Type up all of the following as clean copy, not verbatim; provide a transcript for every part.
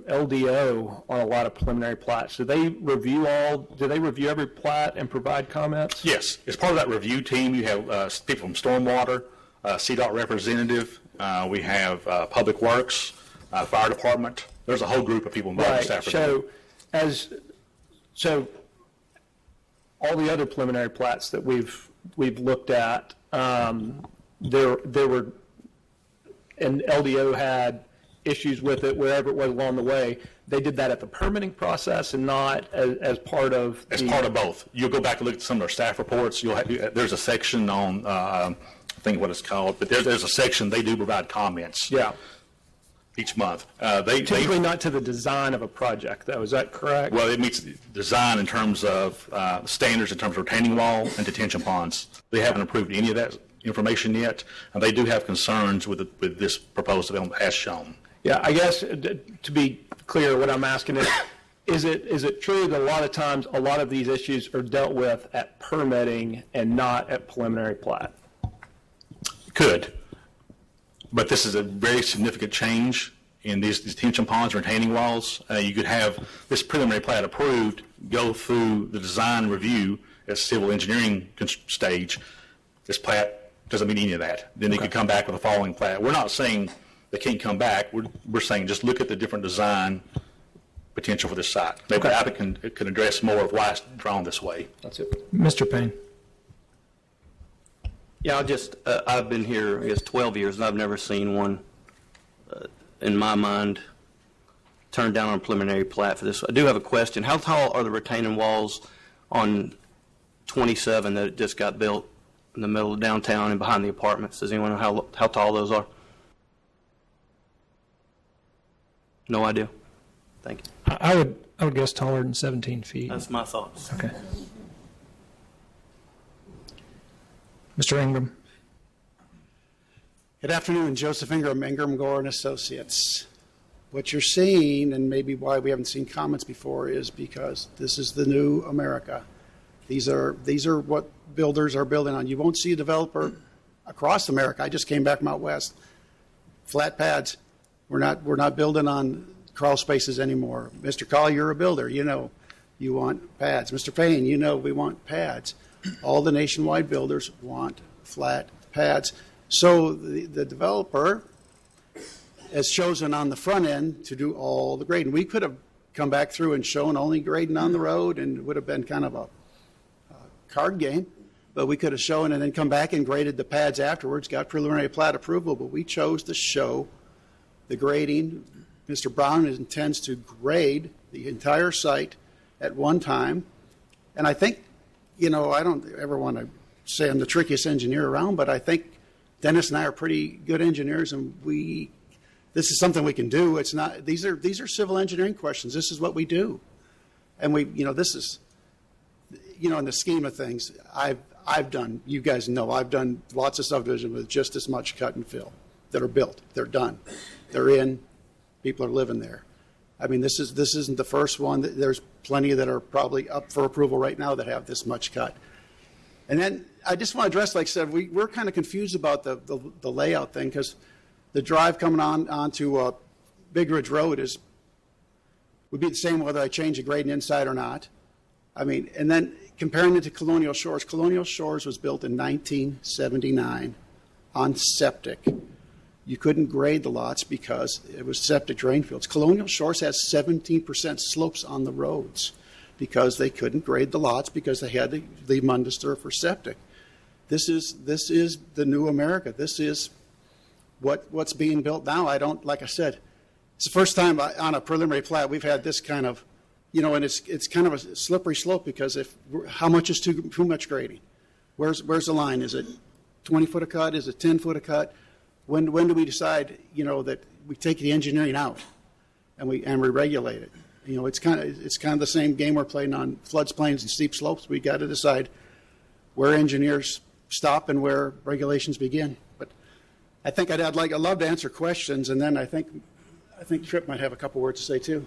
LDO on a lot of preliminary plats. Do they review every plat and provide comments? Yes. As part of that review team, you have people from Stormwater, CDOT representative, we have Public Works, Fire Department. There's a whole group of people involved in staff review. So all the other preliminary plats that we've looked at, there were, and LDO had issues with it wherever it was along the way. They did that at the permitting process and not as part of As part of both. You'll go back and look at some of their staff reports. There's a section on, I think what it's called, but there's a section they do provide comments. Yeah. Each month. Typically not to the design of a project, though. Is that correct? Well, it meets design in terms of standards in terms of retaining wall and detention ponds. They haven't approved any of that information yet, and they do have concerns with this proposed development as shown. Yeah, I guess to be clear, what I'm asking is it true that a lot of times a lot of these issues are dealt with at permitting and not at preliminary plat? Could. But this is a very significant change in these detention ponds and retaining walls. You could have this preliminary plat approved, go through the design review at civil engineering stage. This plat doesn't mean any of that. Then they could come back with a following plat. We're not saying they can't come back. We're saying just look at the different design potential for this site. Maybe the applicant can address more of why it's drawn this way. That's it. Mr. Payne. Yeah, I've been here, I guess, 12 years, and I've never seen one, in my mind, turned down on a preliminary plat for this. I do have a question. How tall are the retaining walls on 27 that just got built in the middle of downtown and behind the apartments? Does anyone know how tall those are? No idea. Thank you. I would guess taller than 17 feet. That's my thoughts. Okay. Mr. Ingram. Good afternoon, Joseph Ingram, Ingram, Gore and Associates. What you're seeing, and maybe why we haven't seen comments before, is because this is the new America. These are what builders are building on. You won't see a developer across America. I just came back from out west. Flat pads. We're not building on crawl spaces anymore. Mr. Call, you're a builder. You know you want pads. Mr. Payne, you know we want pads. All the nationwide builders want flat pads. So the developer has chosen on the front end to do all the grading. We could have come back through and shown only grading on the road, and it would have been kind of a card game. But we could have shown and then come back and graded the pads afterwards, got preliminary plat approval. But we chose to show the grading. Mr. Brown intends to grade the entire site at one time. And I think, I don't ever want to say I'm the trickiest engineer around, but I think Dennis and I are pretty good engineers, and this is something we can do. It's not, these are civil engineering questions. This is what we do. And this is, in the scheme of things, I've done, you guys know, I've done lots of subdivision with just as much cut and fill that are built. They're done. They're in. People are living there. I mean, this isn't the first one. There's plenty that are probably up for approval right now that have this much cut. And then I just want to address, like I said, we're kind of confused about the layout thing, because the drive coming onto Big Ridge Road would be the same whether I change the grading inside or not. I mean, and then comparing it to Colonial Shores. Colonial Shores was built in 1979 on septic. You couldn't grade the lots because it was septic drain fields. Colonial Shores has 17% slopes on the roads because they couldn't grade the lots because they had to leave them undisturbed for septic. This is the new America. This is what's being built now. Like I said, it's the first time on a preliminary plat we've had this kind of, and it's kind of a slippery slope, because how much is too much grading? Where's the line? Is it 20 foot a cut? Is it 10 foot a cut? When do we decide, that we take the engineering out and we regulate it? It's kind of the same game we're playing on floodplains and steep slopes. We got to decide where engineers stop and where regulations begin. But I think I'd love to answer questions, and then I think Tripp might have a couple words to say too.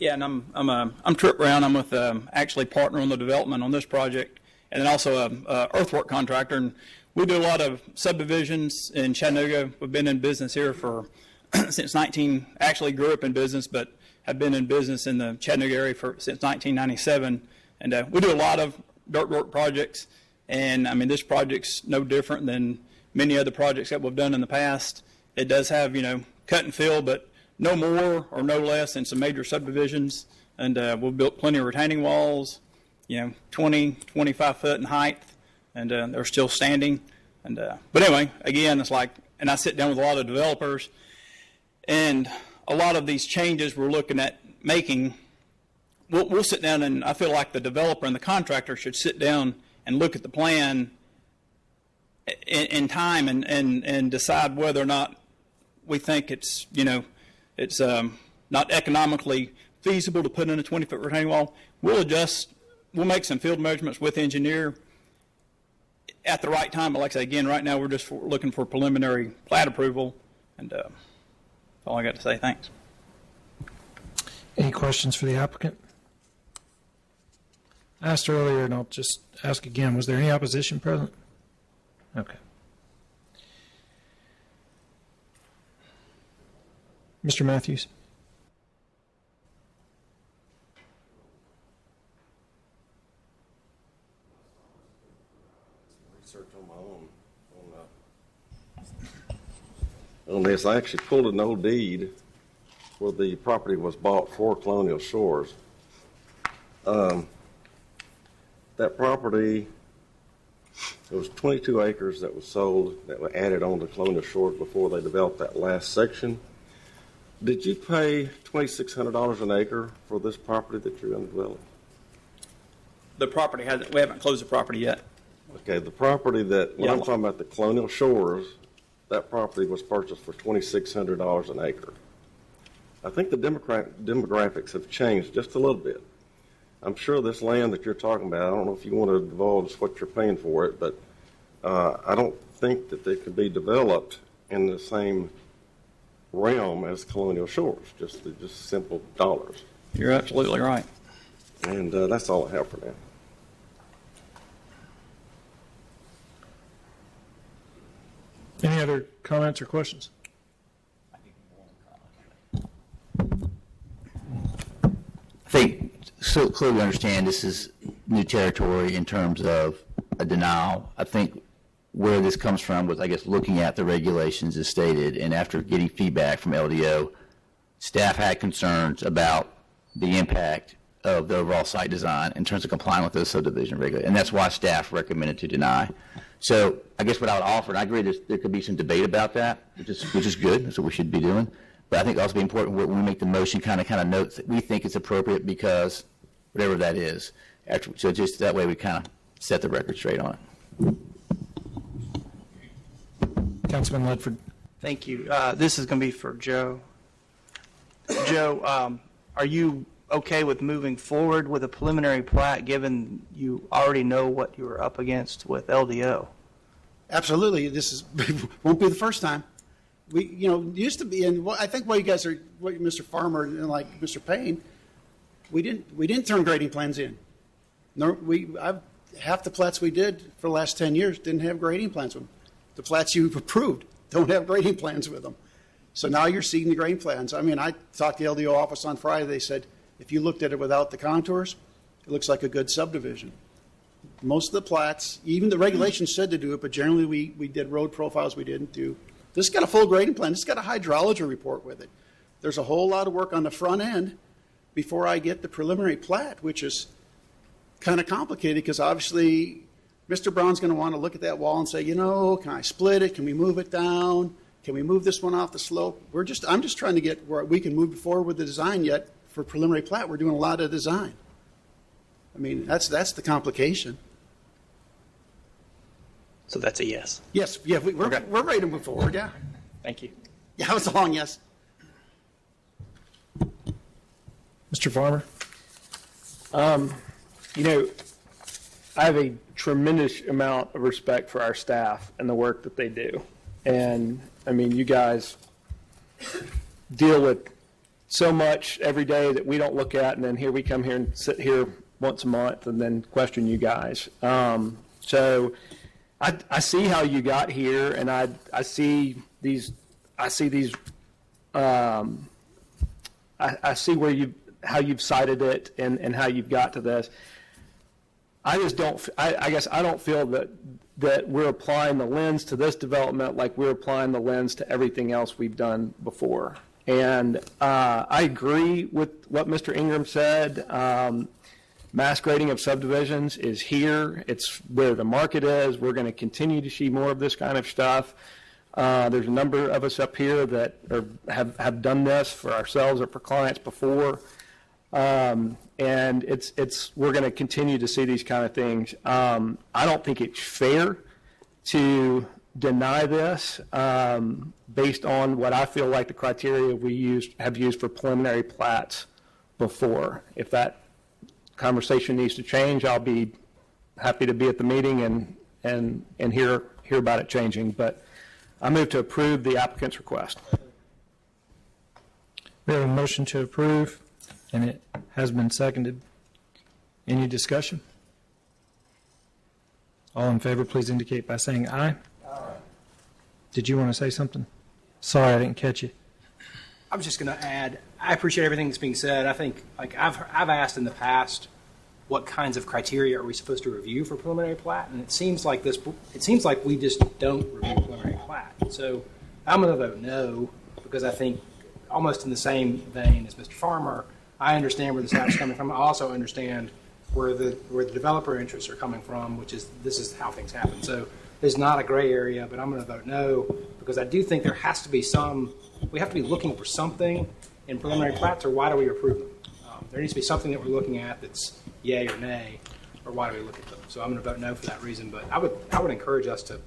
Yeah, and I'm Tripp Brown. I'm with actually partner on the development on this project, and then also a earthwork contractor. And we do a lot of subdivisions in Chattanooga. We've been in business here for actually grew up in business, but have been in business in the Chattanooga area since 1997. And we do a lot of dirt work projects. And I mean, this project's no different than many other projects that we've done in the past. It does have, cut and fill, but no more or no less than some major subdivisions. And we've built plenty of retaining walls, 20, 25 foot in height, and they're still standing. And but anyway, again, it's like, and I sit down with a lot of developers, and a lot of these changes we're looking at making, we'll sit down, and I feel like the developer and the contractor should sit down and look at the plan in time and decide whether or not we think it's, it's not economically feasible to put in a 20-foot retaining wall. We'll make some field measurements with the engineer at the right time. But like I say, again, right now we're just looking for preliminary plat approval, and that's all I got to say. Thanks. Any questions for the applicant? I asked earlier, and I'll just ask again, was there any opposition present? Okay. Mr. Matthews? Research on my own on this. I actually pulled an old deed where the property was bought for Colonial Shores. That property, it was 22 acres that was sold, that were added on to Colonial Shores before they developed that last section. Did you pay $2,600 an acre for this property that you're going to develop? The property we haven't closed the property yet. Okay, the property that, when I'm talking about the Colonial Shores, that property was purchased for $2,600 an acre. I think the demographics have changed just a little bit. I'm sure this land that you're talking about, I don't know if you want to divulge what you're paying for it, but I don't think that they could be developed in the same realm as Colonial Shores, just simple dollars. You're absolutely right. And that's all I have for now. Any other comments or questions? I think so clearly understand this is new territory in terms of a denial. I think where this comes from was, I guess, looking at the regulations as stated, and after getting feedback from LDO, staff had concerns about the impact of the overall site design in terms of complying with those subdivision regulations, and that's why staff recommended to deny. So I guess what I would offer, and I agree there could be some debate about that, which is good. That's what we should be doing. But I think also be important when we make the motion, kind of note that we think it's appropriate because whatever that is. So just that way we kind of set the record straight on it. Councilman Ledford. Thank you. This is going to be for Joe. Joe, are you okay with moving forward with a preliminary plat given you already know what you were up against with LDO? Absolutely. This won't be the first time. We, used to be, and I think what Mr. Farmer and like Mr. Payne, we didn't turn grading plans in. Half the plats we did for the last 10 years didn't have grading plans with them. The plats you've approved don't have grading plans with them. So now you're seeing the grading plans. I mean, I talked to the LDO office on Friday. They said, if you looked at it without the contours, it looks like a good subdivision. Most of the plats, even the regulations said to do it, but generally we did road profiles we didn't do. This got a full grading plan. This got a hydrology report with it. There's a whole lot of work on the front end before I get the preliminary plat, which is kind of complicated because obviously Mr. Brown's going to want to look at that wall and say, can I split it? Can we move it down? Can we move this one off the slope? I'm just trying to get where we can move forward with the design yet. For preliminary plat, we're doing a lot of design. I mean, that's the complication. So that's a yes. Yes, yeah, we're ready to move forward, yeah. Thank you. Yeah, it was a long yes. Mr. Farmer. I have a tremendous amount of respect for our staff and the work that they do. And, I mean, you guys deal with so much every day that we don't look at, and then here we come here and sit here once a month and then question you guys. So I see how you got here, and I see these I see how you've cited it and how you've got to this. I just don't, I guess I don't feel that we're applying the lens to this development like we're applying the lens to everything else we've done before. And I agree with what Mr. Ingram said. Mass grading of subdivisions is here. It's where the market is. We're going to continue to see more of this kind of stuff. There's a number of us up here that have done this for ourselves or for clients before. And we're going to continue to see these kind of things. I don't think it's fair to deny this based on what I feel like the criteria we have used for preliminary plats before. If that conversation needs to change, I'll be happy to be at the meeting and hear about it changing. But I move to approve the applicant's request. We have a motion to approve, and it has been seconded. Any discussion? All in favor, please indicate by saying aye. Aye. Did you want to say something? Sorry, I didn't catch you. I was just going to add, I appreciate everything that's being said. I think, like I've asked in the past, what kinds of criteria are we supposed to review for preliminary plat? And it seems like we just don't review preliminary plat. So I'm going to vote no, because I think almost in the same vein as Mr. Farmer, I understand where the staff is coming from. I also understand where the developer interests are coming from, which is this is how things happen. So there's not a gray area, but I'm going to vote no, because I do think there has to be we have to be looking for something in preliminary plats, or why do we approve them? There needs to be something that we're looking at that's yay or nay, or why do we look at them? So I'm going to vote no for that reason, but I would encourage us to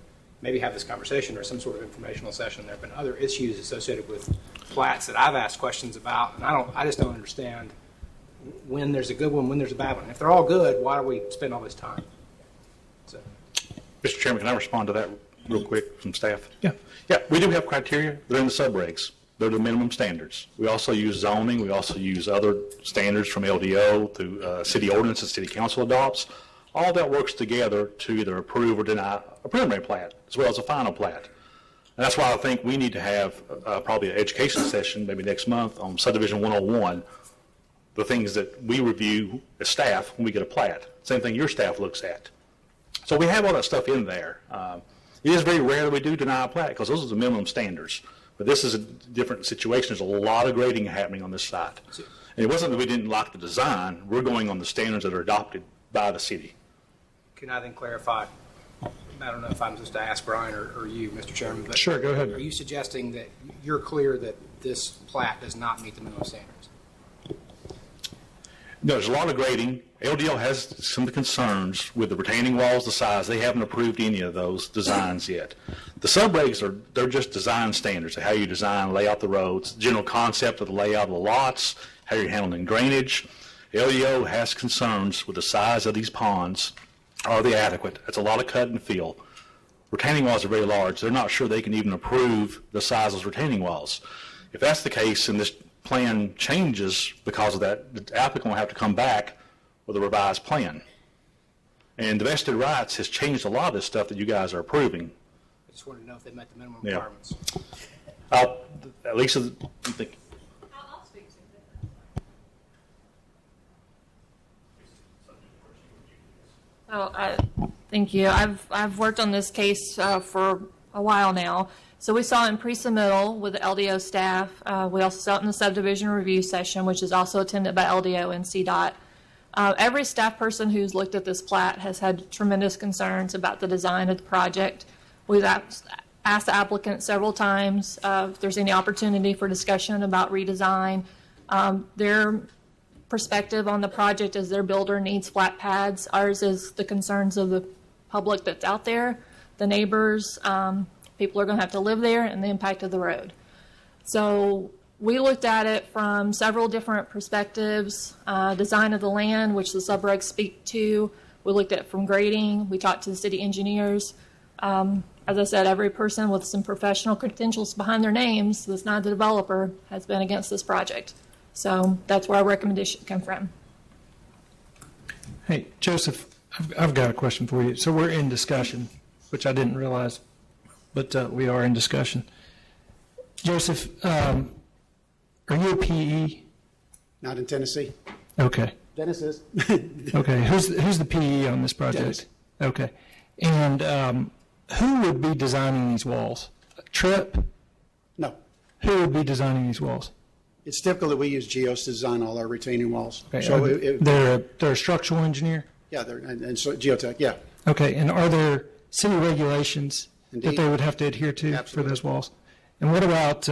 maybe have this conversation or some sort of informational session. There have been other issues associated with plats that I've asked questions about, and I just don't understand when there's a good one, when there's a bad one. If they're all good, why do we spend all this time? So, Mr. Chairman, can I respond to that real quick from staff? Yeah. Yeah, we do have criteria. They're in the subregs. They're the minimum standards. We also use zoning. We also use other standards from LDO through city ordinance and city council adopts. All that works together to either approve or deny a preliminary plat as well as a final plat. And that's why I think we need to have probably an education session maybe next month on Subdivision 101, the things that we review as staff when we get a plat. Same thing your staff looks at. So we have all that stuff in there. It is very rare that we do deny a plat because those are the minimum standards. But this is a different situation. There's a lot of grading happening on this site. And it wasn't that we didn't like the design. We're going on the standards that are adopted by the city. can I then clarify? I don't know if I'm supposed to ask Brian or you, Mr. Chairman, but Sure, go ahead. Are you suggesting that you're clear that this plat does not meet the minimum standards? No, there's a lot of grading. LDL has some concerns with the retaining walls, the size. They haven't approved any of those designs yet. The subregs they're just design standards, how you design, lay out the roads, general concept of the layout of the lots, how you're handling drainage. LDO has concerns with the size of these ponds. Are they adequate? It's a lot of cut and fill. Retaining walls are very large. They're not sure they can even approve the size of those retaining walls. If that's the case and this plan changes because of that, the applicant will have to come back with a revised plan. And the vested rights has changed a lot of this stuff that you guys are approving. I just wanted to know if they met the minimum Yeah. requirements. At least I think. I'll speak to it. Oh, thank you. I've worked on this case for a while now. So we saw it in pre-submittal with the LDO staff. We also saw it in the subdivision review session, which is also attended by LDO and CDOT. Every staff person who's looked at this plat has had tremendous concerns about the design of the project. We've asked the applicant several times if there's any opportunity for discussion about redesign. Their perspective on the project is their builder needs flat pads. Ours is the concerns of the public that's out there, the neighbors, people are going to have to live there, and the impact of the road. So we looked at it from several different perspectives, design of the land, which the subregs speak to. We looked at it from grading. We talked to the city engineers. As I said, every person with some professional credentials behind their names that's not the developer has been against this project. So that's where our recommendation came from. Hey, Joseph, I've got a question for you. So we're in discussion, which I didn't realize, but we are in discussion. Joseph, Are you a PE? Not in Tennessee. Okay. Dennis is. Okay. Who's the PE on this project? Dennis. Okay. And who would be designing these walls? Tripp? No. Who would be designing these walls? It's typical that we use geos to design all our retaining walls. Okay. So they're a structural engineer? yeah, and so geotech, yeah. Okay. And are there city regulations that Indeed. they would have to adhere to for Absolutely. those walls? And what about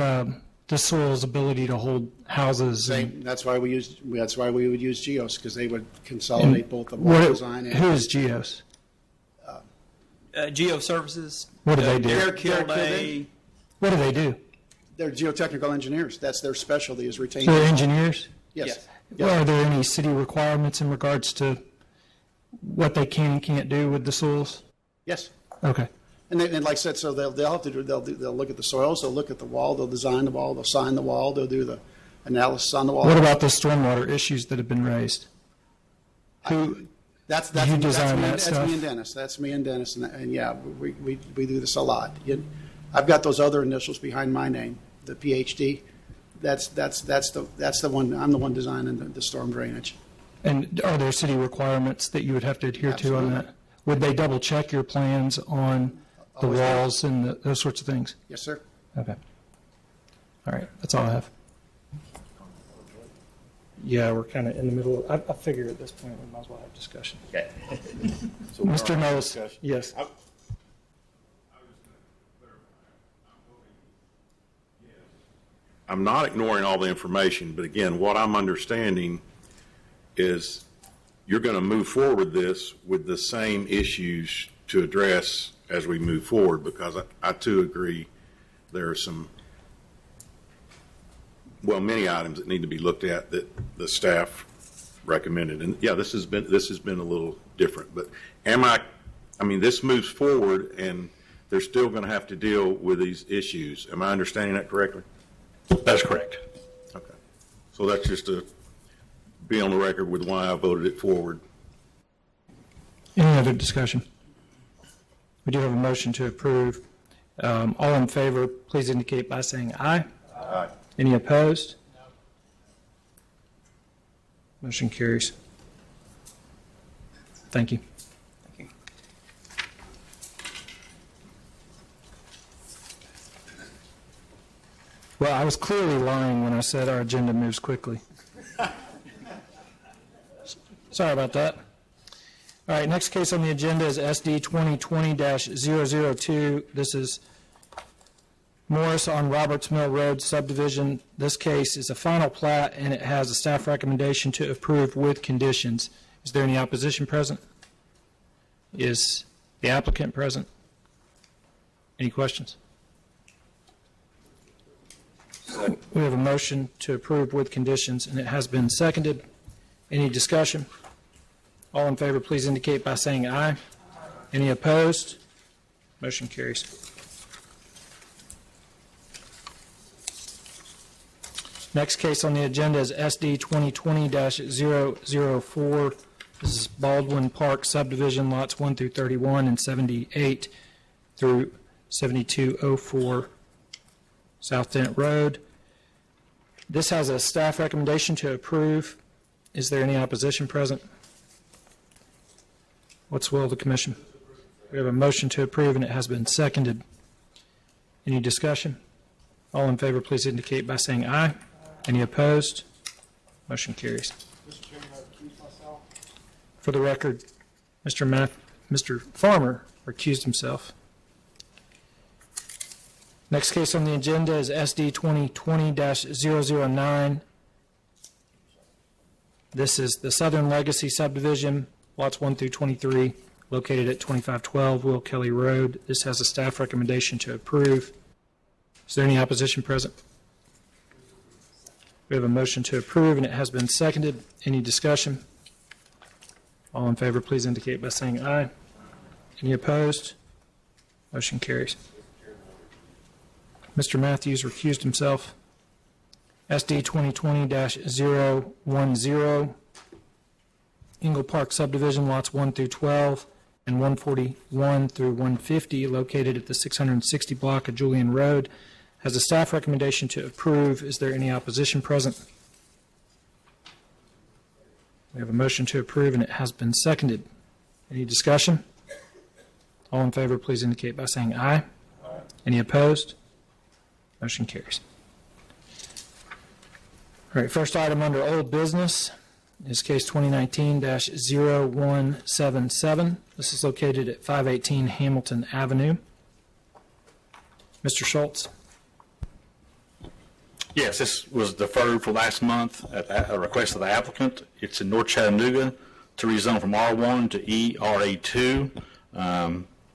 the soil's ability to hold houses? Same. That's why we would use geos, because they would consolidate both the wall design Who and. is Geos? Geo Services. What do they do? Derek Derek Kilday. What do they do? They're geotechnical engineers. That's their specialty, is retaining. So they're engineers? Yes. Well, are there any city requirements in regards to what they can and can't do with the soils? Yes. Okay. And like I said, so they'll have to do, they'll look at the soils, they'll look at the wall, they'll design the wall, they'll sign the wall, they'll do the analysis on the wall. What about the stormwater issues that have been raised? Who, That's you design that that's stuff? me and Dennis. That's me and Dennis, and yeah, we do this a lot. I've got those other initials behind my name, the PhD. That's the one. I'm the one designing the storm drainage. and are there city requirements that you would have to adhere to on that? Would they double check your plans on the Always. walls and those sorts of things? Yes, sir. Okay. All right, that's all I have. Yeah, we're kind of in the middle. I figure at this point we might as well have discussion. Okay. Mr. Knowles, yes. I'm not ignoring all the information, but again, what I'm understanding is you're going to move forward this with the same issues to address as we move forward, because I too agree there are some, well, many items that need to be looked at that the staff recommended. And yeah, this has been a little different, but this moves forward and they're still going to have to deal with these issues. Am I understanding that correctly? That's correct. Okay. So that's just to be on the record with why I voted it forward. Any other discussion? We do have a motion to approve. All in favor, please indicate by saying aye. Aye. Any opposed? Motion carries. Thank you. Well, I was clearly lying when I said our agenda moves quickly. Sorry about that. All right, next case on the agenda is SD 2020-002. This is Morris on Roberts Mill Road subdivision. This case is a final plat, and it has a staff recommendation to approve with conditions. Is there any opposition present? Is the applicant present? Any questions? We have a motion to approve with conditions, and it has been seconded. Any discussion? All in favor, please indicate by saying aye. Any opposed? Motion carries. Next case on the agenda is SD 2020-004. This is Baldwin Park subdivision, lots 1 through 31 and 78 through 7204 South Dent Road. This has a staff recommendation to approve. Is there any opposition present? What's the will of the commission? We have a motion to approve, and it has been seconded. Any discussion? All in favor, please indicate by saying aye. Any opposed? Motion carries. For the record, Mr. Farmer recused himself. Next case on the agenda is SD 2020-009. This is the Southern Legacy subdivision, lots 1 through 23, located at 2512 Will Kelly Road. This has a staff recommendation to approve. Is there any opposition present? We have a motion to approve, and it has been seconded. Any discussion? All in favor, please indicate by saying aye. Any opposed? Motion carries. Mr. Matthews recused himself. SD 2020-010, Ingle Park subdivision, lots 1 through 12 and 141 through 150, located at the 660 block of Julian Road, has a staff recommendation to approve. Is there any opposition present? We have a motion to approve, and it has been seconded. Any discussion? All in favor, please indicate by saying aye. Any opposed? Motion carries. All right, first item under old business is case 2019-0177. This is located at 518 Hamilton Avenue. Mr. Schultz. Yes, this was deferred for last month at a request of the applicant. It's in North Chattanooga to rezone from R1 to ERA2.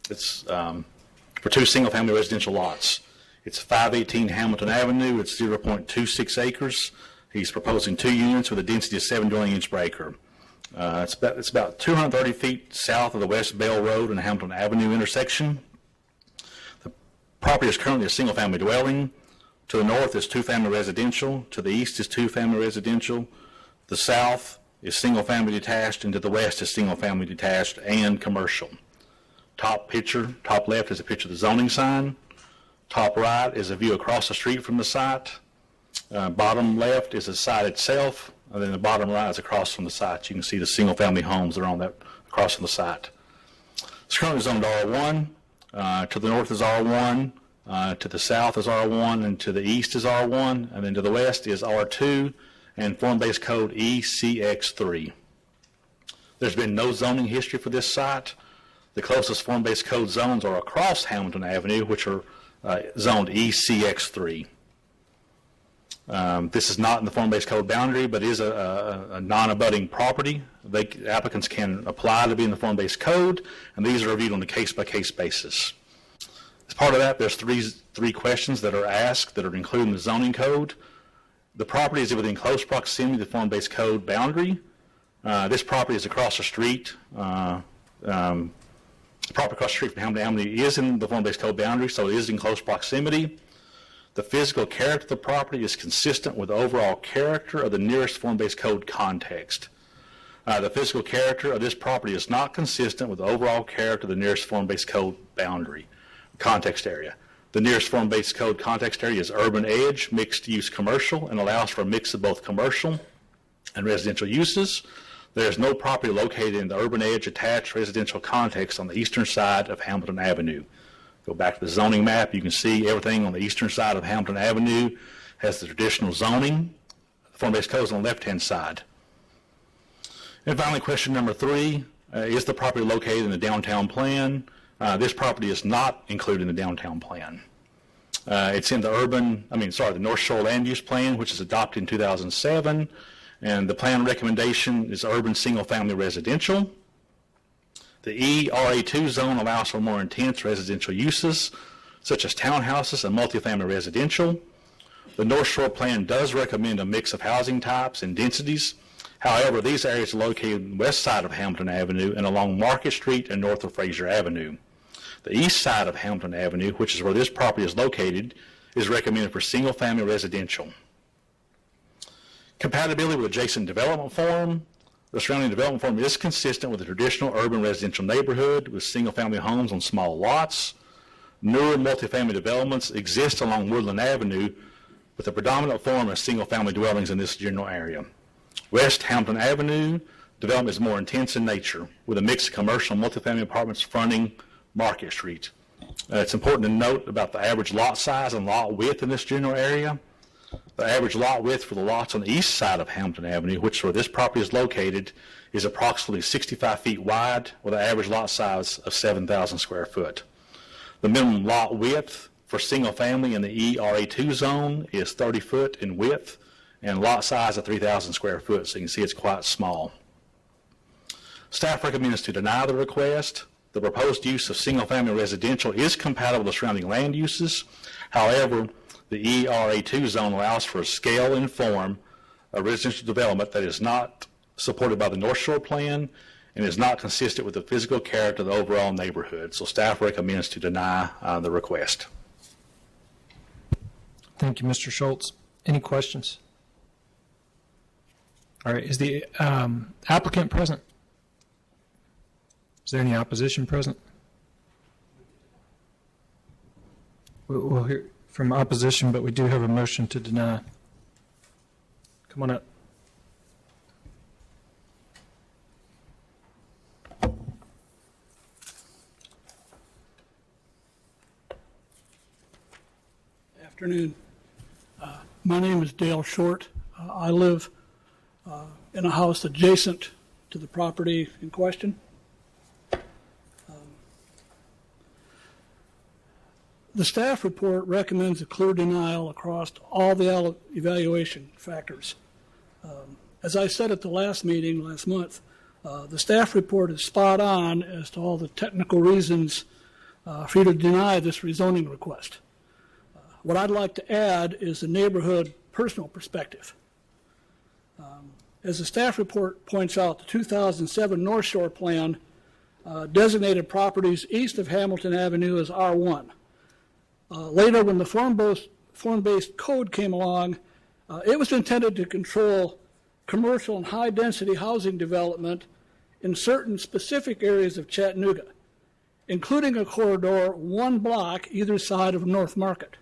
It's for two single-family residential lots. It's 518 Hamilton Avenue. It's 0.26 acres. He's proposing 2 units with a density of 7 dwelling units per acre. It's about 230 feet south of the West Bell Road and Hamilton Avenue intersection. The property is currently a single-family dwelling. To the north is 2-family residential. To the east is 2-family residential. The south is single-family detached, and to the west is single-family detached and commercial. Top left is a picture of the zoning sign. Top right is a view across the street from the site. Bottom left is the site itself, and then the bottom right is across from the site. You can see the single-family homes that are on that across from the site. It's currently zoned R1. To the north is R1. To the south is R1, and to the east is R1, and then to the west is R2, and form-based code ECX3. There's been no zoning history for this site. The closest form-based code zones are across Hamilton Avenue, which are zoned ECX3. This is not in the form-based code boundary, but is a non-abutting property. Applicants can apply to be in the form-based code, and these are reviewed on a case-by-case basis. As part of that, there's three questions that are asked that are included in the zoning code. The property is within close proximity to the form-based code boundary. This property is across the street. The property across the street from Hamilton Avenue is in the form-based code boundary, so it is in close proximity. The physical character of the property is consistent with the overall character of the nearest form-based code context. The physical character of this property is not consistent with the overall character of the nearest form-based code boundary context area. The nearest form-based code context area is urban edge, mixed-use commercial, and allows for a mix of both commercial and residential uses. There is no property located in the urban edge attached residential context on the eastern side of Hamilton Avenue. Go back to the zoning map, you can see everything on the eastern side of Hamilton Avenue has the traditional zoning. The form-based code is on the left-hand side. And finally, question number 3, is the property located in the downtown plan? This property is not included in the downtown plan. It's in the North Shore Land Use Plan, which was adopted in 2007, and the plan recommendation is urban single-family residential. The ERA2 zone allows for more intense residential uses, such as townhouses and multifamily residential. The North Shore Plan does recommend a mix of housing types and densities. However, these areas are located on the west side of Hamilton Avenue and along Market Street and north of Fraser Avenue. The east side of Hamilton Avenue, which is where this property is located, is recommended for single-family residential. Compatibility with adjacent development form. The surrounding development form is consistent with a traditional urban residential neighborhood with single-family homes on small lots. Newer multifamily developments exist along Woodland Avenue, with the predominant form of single-family dwellings in this general area. West Hamilton Avenue development is more intense in nature, with a mix of commercial and multifamily apartments fronting Market Street. It's important to note about the average lot size and lot width in this general area. The average lot width for the lots on the east side of Hamilton Avenue, which is where this property is located, is approximately 65 feet wide with an average lot size of 7,000 square foot. The minimum lot width for single family in the ERA2 zone is 30 foot in width and lot size of 3,000 square foot, so you can see it's quite small. Staff recommends to deny the request. The proposed use of single-family residential is compatible with surrounding land uses. However, the ERA2 zone allows for a scale and form of residential development that is not supported by the North Shore Plan and is not consistent with the physical character of the overall neighborhood. So staff recommends to deny the request. Thank you, Mr. Schultz. Any questions? All right, is the applicant present? Is there any opposition present? We'll hear. from opposition, but we do have a motion to deny. Come on up. Afternoon. My name is Dale Short. I live in a house adjacent to the property in question. The staff report recommends a clear denial across all the evaluation factors. As I said at the last meeting last month, the staff report is spot on as to all the technical reasons for you to deny this rezoning request. What I'd like to add is the neighborhood personal perspective. As the staff report points out, the 2007 North Shore Plan designated properties east of Hamilton Avenue as R1. Later, when the form-based code came along, it was intended to control commercial and high-density housing development in certain specific areas of Chattanooga, including a corridor 1 block either side of North Market.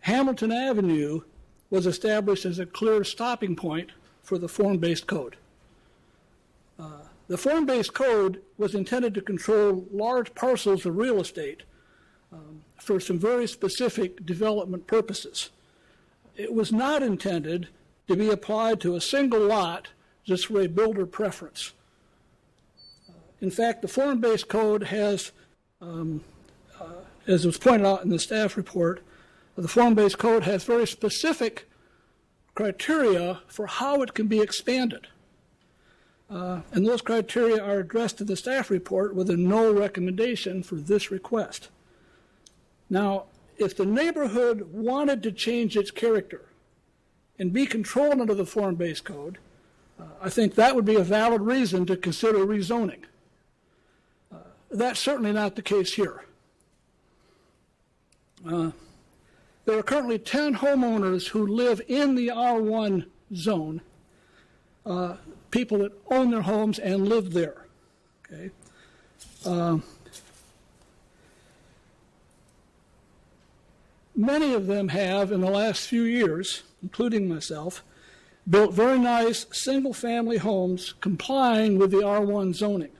Hamilton Avenue was established as a clear stopping point for the form-based code. The form-based code was intended to control large parcels of real estate for some very specific development purposes. It was not intended to be applied to a single lot just for a builder preference. In fact, the form-based code has, as was pointed out in the staff report, the form-based code has very specific criteria for how it can be expanded. And those criteria are addressed in the staff report with a no recommendation for this request. Now, if the neighborhood wanted to change its character and be controlled under the form-based code, I think that would be a valid reason to consider rezoning. That's certainly not the case here. There are currently 10 homeowners who live in the R1 zone, people that own their homes and live there. Okay? Many of them have, in the last few years, including myself, built very nice single-family homes complying with the R1 zoning.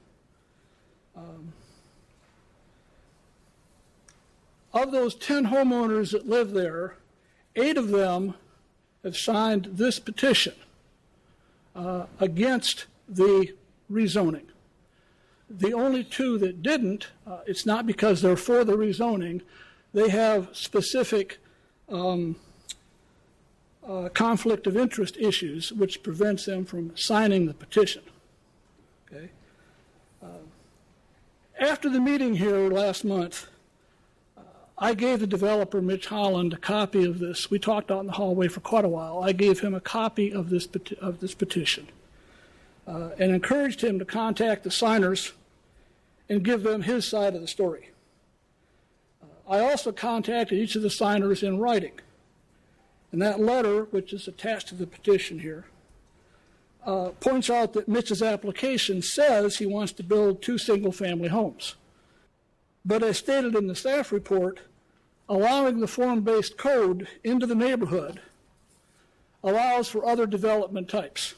Of those 10 homeowners that live there, 8 of them have signed this petition against the rezoning. The only 2 that didn't, it's not because they're for the rezoning, they have specific conflict of interest issues which prevents them from signing the petition. Okay? After the meeting here last month, I gave the developer, Mitch Holland, a copy of this. We talked out in the hallway for quite a while. I gave him a copy of this petition and encouraged him to contact the signers and give them his side of the story. I also contacted each of the signers in writing. And that letter, which is attached to the petition here, points out that Mitch's application says he wants to build 2 single-family homes. But as stated in the staff report, allowing the form-based code into the neighborhood allows for other development types.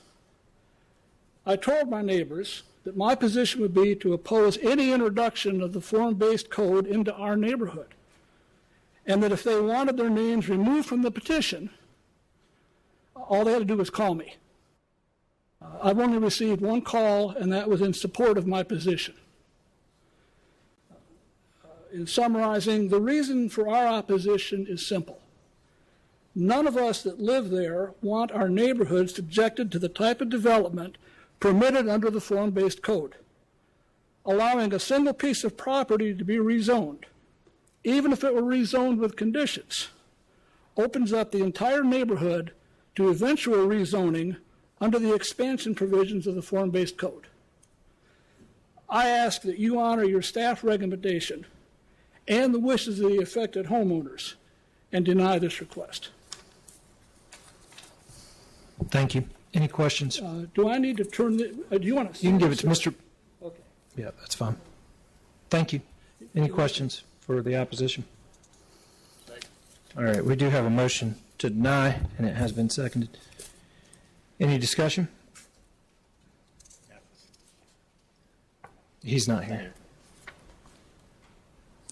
I told my neighbors that my position would be to oppose any introduction of the form-based code into our neighborhood, and that if they wanted their names removed from the petition, all they had to do was call me. I've only received 1 call, and that was in support of my position. In summarizing, the reason for our opposition is simple. None of us that live there want our neighborhood subjected to the type of development permitted under the form-based code. Allowing a single piece of property to be rezoned, even if it were rezoned with conditions, opens up the entire neighborhood to eventual rezoning under the expansion provisions of the form-based code. I ask that you honor your staff recommendation and the wishes of the affected homeowners and deny this request. Thank you. Any questions? Do I need to turn the, do you want to? You can give it to Mr. Okay. Yeah, that's fine. Thank you. Any questions for the opposition? All right, we do have a motion to deny, and it has been seconded. Any discussion? He's not here.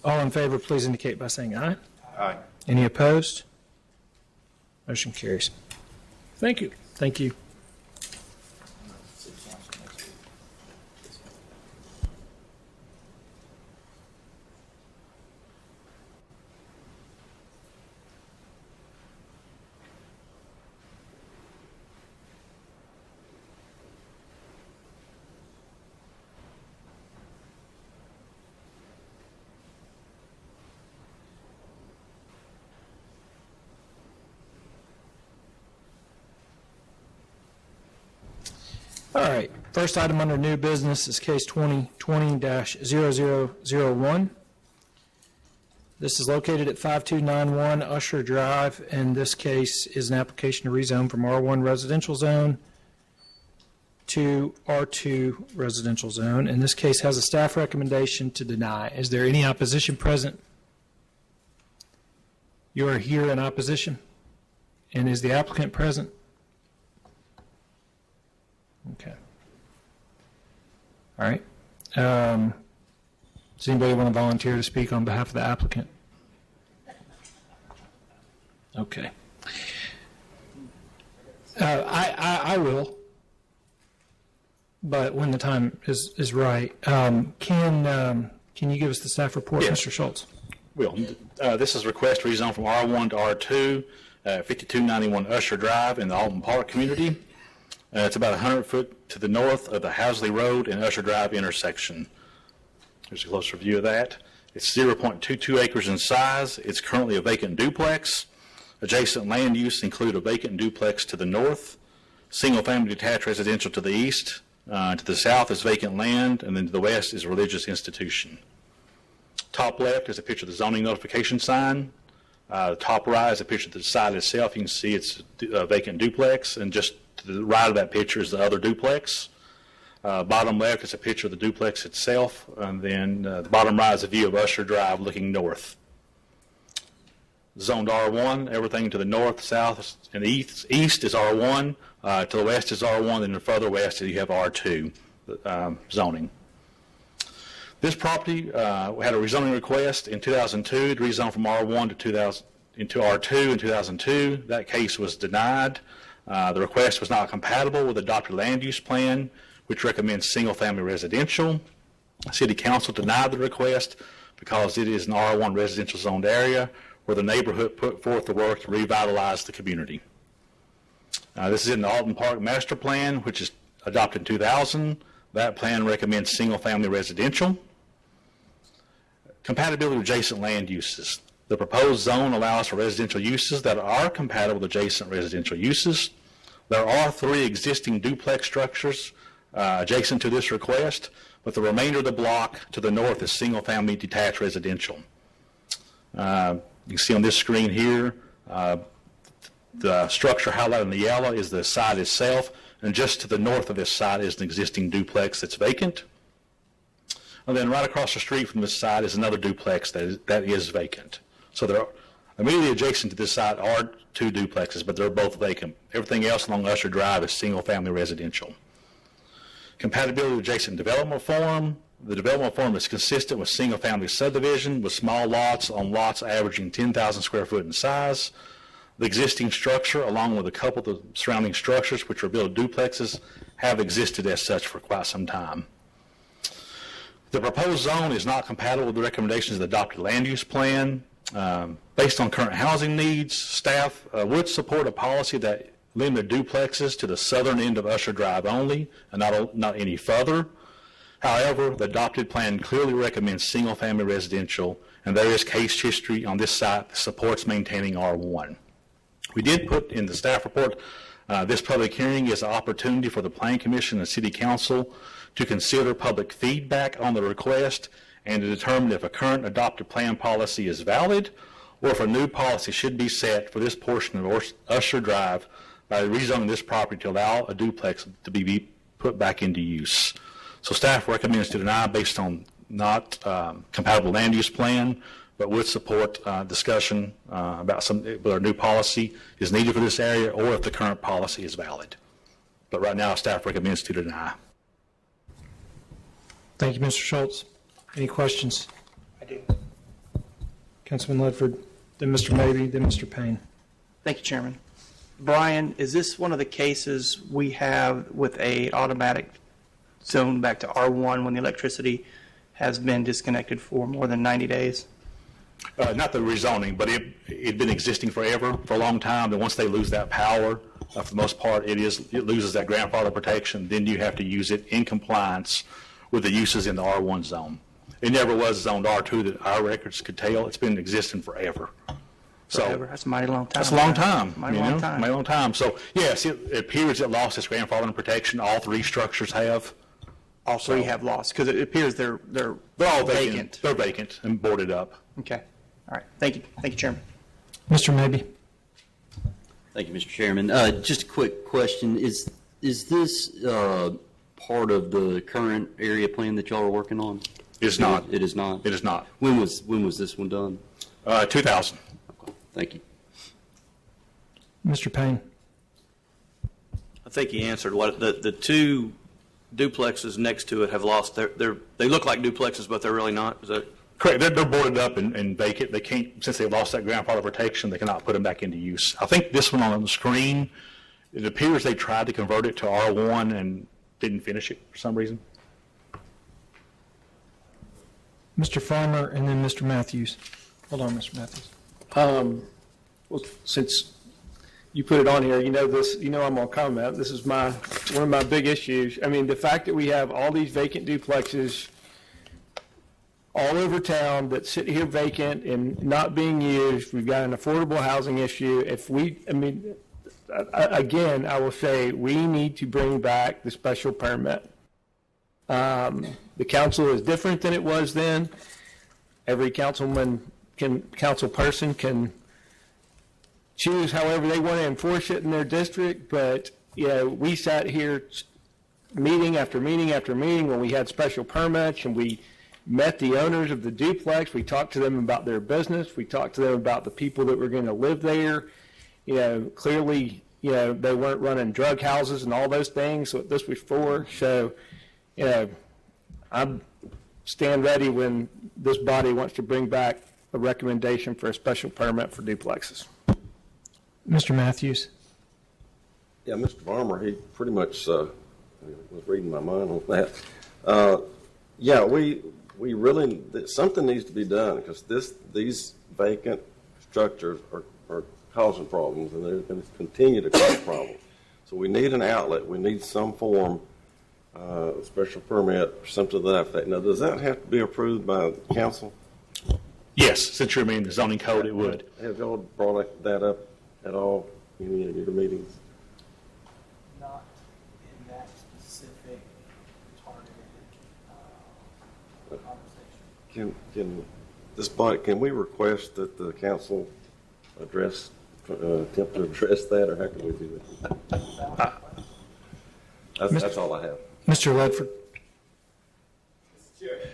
All in favor, please indicate by saying aye. Aye. Any opposed? Motion carries. Thank you. Thank you. All right, first item under new business is case 2020-0001. This is located at 5291 Usher Drive, and this case is an application to rezone from R1 residential zone to R2 residential zone, and this case has a staff recommendation to deny. Is there any opposition present? You are here in opposition? And is the applicant present? Okay. All right. Does anybody want to volunteer to speak on behalf of the applicant? Okay. I will, but when the time is right. Can you give us the staff report, Yes. Mr. Schultz? Will. This is a request to rezone from R1 to R2, 5291 Usher Drive in the Alton Park community. It's about 100 foot to the north of the Housley Road and Usher Drive intersection. Here's a closer view of that. It's 0.22 acres in size. It's currently a vacant duplex. Adjacent land use include a vacant duplex to the north, single-family detached residential to the east. To the south is vacant land, and then to the west is a religious institution. Top left is a picture of the zoning notification sign. The top right is a picture of the site itself. You can see it's a vacant duplex, and just to the right of that picture is the other duplex. Bottom left is a picture of the duplex itself, and then the bottom right is a view of Usher Drive looking north. Zoned R1, everything to the north, south, and east is R1. To the west is R1, and then further west you have R2 zoning. This property had a rezoning request in 2002 to rezone from R1 to into R2 in 2002. That case was denied. The request was not compatible with the adopted land use plan, which recommends single-family residential. City Council denied the request because it is an R1 residential zoned area where the neighborhood put forth the work to revitalize the community. This is in the Alton Park Master Plan, which is adopted in 2000. That plan recommends single-family residential. Compatibility with adjacent land uses. The proposed zone allows for residential uses that are compatible with adjacent residential uses. There are 3 existing duplex structures adjacent to this request, but the remainder of the block to the north is single-family detached residential. You can see on this screen here, the structure highlighted in the yellow is the site itself, and just to the north of this site is an existing duplex that's vacant. And then right across the street from this site is another duplex that is vacant. So there are, immediately adjacent to this site are 2 duplexes, but they're both vacant. Everything else along Usher Drive is single-family residential. Compatibility with adjacent development form. The development form is consistent with single-family subdivision with small lots on lots averaging 10,000 square foot in size. The existing structure, along with a couple of the surrounding structures, which are built duplexes, have existed as such for quite some time. The proposed zone is not compatible with the recommendations of the adopted land use plan. Based on current housing needs, staff would support a policy that limited duplexes to the southern end of Usher Drive only and not any further. However, the adopted plan clearly recommends single-family residential, and there is case history on this site that supports maintaining R1. We did put in the staff report, this public hearing is an opportunity for the Planning Commission and City Council to consider public feedback on the request and to determine if a current adopted plan policy is valid or if a new policy should be set for this portion of Usher Drive by rezoning this property to allow a duplex to be put back into use. So staff recommends to deny based on not compatible land use plan, but would support discussion about whether a new policy is needed for this area or if the current policy is valid. But right now, staff recommends to deny. Thank you, Mr. Schultz. Any questions? I do. Councilman Ledford, then Mr. Mabee, then Mr. Payne. Thank you, Chairman. Brian, is this one of the cases we have with a automatic zone back to R1 when the electricity has been disconnected for more than 90 days? Not the rezoning, but it'd been existing forever, for a long time. And once they lose that power, for the most part, it loses that grandfather protection. Then you have to use it in compliance with the uses in the R1 zone. It never was zoned R2 that our records could tell. It's been existing forever. Forever. That's a mighty long time. That's a long time. Mighty long time. Mighty long time. So, yes, it appears it lost its grandfathering protection. All three structures have. All three have lost, because it appears they're all vacant. They're vacant and boarded up. Okay. All right. Thank you. Thank you, Chairman. Mr. Mabee. Thank you, Mr. Chairman. Just a quick question. Is this part of the current area plan that y'all are working on? It is not. It is not? It is not. When was this one done? 2000. Okay. Thank you. Mr. Payne. I think he answered what the two duplexes next to it have lost. They look like duplexes, but they're really not. Is that correct? They're boarded up and vacant. They can't, since they lost that grandfather protection, they cannot put them back into use. I think this one on the screen, it appears they tried to convert it to R1 and didn't finish it for some reason. Mr. Farmer, and then Mr. Matthews. Hold on, Mr. Matthews. Well, since you put it on here, I'm going to comment. This is one of my big issues. I mean, the fact that we have all these vacant duplexes all over town that sit here vacant and not being used, we've got an affordable housing issue. Again, I will say we need to bring back the special permit. The council is different than it was then. Every council person can choose however they want to enforce it in their district, but we sat here meeting after meeting after meeting when we had special permits, and we met the owners of the duplex. We talked to them about their business. We talked to them about the people that were going to live there. Clearly, they weren't running drug houses and all those things that this was for. So, I stand ready when this body wants to bring back a recommendation for a special permit for duplexes. Mr. Matthews. Yeah, Mr. Farmer, he pretty much was reading my mind on that. We really, something needs to be done, because these vacant structures are causing problems, and they're going to continue to cause problems. So we need an outlet. We need some form special permit or something to that effect. Now, does that have to be approved by council? Yes, since you're in the zoning code, it would. Have y'all brought that up at all in any of your meetings? Not in that specific targeted conversation. Can this body, can we request that the council attempt to address that, or how can we do that? That's all I have. Mr. Ledford.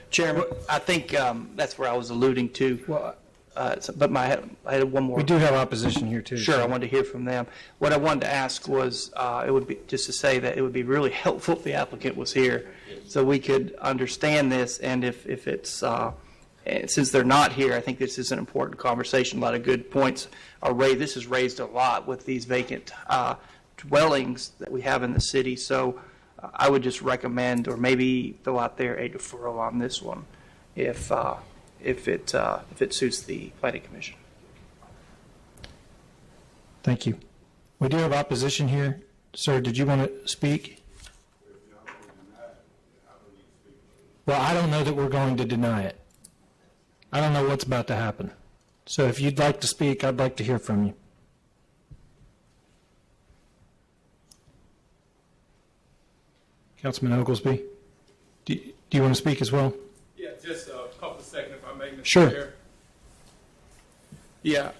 Chairman, I think that's where I was alluding to. Well, But I had one more. we do have opposition here, too. Sure, I wanted to hear from them. What I wanted to ask was, it would be just to say that it would be really helpful if the applicant was here, so we could understand this. And if it's since they're not here, I think this is an important conversation. A lot of good points are raised. This is raised a lot with these vacant dwellings that we have in the city. So I would just recommend, or maybe throw out there a deferral on this one, if it suits the Planning Commission. Thank you. We do have opposition here. Sir, did you want to speak? Well, I don't know that we're going to deny it. I don't know what's about to happen. So if you'd like to speak, I'd like to hear from you. Councilman Oglesby, do you want to speak as well? Yeah, just a couple of seconds, if I may, Mr. Sure. Chair. Yeah,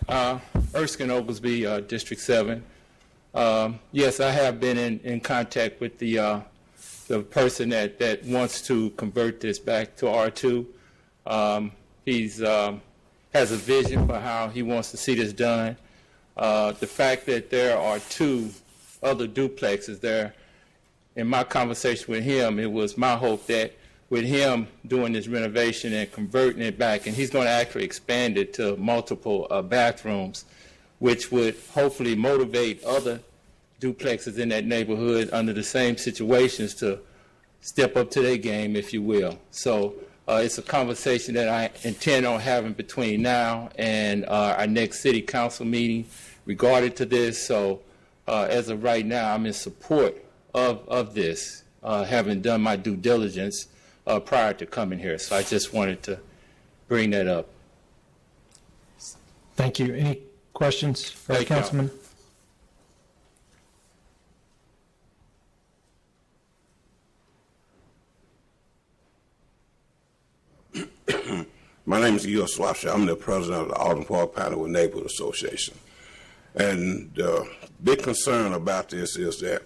Erskine Oglesby, District 7. Yes, I have been in contact with the person that wants to convert this back to R2. has a vision for how he wants to see this done. The fact that there are 2 other duplexes there, in my conversation with him, it was my hope that with him doing this renovation and converting it back, and he's going to actually expand it to multiple bathrooms, which would hopefully motivate other duplexes in that neighborhood under the same situations to step up to their game, if you will. So it's a conversation that I intend on having between now and our next city council meeting regarding to this. So as of right now, I'm in support of this, having done my due diligence prior to coming here. So I just wanted to bring that up. Thank you. Any questions for the Thank you. councilman? My name is Gil Swapshire. I'm the president of the Alden Park Pinewood Neighborhood Association. And the big concern about this is that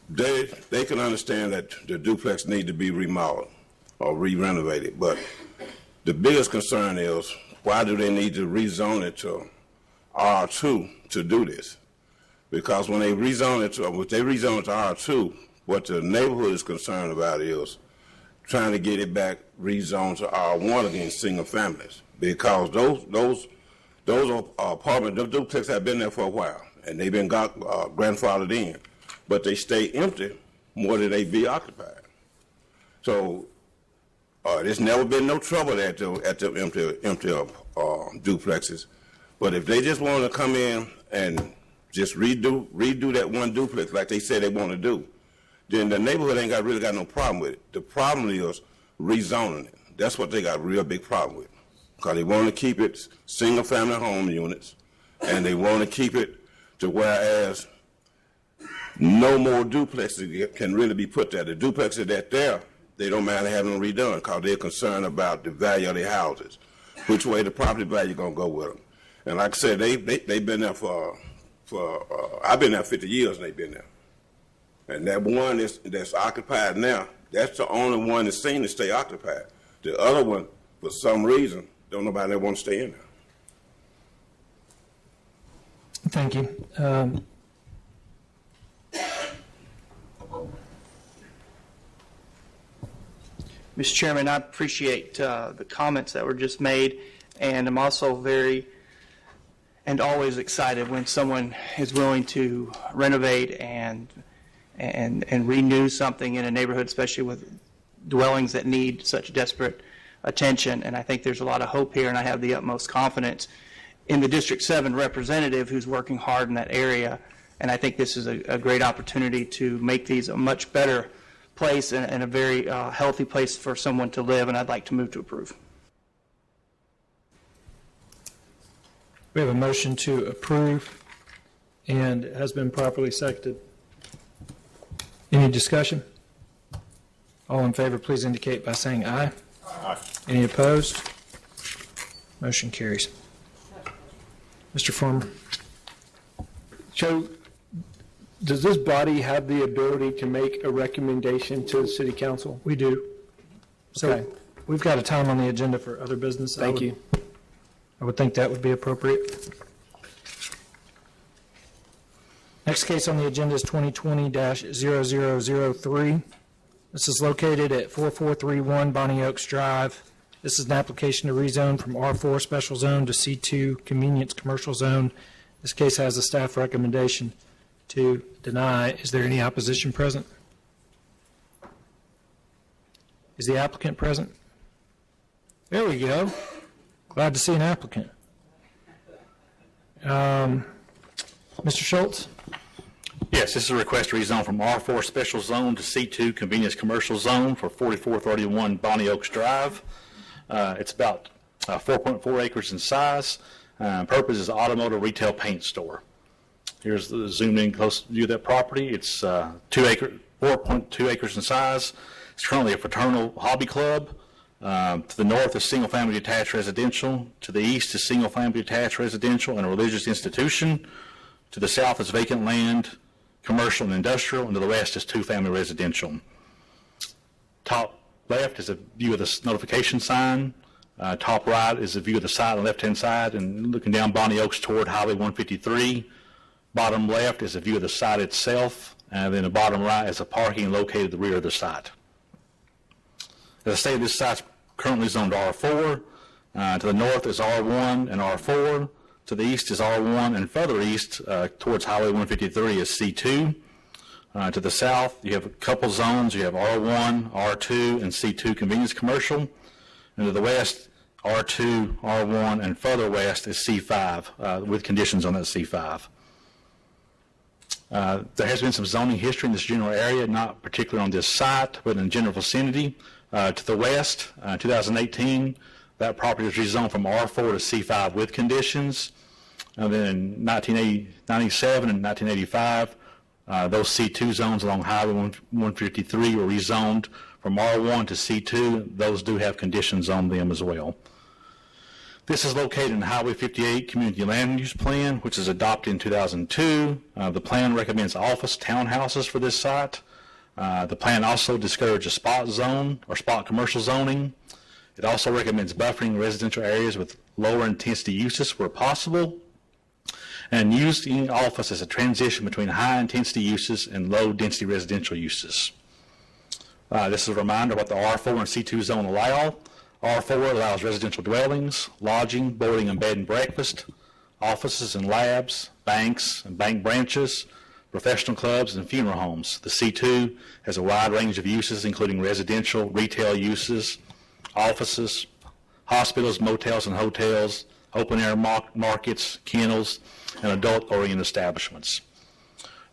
they can understand that the duplex need to be remodeled or re-renovated, but the biggest concern is why do they need to rezone it to R2 to do this? Because when they rezone it to R2, what the neighborhood is concerned about is trying to get it back rezoned to R1 against single families, because those apartments, those duplexes have been there for a while, and they've been grandfathered in, but they stay empty more than they be occupied. So there's never been no trouble at the empty duplexes, but if they just want to come in and just redo that one duplex like they said they want to do, then the neighborhood ain't really got no problem with it. The problem is rezoning it. That's what they got a real big problem with, because they want to keep it single-family home units, and they want to keep it to whereas no more duplexes can really be put there. The duplexes that there, they don't mind having them redone because they're concerned about the value of their houses, which way the property value going to go with them. And like I said, they've been there for I've been there 50 years, and they've been there. And that one that's occupied now, that's the only one that's seen to stay occupied. The other one, for some reason, don't nobody want to stay in there. Thank you. Mr. Chairman, I appreciate the comments that were just made, and I'm also very and always excited when someone is willing to renovate and renew something in a neighborhood, especially with dwellings that need such desperate attention. And I think there's a lot of hope here, and I have the utmost confidence in the District 7 representative who's working hard in that area. And I think this is a great opportunity to make these a much better place and a very healthy place for someone to live, and I'd like to move to approve. We have a motion to approve, and it has been properly seconded. Any discussion? All in favor, please indicate by saying aye. Aye. Any opposed? Motion carries. Mr. Farmer. So, does this body have the ability to make a recommendation to the city council? We do. So Okay. we've got a time on the agenda for other business. Thank you. I would think that would be appropriate. Next case on the agenda is 2020-0003. This is located at 4431 Bonnie Oaks Drive. This is an application to rezone from R4 Special Zone to C2 Convenience Commercial Zone. This case has a staff recommendation to deny. Is there any opposition present? Is the applicant present? There we go. Glad to see an applicant. Mr. Schultz? Yes, this is a request to rezone from R4 Special Zone to C2 Convenience Commercial Zone for 4431 Bonnie Oaks Drive. It's about 4.4 acres in size. Purpose is automotive retail paint store. Here's the zoomed in close view of that property. It's 4.2 acres in size. It's currently a fraternal hobby club. To the north is single-family detached residential. To the east is single-family detached residential and a religious institution. To the south is vacant land, commercial and industrial, and to the west is two-family residential. Top left is a view of the notification sign. Top right is a view of the site on the left-hand side and looking down Bonnie Oaks toward Highway 153. Bottom left is a view of the site itself, and then the bottom right is a parking located at the rear of the site. As I stated, this site's currently zoned R4. To the north is R1 and R4. To the east is R1, and further east towards Highway 153 is C2. To the south, you have a couple zones. You have R1, R2, and C2 convenience commercial. And to the west, R2, R1, and further west is C5 with conditions on that C5. There has been some zoning history in this general area, not particularly on this site, but in the general vicinity. To the west, 2018, that property was rezoned from R4 to C5 with conditions. And then in 1997 and 1985, those C2 zones along Highway 153 were rezoned from R1 to C2. Those do have conditions on them as well. This is located in Highway 58 Community Land Use Plan, which is adopted in 2002. The plan recommends office townhouses for this site. The plan also discourages spot zone or spot commercial zoning. It also recommends buffering residential areas with lower intensity uses where possible, and using office as a transition between high intensity uses and low density residential uses. This is a reminder of what the R4 and C2 zone allow. R4 allows residential dwellings, lodging, boarding and bed and breakfast, offices and labs, banks and bank branches, professional clubs, and funeral homes. The C2 has a wide range of uses, including residential, retail uses, offices, hospitals, motels and hotels, open-air markets, kennels, and adult-oriented establishments.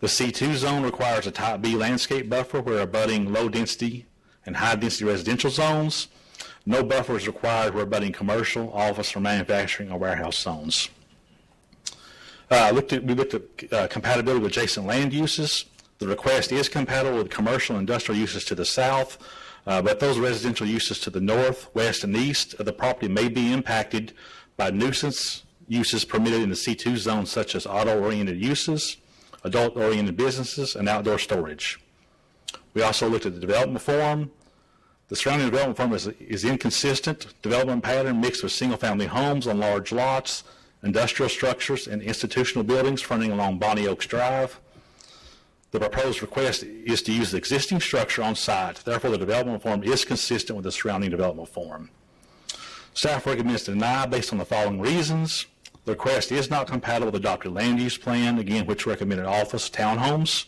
The C2 zone requires a Type B landscape buffer where abutting low-density and high-density residential zones. No buffer is required where abutting commercial, office, or manufacturing or warehouse zones. We looked at compatibility with adjacent land uses. The request is compatible with commercial and industrial uses to the south, but those residential uses to the north, west, and east of the property may be impacted by nuisance uses permitted in the C2 zone, such as auto-oriented uses, adult-oriented businesses, and outdoor storage. We also looked at the development form. The surrounding development form is inconsistent development pattern mixed with single-family homes on large lots, industrial structures, and institutional buildings fronting along Bonnie Oaks Drive. The proposed request is to use the existing structure on site. Therefore, the development form is consistent with the surrounding development form. Staff recommends to deny based on the following reasons. The request is not compatible with the adopted land use plan, again, which recommended office townhomes.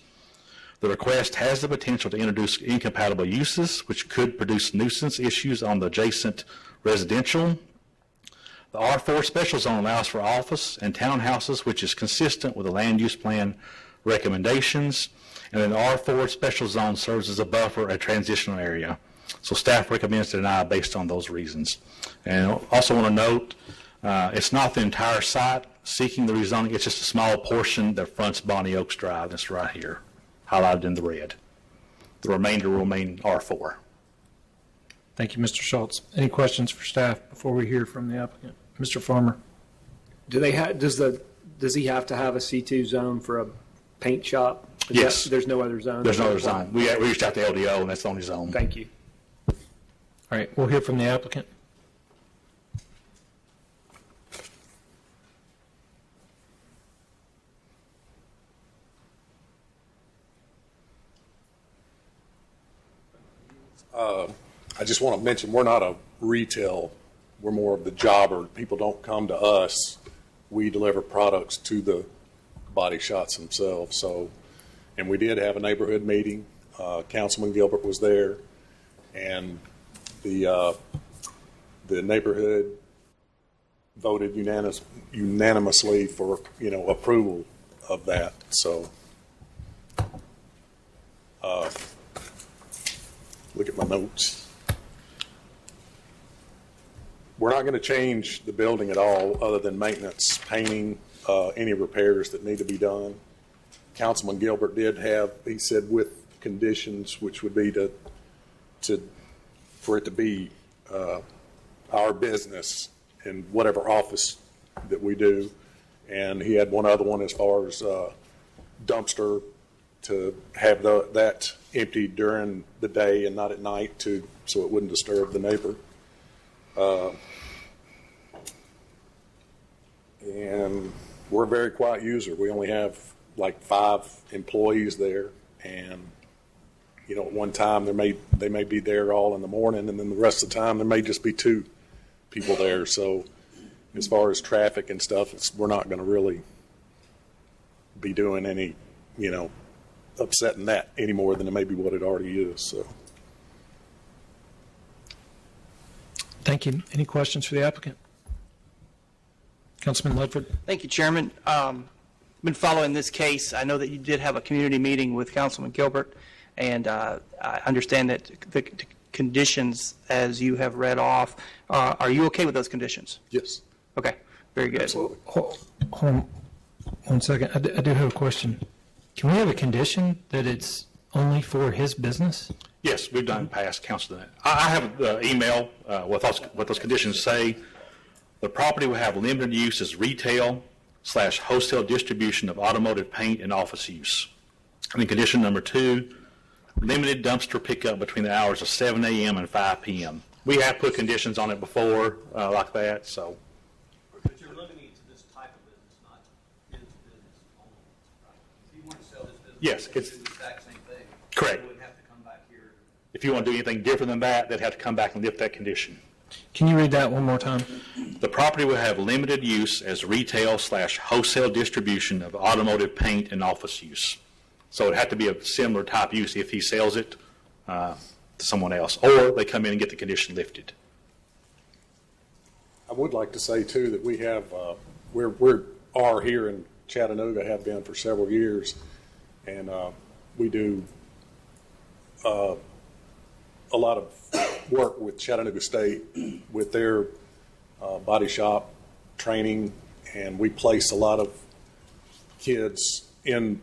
The request has the potential to introduce incompatible uses, which could produce nuisance issues on the adjacent residential. The R4 special zone allows for office and townhouses, which is consistent with the land use plan recommendations. And then the R4 special zone serves as a buffer, a transitional area. So staff recommends to deny based on those reasons. And I also want to note, it's not the entire site seeking the rezoning, it's just a small portion that fronts Bonnie Oaks Drive. That's right here, highlighted in the red. The remainder will remain R4. Thank you, Mr. Schultz. Any questions for staff before we hear from the applicant? Mr. Farmer. Does he have to have a C2 zone for a paint shop? Yes. There's no other zone? There's no other zone. We reached out to LDO, and that's the only zone. Thank you. All right, we'll hear from the applicant. I just want to mention, we're not a retail, we're more of the jobber. People don't come to us. We deliver products to the body shops themselves. So, and we did have a neighborhood meeting. Councilman Gilbert was there, and the neighborhood voted unanimously for, approval of that. So, look at my notes. We're not going to change the building at all other than maintenance, painting, any repairs that need to be done. Councilman Gilbert he said with conditions, which would be for it to be our business in whatever office that we do. And he had one other one as far as dumpster, to have that emptied during the day and not at night so it wouldn't disturb the neighbor. and we're a very quiet user. We only have like 5 employees there, and at one time they may be there all in the morning, and then the rest of the time there may just be 2 people there. So as far as traffic and stuff, we're not going to really be doing any, upsetting that any more than maybe what it already is. So. Thank you. Any questions for the applicant? Councilman Ledford. Thank you, Chairman. Been following this case. I know that you did have a community meeting with Councilman Gilbert, and I understand that the conditions, as you have read off, are you okay with those conditions? Yes. Okay, very good. Absolutely. Hold on 1 second. I do have a question. Can we have a condition that it's only for his business? Yes, we've done past council that. I have an email with what those conditions say. The property will have limited use as retail/wholesale distribution of automotive paint and office use. And then condition number 2, limited dumpster pickup between the hours of 7 a.m. and 5 p.m. We have put conditions on it before like that, so. But you're limiting it to this type of business, not his business only, right? If you want to sell this business, Yes, it's the exact same thing. Correct. You wouldn't have to come back here. If you want to do anything different than that, they'd have to come back and lift that condition. Can you read that one more time? The property will have limited use as retail/wholesale distribution of automotive paint and office use. So it'd have to be a similar type use if he sells it to someone else, or they come in and get the condition lifted. I would like to say too that we have we are here in Chattanooga, have been for several years, and we do a lot of work with Chattanooga State with their body shop training, and we place a lot of kids in.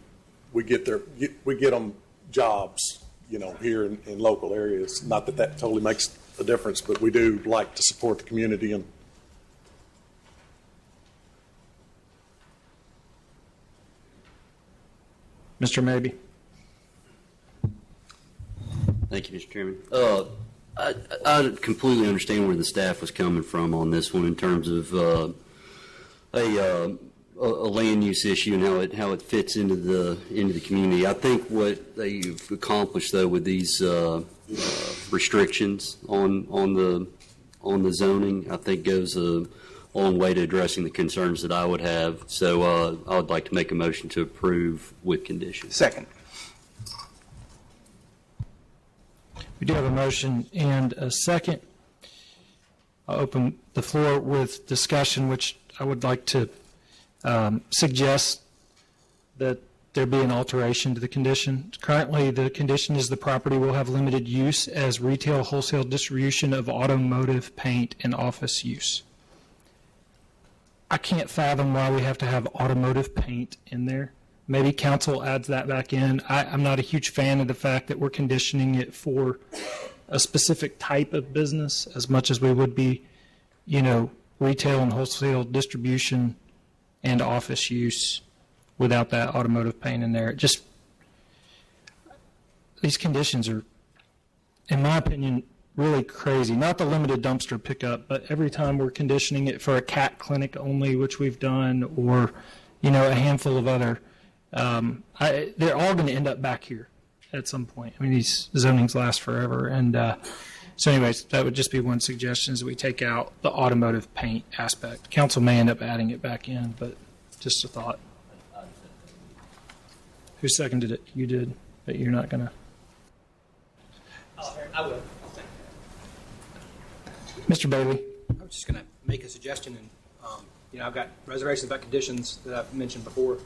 We get them jobs, here in local areas. Not that totally makes a difference, but we do like to support the community. And Mr. Mabee. Thank you, Mr. Chairman. I completely understand where the staff was coming from on this one in terms of a land use issue and how it fits into the community. I think what they've accomplished though with these restrictions on the zoning, I think goes a long way to addressing the concerns that I would have. So I would like to make a motion to approve with conditions. Second. We do have a motion and a second. I'll open the floor with discussion, which I would like to suggest that there be an alteration to the condition. Currently, the condition is the property will have limited use as retail wholesale distribution of automotive paint and office use. I can't fathom why we have to have automotive paint in there. Maybe council adds that back in. I'm not a huge fan of the fact that we're conditioning it for a specific type of business as much as we would be, retail and wholesale distribution and office use without that automotive paint in there. These conditions are, in my opinion, really crazy. Not the limited dumpster pickup, but every time we're conditioning it for a cat clinic only, which we've done, or, a handful of other. They're all going to end up back here at some point. I mean, these zonings last forever. And so anyways, that would just be one suggestion is that we take out the automotive paint aspect. Council may end up adding it back in, but just a thought. Who seconded it? You did, but you're not going to. I will. Mr. Bailey. I was just going to make a suggestion, and I've got reservations about conditions that I've mentioned before.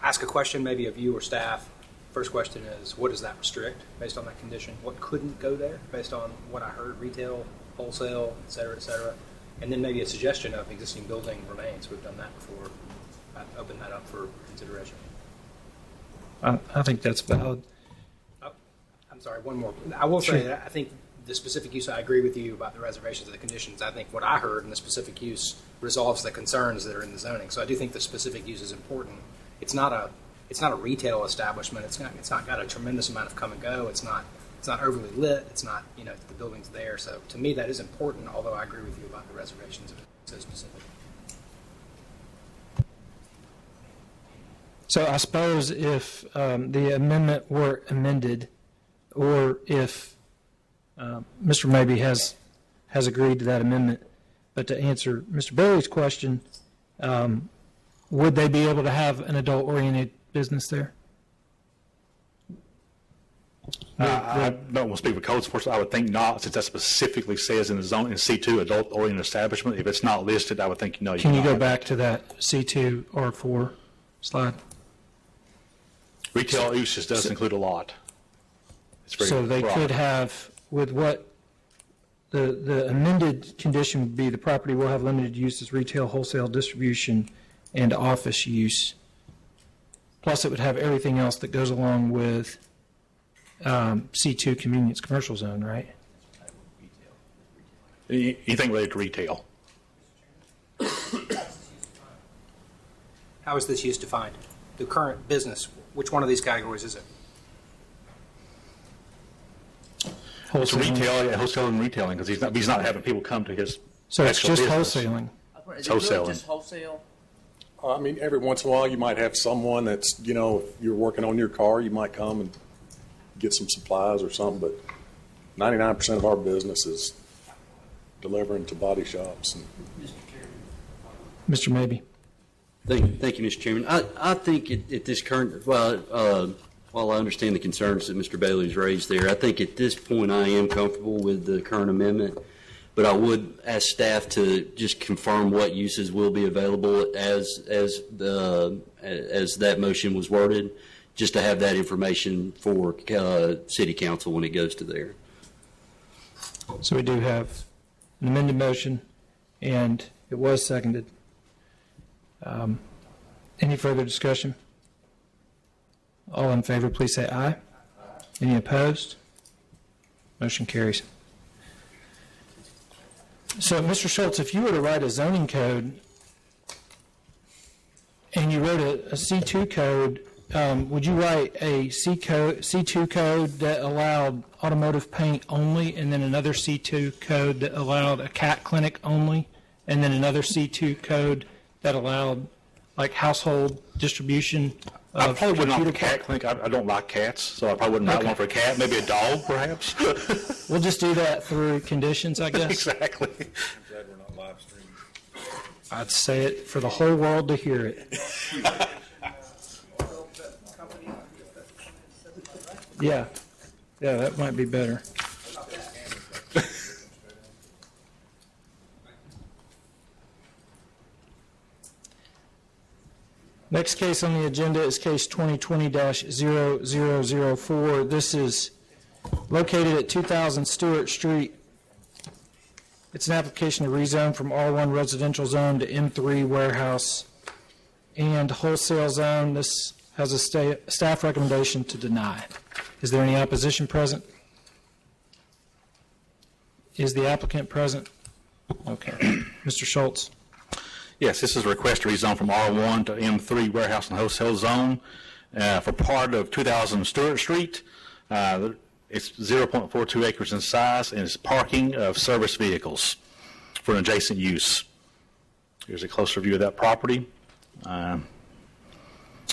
Ask a question maybe of you or staff. First question is, what does that restrict based on that condition? What couldn't go there based on what I heard, retail, wholesale, et cetera, et cetera? And then maybe a suggestion of existing building remains. We've done that before. I've opened that up for consideration. I think that's valid. I'm sorry, one more. I will say that I think the specific use, I agree with you about the reservations of the conditions. I think what I heard in the specific use resolves the concerns that are in the zoning. So I do think the specific use is important. It's not a retail establishment. It's not got a tremendous amount of come and go. It's not overly lit. It's not, the building's there. So to me that is important, although I agree with you about the reservations of it so specific. So I suppose if the amendment were amended, or if Mr. Mabee has agreed to that amendment, but to answer Mr. Bailey's question, would they be able to have an adult-oriented business there? I don't want to speak for code enforcement. I would think not, since that specifically says in the zone, in C2, adult-oriented establishment. If it's not listed, I would think no. Can you go back to that C2 R4 slide? Retail uses does include a lot. It's very So they broad. could have, with what the amended condition would be, the property will have limited use as retail, wholesale, distribution, and office use. Plus, it would have everything else that goes along with C2 convenience commercial zone, right? Anything related to retail. How is this use defined? The current business, which one of these categories is it? It's retail, yeah, wholesale and retailing, because he's not having people come to his So it's actual just business. wholesaling. It's wholesaling. Just wholesale? I mean, every once in a while, you might have someone that's, you know, if you're working on your car, you might come and get some supplies or something, but 99% of our business is delivering to body shops. And Mr. Mabee. Thank you, Mr. Chairman. I think at this current, while I understand the concerns that Mr. Bailey's raised there, I think at this point I am comfortable with the current amendment, but I would ask staff to just confirm what uses will be available as that motion was worded, just to have that information for City Council when it goes to there. So we do have an amended motion, and it was seconded. Any further discussion? All in favor, please say aye. Any opposed? Motion carries. So, Mr. Schultz, if you were to write a zoning code and you wrote a C2 code, would you write a C2 code that allowed automotive paint only, and then another C2 code that allowed a cat clinic only, and then another C2 code that allowed like household distribution I of probably wouldn't computer offer a cat clinic. I don't like cats, so I probably wouldn't write one for a cat. Maybe a dog, perhaps. We'll just do that through conditions, I guess. Exactly. I'd say it for the whole world to hear it. Yeah, that might be better. Next case on the agenda is case 2020-0004. This is located at 2000 Stewart Street. It's an application to rezone from R1 residential zone to M3 warehouse and wholesale zone. This has a staff recommendation to deny. Is there any opposition present? Is the applicant present? Okay. Mr. Schultz. Yes, this is a request to rezone from R1 to M3 warehouse and wholesale zone for part of 2000 Stewart Street. It's 0.42 acres in size, and it's parking of service vehicles for an adjacent use. Here's a closer view of that property.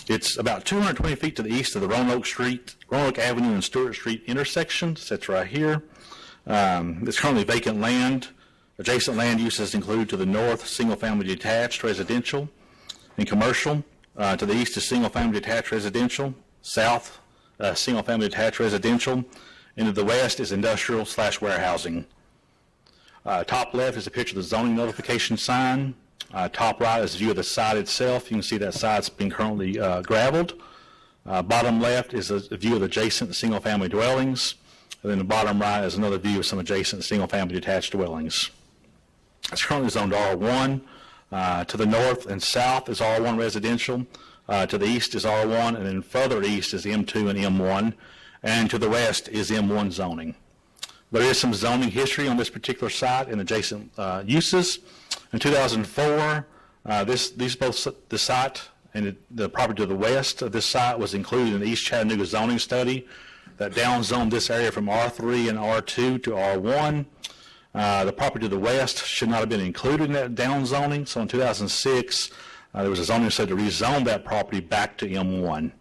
It's about 220 feet to the east of the Roanoke Avenue and Stewart Street intersection. That's right here. It's currently vacant land. Adjacent land uses include to the north, single-family detached residential and commercial. To the east is single-family detached residential. South, single-family detached residential. And to the west is industrial/warehousing. Top left is a picture of the zoning notification sign. Top right is a view of the site itself. You can see that site's been currently gravelled. Bottom left is a view of adjacent single-family dwellings. And then the bottom right is another view of some adjacent single-family detached dwellings. It's currently zoned R1. To the north and south is R1 residential. To the east is R1, and then further east is M2 and M1. And to the west is M1 zoning. There is some zoning history on this particular site and adjacent uses. In 2004, the site and the property to the west of this site was included in the East Chattanooga zoning study that downzoned this area from R3 and R2 to R1. The property to the west should not have been included in that downzoning, so in 2006, There was a zoning study to rezone that property back to M1,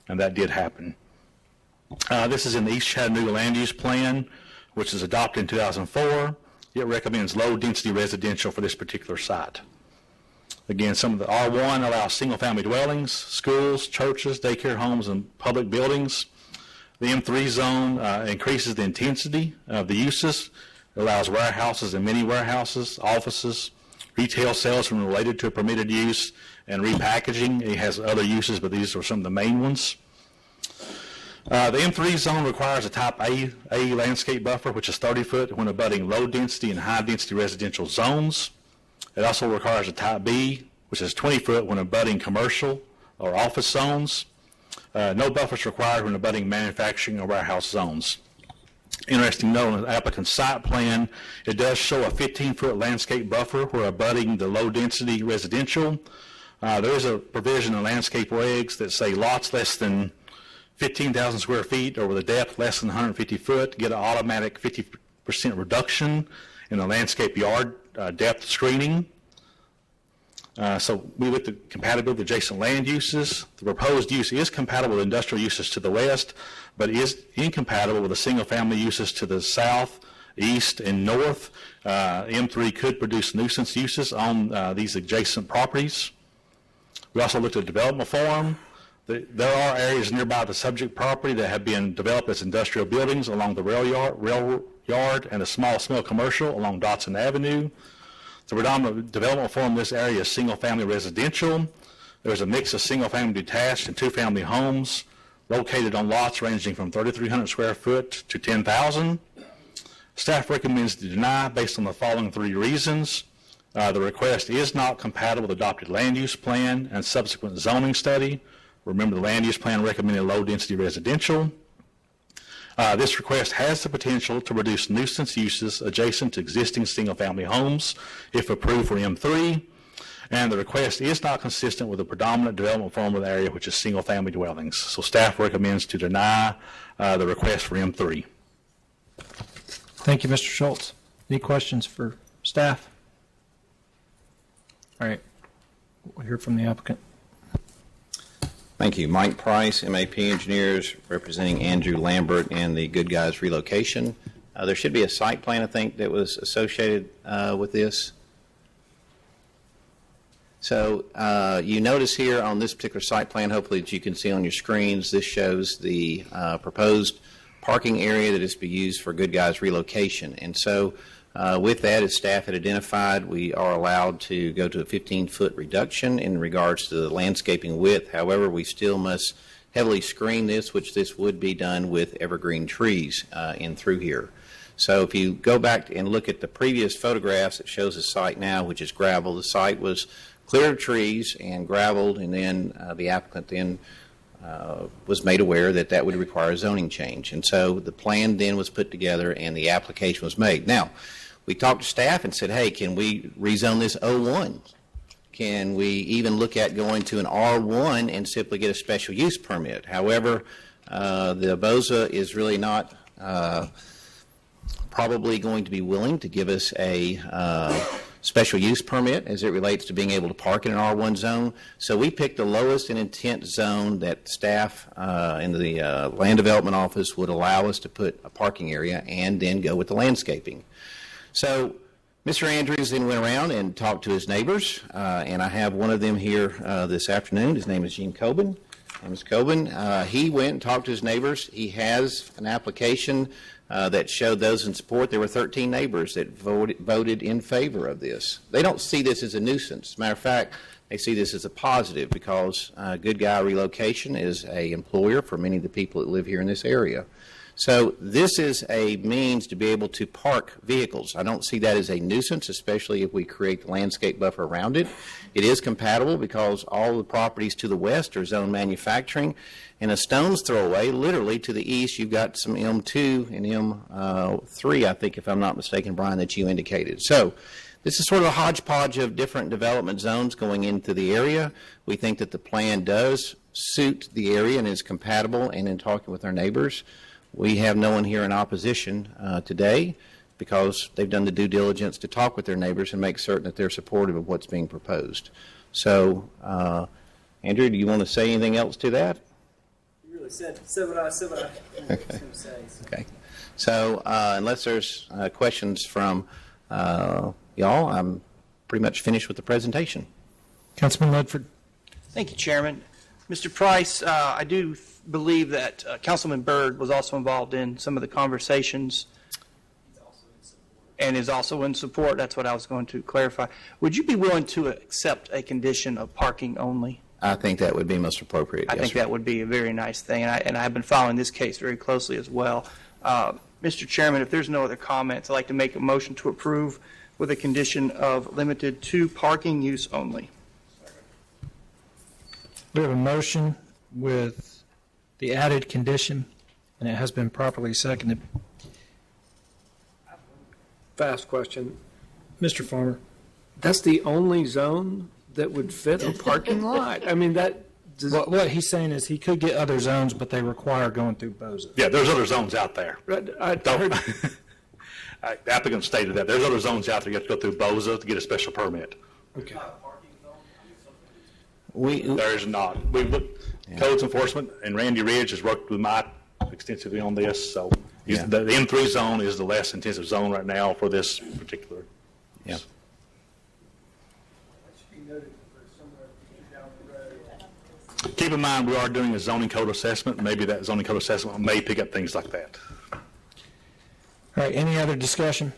and that did happen. This is in the East Chattanooga Land Use Plan, which was adopted in 2004. It recommends low-density residential for this particular site. Again, some of the R1 allows single-family dwellings, schools, churches, daycare homes, and public buildings. The M3 zone increases the intensity of the uses. It allows warehouses and mini warehouses, offices, retail sales from related to a permitted use, and repackaging. It has other uses, but these are some of the main ones. The M3 zone requires a type A landscape buffer, which is 30 foot when abutting low density and high density residential zones. It also requires a type B, which is 20 foot when abutting commercial or office zones. No buffers required when abutting manufacturing or warehouse zones. Interesting note on the applicant's site plan, it does show a 15-foot landscape buffer where abutting the low-density residential. There is a provision in landscape regs that say lots less than 15,000 square feet or with a depth less than 150 foot get an automatic 50% reduction in the landscape yard depth screening. So we looked at compatibility with adjacent land uses. The proposed use is compatible with industrial uses to the west, but is incompatible with the single-family uses to the south, east, and north. M3 could produce nuisance uses on these adjacent properties. We also looked at development form. There are areas nearby the subject property that have been developed as industrial buildings along the rail yard and a small commercial along Dotson Avenue. The predominant development form in this area is single-family residential. There's a mix of single-family detached and two-family homes located on lots ranging from 3,300 square foot to 10,000. Staff recommends to deny based on the following three reasons. The request is not compatible with adopted land use plan and subsequent zoning study. Remember, the land use plan recommended low-density residential. This request has the potential to reduce nuisance uses adjacent to existing single-family homes if approved for M3, and the request is not consistent with the predominant development form of the area, which is single-family dwellings. So staff recommends to deny the request for M3. Thank you, Mr. Schultz. Any questions for staff? All right. We'll hear from the applicant. Thank you. Mike Price, MAP Engineers, representing Andrew Lambert and the Good Guys relocation. There should be a site plan, I think, that was associated with this. So you notice here on this particular site plan, hopefully that you can see on your screens, this shows the proposed parking area that is to be used for Good Guys relocation. And so with that, as staff had identified, we are allowed to go to a 15-foot reduction in regards to the landscaping width. However, we still must heavily screen this, which this would be done with evergreen trees in through here. So if you go back and look at the previous photographs, it shows the site now, which is gravel. The site was cleared of trees and graveled, and then the applicant then was made aware that that would require a zoning change. And so the plan then was put together and the application was made. Now, we talked to staff and said, hey, can we rezone this O1? Can we even look at going to an R1 and simply get a special use permit? However, the BOZA is really not probably going to be willing to give us a special use permit as it relates to being able to park in an R1 zone. So we picked the lowest in intent zone that staff in the land development office would allow us to put a parking area and then go with the landscaping. So Mr. Andrews then went around and talked to his neighbors, and I have one of them here this afternoon. His name is Gene Coben. Mr. Coben, he went and talked to his neighbors. He has an application that showed those in support. There were 13 neighbors that voted in favor of this. They don't see this as a nuisance. As a matter of fact, they see this as a positive because Good Guy Relocation is an employer for many of the people that live here in this area. So this is a means to be able to park vehicles. I don't see that as a nuisance, especially if we create the landscape buffer around it. It is compatible because all the properties to the west are zone manufacturing, and a stone's throw away, literally to the east, you've got some M2 and M3, I think, if I'm not mistaken, Brian, that you indicated. So this is sort of a hodgepodge of different development zones going into the area. We think that the plan does suit the area and is compatible, and in talking with our neighbors, we have no one here in opposition today because they've done the due diligence to talk with their neighbors and make certain that they're supportive of what's being proposed. So, Andrew, do you want to say anything else to that? You really said what I was going to say. Okay. So, unless there's questions from y'all, I'm pretty much finished with the presentation. Councilman Ledford. Thank you, Chairman. Mr. Price, I do believe that Councilman Byrd was also involved in some of the conversations and is also in support. That's what I was going to clarify. Would you be willing to accept a condition of parking only? I think that would be most appropriate. I think that would be a very nice thing, and I have been following this case very closely as well. Mr. Chairman, if there's no other comments, I'd like to make a motion to approve with a condition of limited to parking use only. We have a motion with the added condition, and it has been properly seconded. Fast question. Mr. Farmer. That's the only zone that would fit a parking lot? I mean, that... What he's saying is he could get other zones, but they require going through Boza. Yeah, there's other zones out there. I heard... The applicant stated that. There's other zones out there you have to go through Boza to get a special permit. Okay. There is not. We've looked, codes enforcement, and Randy Ridge has worked with Mike extensively on this, so the M3 zone is the less intensive zone right now for this particular. Yeah. Keep in mind, we are doing a zoning code assessment. Maybe that zoning code assessment may pick up things like that. All right, any other discussion?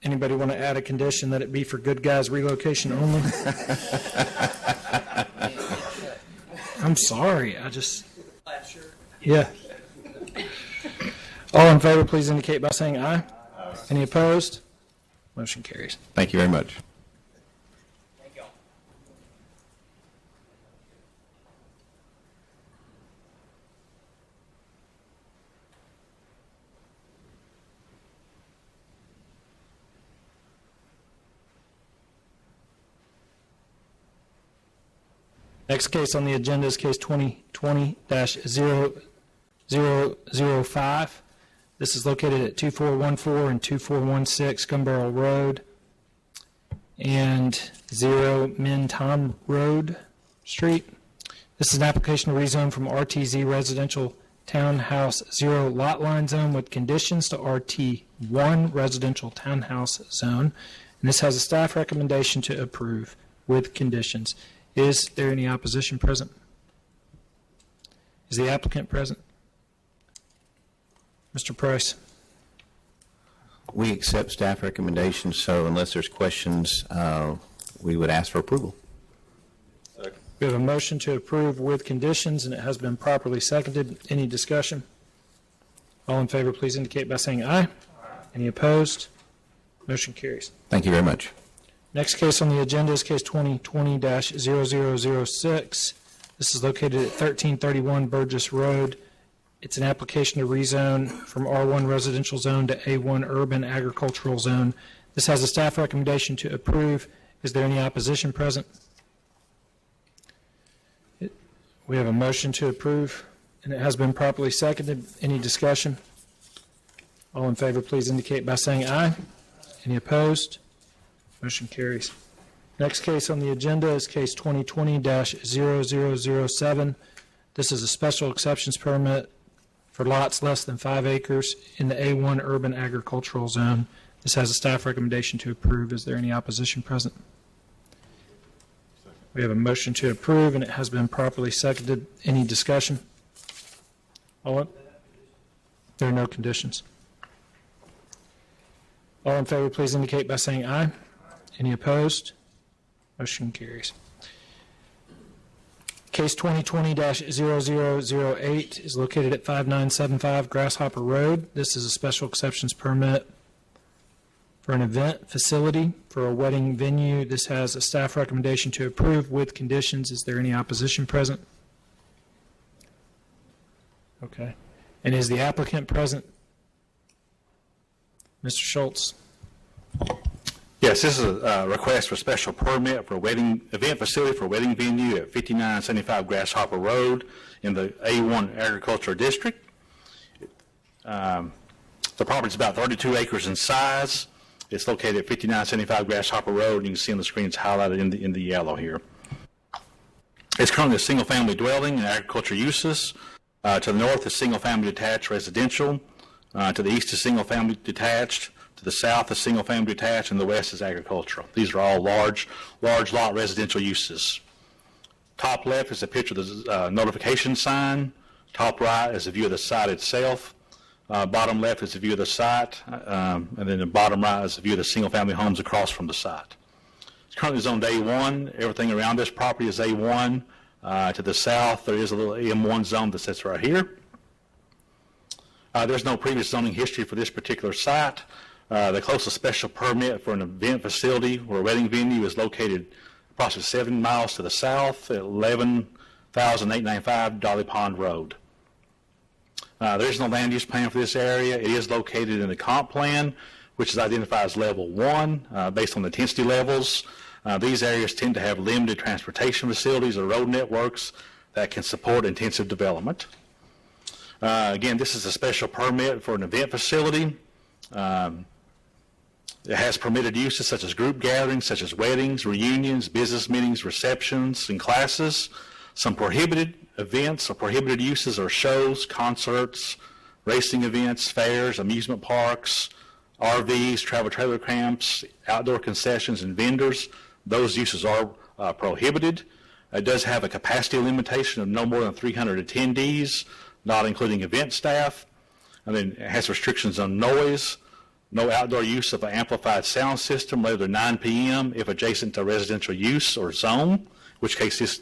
Anybody want to add a condition that it be for good guys relocation only? I'm sorry, Yeah. All in favor, please indicate by saying aye. Any opposed? Motion carries. Thank you very much. Next case on the agenda is case 2020-0005. This is located at 2414 and 2416 Gun Barrel Road and 0 Min Tom Road Street. This is an application to rezone from RTZ Residential Townhouse 0 Lot Line Zone with conditions to RT1 Residential Townhouse Zone. And this has a staff recommendation to approve with conditions. Is there any opposition present? Is the applicant present? Mr. Price. We accept staff recommendations, so unless there's questions, we would ask for approval. Second. We have a motion to approve with conditions, and it has been properly seconded. Any discussion? All in favor, please indicate by saying aye. Any opposed? Motion carries. Thank you very much. Next case on the agenda is case 2020-0006. This is located at 1331 Burgess Road. It's an application to rezone from R1 residential zone to A1 urban agricultural zone. This has a staff recommendation to approve. Is there any opposition present? We have a motion to approve, and it has been properly seconded. Any discussion? All in favor, please indicate by saying aye. Any opposed? Motion carries. Next case on the agenda is case 2020-0007. This is a special exceptions permit for lots less than 5 acres in the A1 urban agricultural zone. This has a staff recommendation to approve. Is there any opposition present? We have a motion to approve, and it has been properly seconded. Any discussion? There are no conditions. All in favor, please indicate by saying aye. Any opposed? Motion carries. Case 2020-0008 is located at 5975 Grasshopper Road. This is a special exceptions permit for an event facility for a wedding venue. This has a staff recommendation to approve with conditions. Is there any opposition present? Okay. And is the applicant present? Mr. Schultz. Yes, this is a request for special permit for a wedding event facility for a wedding venue at 5975 Grasshopper Road in the A1 Agricultural District. The property is about 32 acres in size. It's located at 5975 Grasshopper Road. You can see on the screen it's highlighted in the yellow here. It's currently a single-family dwelling and agricultural uses. To the north is single-family detached residential. To the east is single-family detached. To the south is single-family detached, and the west is agricultural. These are all large lot residential uses. Top left is a picture of the notification sign. Top right is a view of the site itself. Bottom left is a view of the site, and then the bottom right is a view of the single-family homes across from the site. It's currently zoned A1. Everything around this property is A1. To the south, there is a little M1 zone that sits right here. There's no previous zoning history for this particular site. The closest special permit for an event facility or a wedding venue is located approximately 7 miles to the south at 11,895 Dolly Pond Road. There is no land use plan for this area. It is located in the comp plan, which is identified as level 1 based on the intensity levels. These areas tend to have limited transportation facilities or road networks that can support intensive development. Again, this is a special permit for an event facility. It has permitted uses such as group gatherings, such as weddings, reunions, business meetings, receptions, and classes. Some prohibited events or prohibited uses are shows, concerts, racing events, fairs, amusement parks, RVs, travel trailer camps, outdoor concessions, and vendors. Those uses are prohibited. It does have a capacity limitation of no more than 300 attendees, not including event staff. And then it has restrictions on noise, no outdoor use of an amplified sound system later than 9 p.m. if adjacent to residential use or zone, in which case this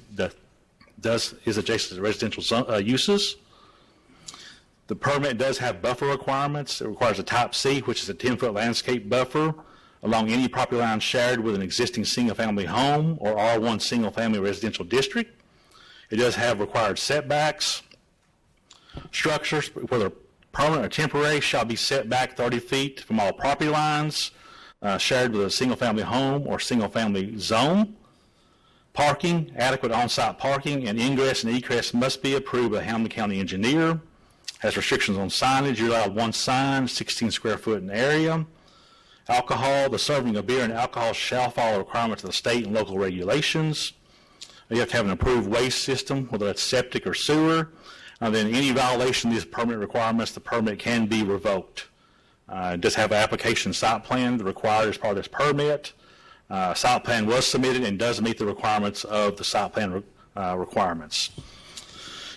is adjacent to residential uses. The permit does have buffer requirements. It requires a type C, which is a 10-foot landscape buffer along any property line shared with an existing single-family home or R1 single-family residential district. It does have required setbacks. Structures, whether permanent or temporary, shall be set back 30 feet from all property lines shared with a single-family home or single-family zone. Parking, adequate on-site parking, and ingress and egress must be approved by the Hamilton County engineer. Has restrictions on signage. You're allowed one sign, 16 square foot in area. Alcohol, the serving of beer and alcohol shall follow requirements of the state and local regulations. You have to have an approved waste system, whether that's septic or sewer. And then any violation of these permit requirements, the permit can be revoked. It does have an application site plan required as part of this permit. Site plan was submitted and does meet the requirements of the site plan requirements.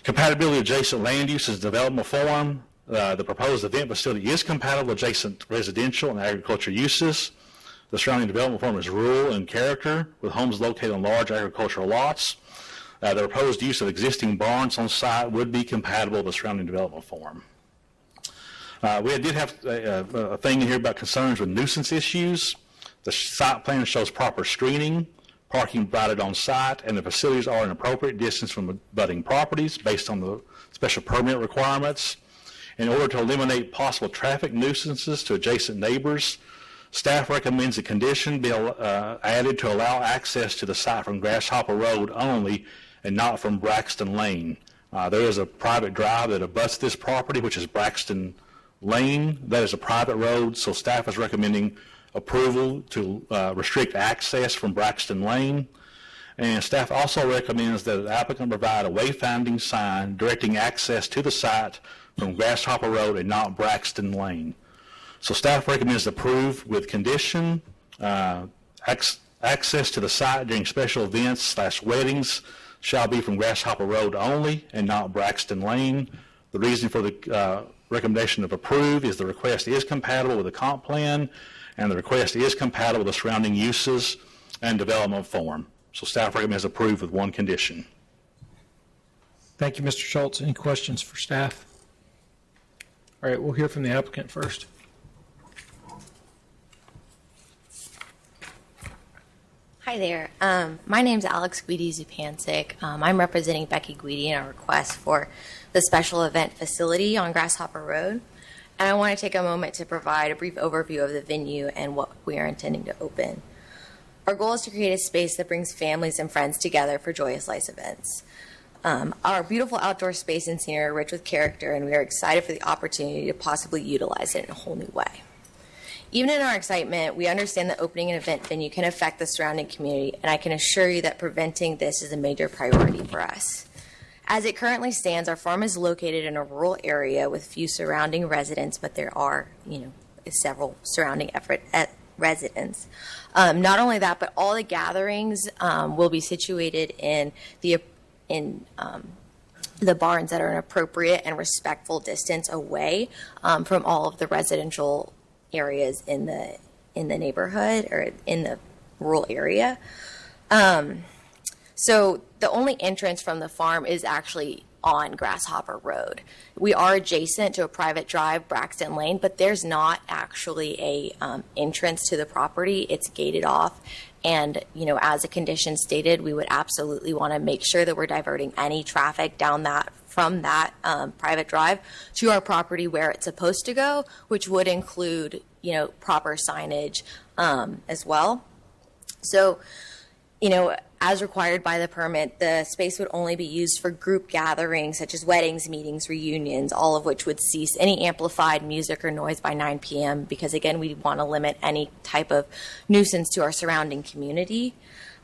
Compatibility with adjacent land uses development form. The proposed event facility is compatible with adjacent residential and agricultural uses. The surrounding development form is rural in character, with homes located on large agricultural lots. The proposed use of existing barns on site would be compatible with the surrounding development form. We did have a thing in here about concerns with nuisance issues. The site plan shows proper screening, parking provided on site, and the facilities are an appropriate distance from abutting properties based on the special permit requirements. In order to eliminate possible traffic nuisances to adjacent neighbors, staff recommends a condition be added to allow access to the site from Grasshopper Road only and not from Braxton Lane. There is a private drive that abuts this property, which is Braxton Lane. That is a private road, so staff is recommending approval to restrict access from Braxton Lane. And staff also recommends that the applicant provide a wayfinding sign directing access to the site from Grasshopper Road and not Braxton Lane. So staff recommends approve with condition. Access to the site during special events/weddings shall be from Grasshopper Road only and not Braxton Lane. The reason for the recommendation of approve is the request is compatible with the comp plan and the request is compatible with the surrounding uses and development form. So staff recommends approve with one condition. Thank you, Mr. Schultz. Any questions for staff? All right, we'll hear from the applicant first. Hi there. My name's Alex Guidi-Zupancic. I'm representing Becky Guidi in our request for the special event facility on Grasshopper Road. And I want to take a moment to provide a brief overview of the venue and what we are intending to open. Our goal is to create a space that brings families and friends together for joyous life events. Our beautiful outdoor space and scenery are rich with character, and we are excited for the opportunity to possibly utilize it in a whole new way. Even in our excitement, we understand that opening an event venue can affect the surrounding community, and I can assure you that preventing this is a major priority for us. As it currently stands, our farm is located in a rural area with few surrounding residents, but there are, several surrounding residents. Not only that, but all the gatherings will be situated in the barns that are an appropriate and respectful distance away from all of the residential areas in the neighborhood or in the rural area. So the entrance entrance from the farm is actually on Grasshopper Road. We are adjacent to a private drive, Braxton Lane, but there's not actually a entrance to the property. It's gated off. And, as a condition stated, we would absolutely want to make sure that we're diverting any traffic from that private drive to our property where it's supposed to go, which would include, proper signage as well. So, as required by the permit, the space would only be used for group gatherings such as weddings, meetings, reunions, all of which would cease any amplified music or noise by 9 p.m. because, again, we want to limit any type of nuisance to our surrounding community.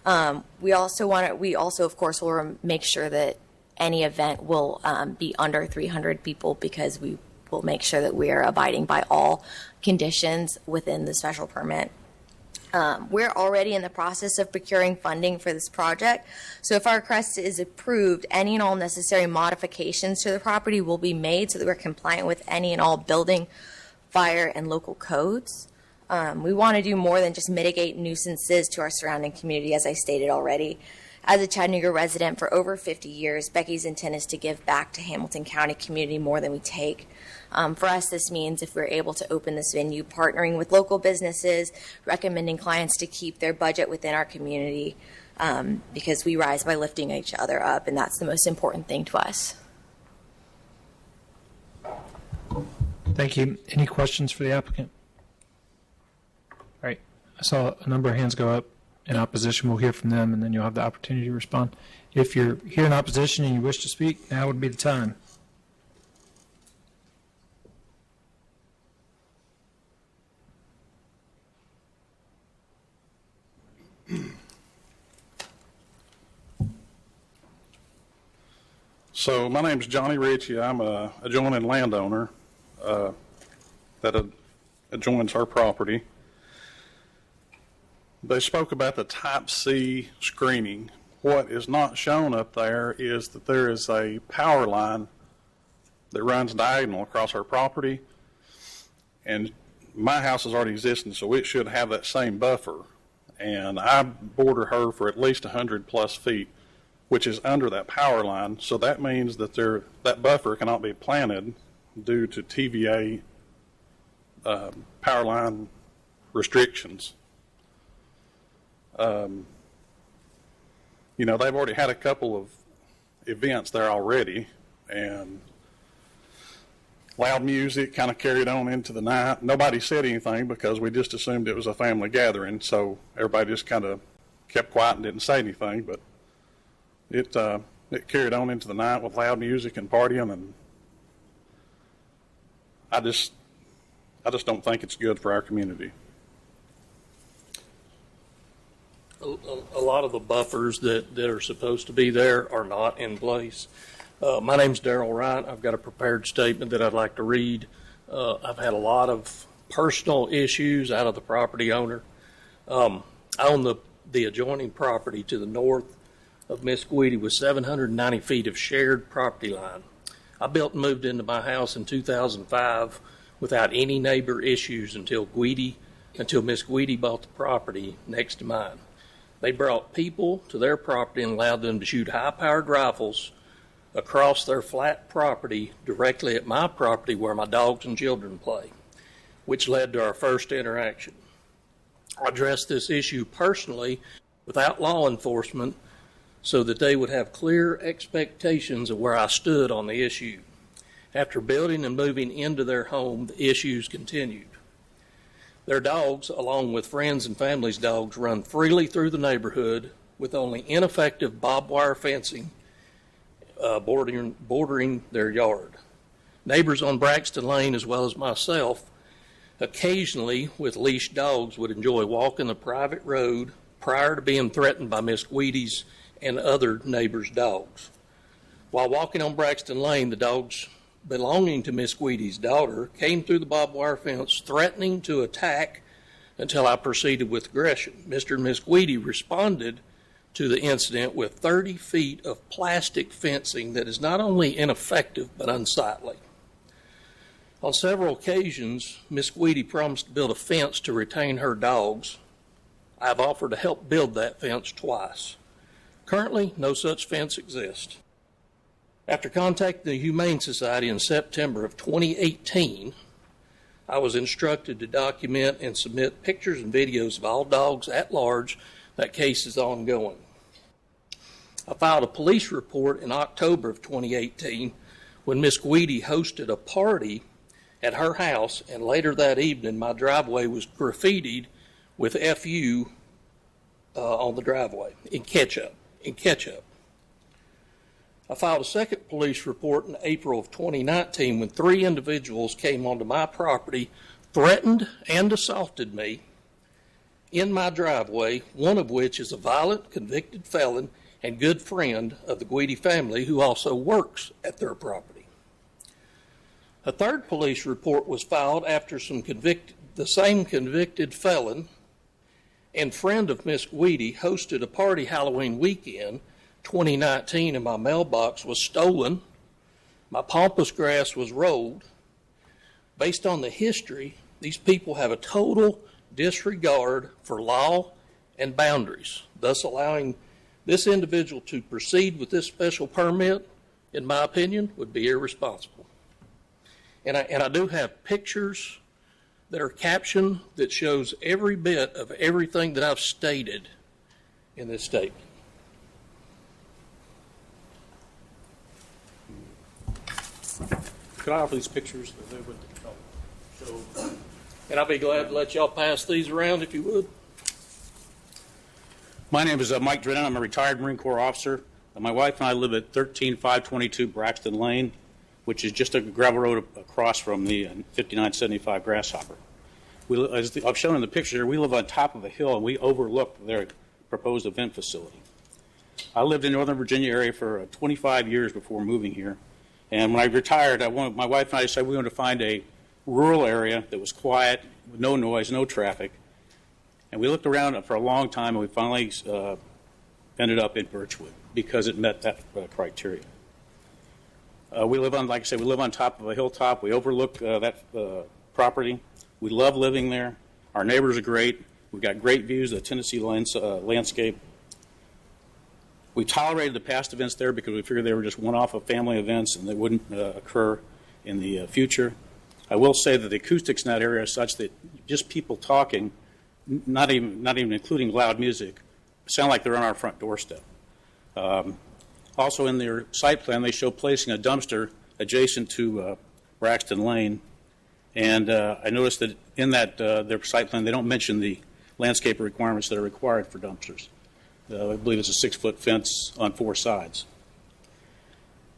We also, of course, will make sure that any event will be under 300 people because we will make sure that we are abiding by all conditions within the special permit. We're already in the process of procuring funding for this project. So if our request is approved, any and all necessary modifications to the property will be made so that we're compliant with any and all building, fire, and local codes. We want to do more than just mitigate nuisances to our surrounding community, as I stated already. As a Chattanooga resident for over 50 years, Becky's intent is to give back to Hamilton County community more than we take. For us, this means if we're able to open this venue, partnering with local businesses, recommending clients to keep their budget within our community, because we rise by lifting each other up, and that's the most important thing to us. Thank you. Any questions for the applicant? All right. I saw a number of hands go up in opposition. We'll hear from them, and then you'll have the opportunity to respond. If you're here in opposition and you wish to speak, now would be the time. So my name's Johnny Ritchie. I'm a adjoining landowner that adjoins our property. They spoke about the Type C screening. What is not shown up there is that there is a power line that runs diagonal across our property, and my house is already existing, so it should have that same buffer. And I border her for at least 100 plus feet, which is under that power line. So that means that that buffer cannot be planted due to TVA power line restrictions. They've already had a couple of events there already, and loud music kind of carried on into the night. Nobody said anything because we just assumed it was a family gathering, so everybody just kind of kept quiet and didn't say anything, but it carried on into the night with loud music and partying, and I just don't think it's good for our community. A lot of the buffers that are supposed to be there are not in place. My name's Darrell Wright. I've got a prepared statement that I'd like to read. I've had a lot of personal issues out of the property owner. I own the adjoining property to the north of Miss Guidi with 790 feet of shared property line. I built and moved into my house in 2005 without any neighbor issues until Miss Guidi bought the property next to mine. They brought people to their property and allowed them to shoot high-powered rifles across their flat property directly at my property where my dogs and children play, which led to our first interaction. I addressed this issue personally without law enforcement so that they would have clear expectations of where I stood on the issue. After building and moving into their home, the issues continued. Their dogs, along with friends and family's dogs, run freely through the neighborhood with only ineffective barbed wire fencing bordering their yard. Neighbors on Braxton Lane, as well as myself, occasionally with leashed dogs would enjoy walking the private road prior to being threatened by Miss Guidi's and other neighbors' dogs. While walking on Braxton Lane, the dogs belonging to Miss Guidi's daughter came through the barbed wire fence threatening to attack until I proceeded with aggression. Mr. and Miss Guidi responded to the incident with 30 feet of plastic fencing that is not only ineffective but unsightly. On several occasions, Miss Guidi promised to build a fence to retain her dogs. I've offered to help build that fence twice. Currently, no such fence exists. After contacting the Humane Society in September of 2018, I was instructed to document and submit pictures and videos of all dogs at large. That case is ongoing. I filed a police report in October of 2018 when Miss Guidi hosted a party at her house, and later that evening my driveway was graffitied with FU on the driveway in ketchup. I filed a second police report in April of 2019 when 3 individuals came onto my property, threatened and assaulted me in my driveway, one of which is a violent convicted felon and good friend of the Guidi family who also works at their property. A third police report was filed after the same convicted felon and friend of Miss Guidi hosted a party Halloween weekend 2019, and my mailbox was stolen. My pampas grass was rolled. Based on the history, these people have a total disregard for law and boundaries, thus allowing this individual to proceed with this special permit, in my opinion, would be irresponsible. And I do have pictures that are captioned that shows every bit of everything that I've stated in this statement. Could I offer these pictures? And I'll be glad to let y'all pass these around if you would. My name is Mike Drennan. I'm a retired Marine Corps officer. My wife and I live at 13522 Braxton Lane, which is just a gravel road across from the 5975 Grasshopper. As I've shown in the picture, we live on top of a hill and we overlook their proposed event facility. I lived in Northern Virginia area for 25 years before moving here. And when I retired, my wife and I decided we wanted to find a rural area that was quiet, with no noise, no traffic. And we looked around for a long time, and we finally ended up in Birchwood because it met that criteria. We live on, like I said, we live on top of a hilltop. We overlook that property. We love living there. Our neighbors are great. We've got great views of the Tennessee landscape. We tolerated the past events there because we figured they were just one-off of family events and they wouldn't occur in the future. I will say that the acoustics in that area are such that just people talking, not even including loud music, sound like they're on our front doorstep. Also in their site plan, they show placing a dumpster adjacent to Braxton Lane. And I noticed that in that their site plan, they don't mention the landscape requirements that are required for dumpsters. I believe it's a 6-foot fence on 4 sides.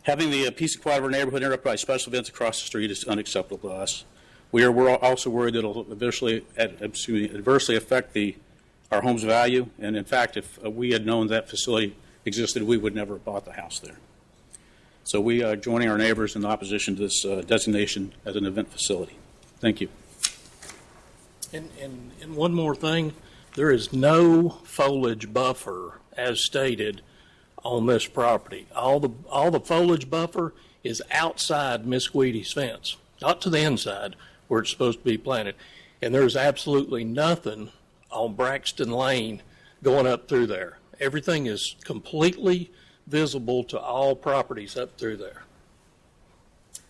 Having the peace and quiet of our neighborhood interrupted by special events across the street is unacceptable to us. We're also worried that it will adversely affect our home's value. And in fact, if we had known that facility existed, we would never have bought the house there. So we are joining our neighbors in opposition to this designation as an event facility. Thank you. And one more thing, there is no foliage buffer as stated on this property. All the foliage buffer is outside Miss Guidi's fence, not to the inside where it's supposed to be planted. And there's absolutely nothing on Braxton Lane going up through there. Everything is completely visible to all properties up through there.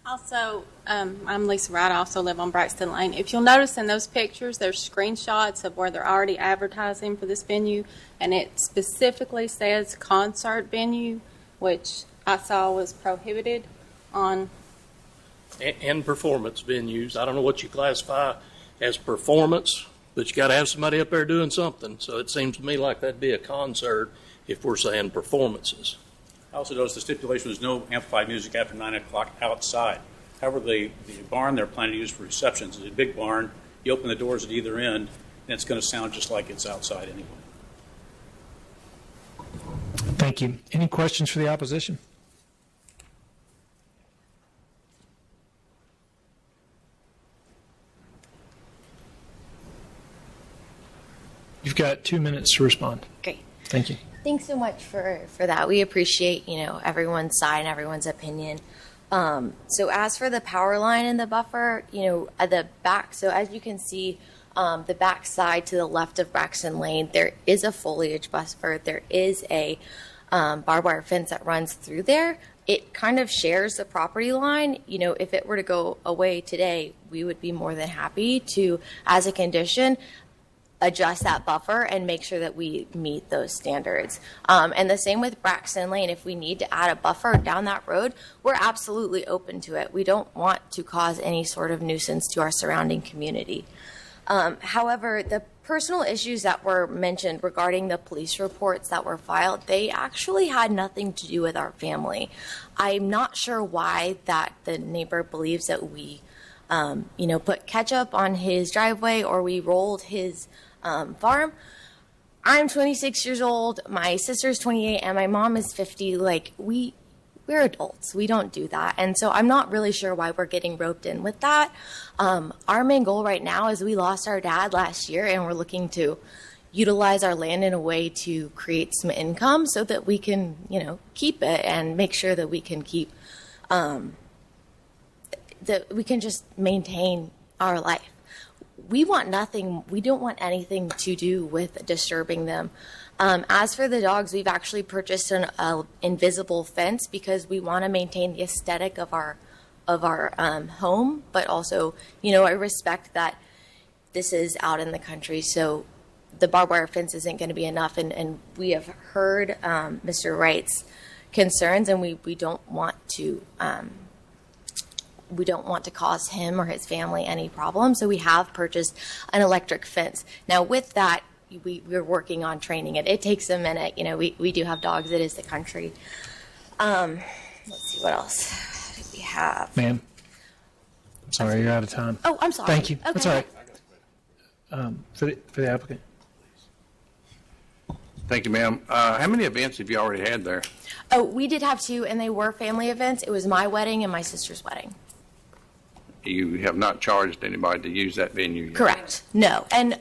Also, I'm Lisa Wright. I also live on Braxton Lane. If you'll notice in those pictures, there's screenshots of where they're already advertising for this venue, and it specifically says concert venue, which I saw was prohibited on. And performance venues. I don't know what you classify as performance, but you got to have somebody up there doing something. So it seems to me like that'd be a concert if we're saying performances. I also noticed the stipulation was no amplified music after 9 o'clock outside. However, the barn they're planning to use for receptions is a big barn. You open the doors at either end, and it's going to sound just like it's outside anyway. Thank you. Any questions for the opposition? You've got 2 minutes to respond. Great. Thank you. Thanks so much for that. We appreciate, everyone's side and everyone's opinion. So as for the power line and the buffer, at the back, so as you can see, the back side to the left of Braxton Lane, there is a foliage buffer. There is a barbed wire fence that runs through there. It kind of shares the property line. If it were to go away today, we would be more than happy to, as a condition, adjust that buffer and make sure that we meet those standards. And the same with Braxton Lane. If we need to add a buffer down that road, we're absolutely open to it. We don't want to cause any sort of nuisance to our surrounding community. However, the personal issues that were mentioned regarding the police reports that were filed, they actually had nothing to do with our family. I'm not sure why that the neighbor believes that we, put ketchup on his driveway or we rolled his farm. I'm 26 years old, my sister's 28, and my mom is 50. We're adults. We don't do that. And so I'm not really sure why we're getting roped in with that. Our main goal right now is we lost our dad last year, and we're looking to utilize our land in a way to create some income so that we can, keep it and make sure that we can keep, that we can just maintain our life. We want nothing, we don't want anything to do with disturbing them. As for the dogs, we've actually purchased an invisible fence because we want to maintain the aesthetic of our home, but also, I respect that this is out in the country, so the barbed wire fence isn't going to be enough, and we have heard Mr. Wright's concerns, and we don't want to cause him or his family any problems, so we have purchased an electric fence. Now, with that, we're working on training it. It takes a minute. We do have dogs. It is the country. Let's see, what else do we have? Ma'am, I'm sorry, you're out of time. Oh, I'm sorry. Thank you. Okay. That's all right. For the applicant. Thank you, ma'am. How many events have you already had there? Oh, we did have 2, and they were family events. It was my wedding and my sister's wedding. You have not charged anybody to use that venue yet? Correct. No. And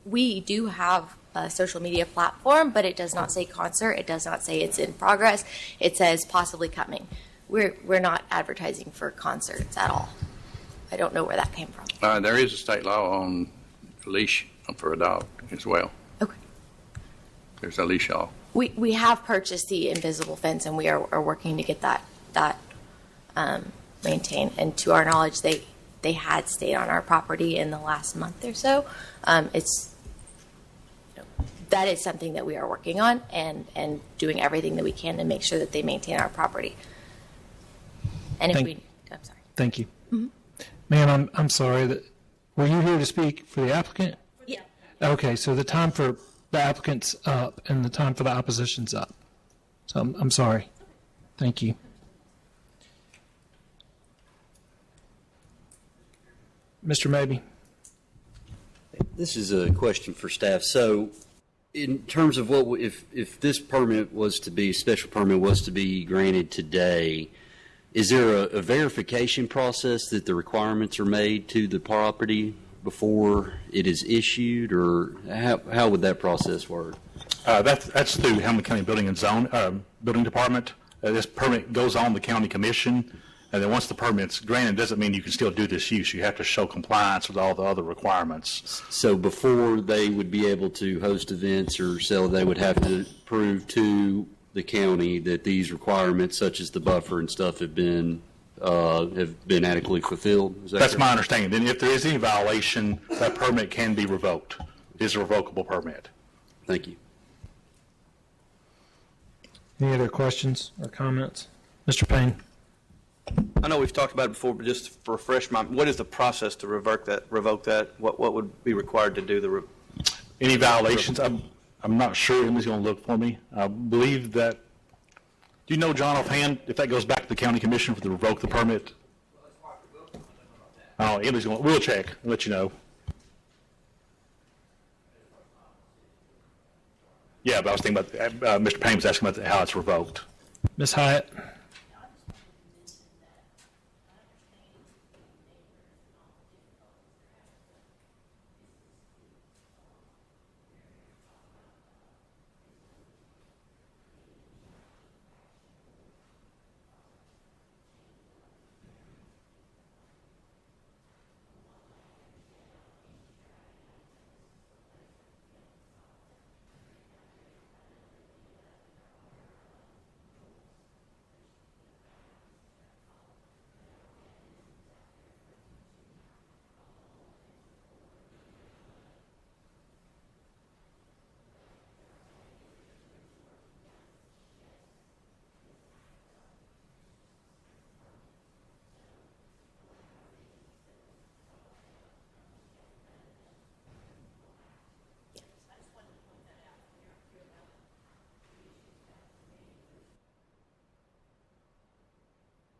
we do have a social media platform, but it does not say concert. It does not say it's in progress. It says possibly coming. We're not advertising for concerts at all. I don't know where that came from. There is a state law on leash for a dog as well. Okay. There's a leash law. We have purchased the invisible fence, and we are working to get that maintained. And to our knowledge, they had stayed on our property in the last month or so. That is something that we are working on and doing everything that we can to make sure that they maintain our property. And I'm sorry. Thank you. Mm-hmm. Ma'am, I'm sorry. Were you here to speak for the applicant? Yeah. Okay, so the time for the applicant's up and the time for the opposition's up. So I'm sorry. Thank you. Mr. Mabee. This is a question for staff. So in terms of if this permit was to be, special permit was to be granted today, is there a verification process that the requirements are made to the property before it is issued, or how would that process work? That's through Hamilton County Building and Zone Building Department. This permit goes on the county commission, and then once the permit's granted, doesn't mean you can still do this use. You have to show compliance with all the other requirements. So before they would be able to host events or sell, they would have to prove to the county that these requirements, such as the buffer and stuff, have been adequately fulfilled? Is that That's correct? my understanding. Then if there is any violation, that permit can be revoked. It is a revocable permit. Thank you. Any other questions or comments? Mr. Payne. I know we've talked about it before, but just to refresh my, what is the process to revoke that? What would be required to do the? Any violations? I'm not sure. Emily's going to look for me. I believe that. Do you know, John, offhand, if that goes back to the county commission for the revoke the permit? We'll check and let you know. Yeah, but I was thinking about, Mr. Payne was asking about how it's revoked. Ms. Hyatt?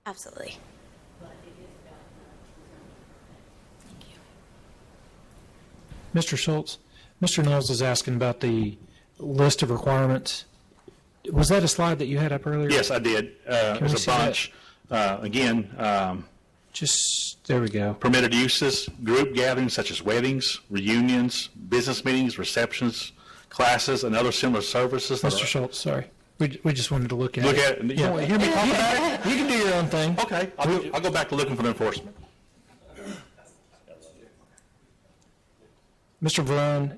Absolutely. Mr. Schultz, Mr. Knowles is asking about the list of requirements. Was that a slide that you had up earlier? Yes, I did. It's a bunch. Again, there we go. Permitted uses, group gatherings such as weddings, reunions, business meetings, receptions, classes, and other similar services. Mr. Schultz, sorry. We just wanted to look at it. Look at it. You want to hear me talk about it? You can do your own thing. Okay. I'll go back to looking for the enforcement. Mr. Varone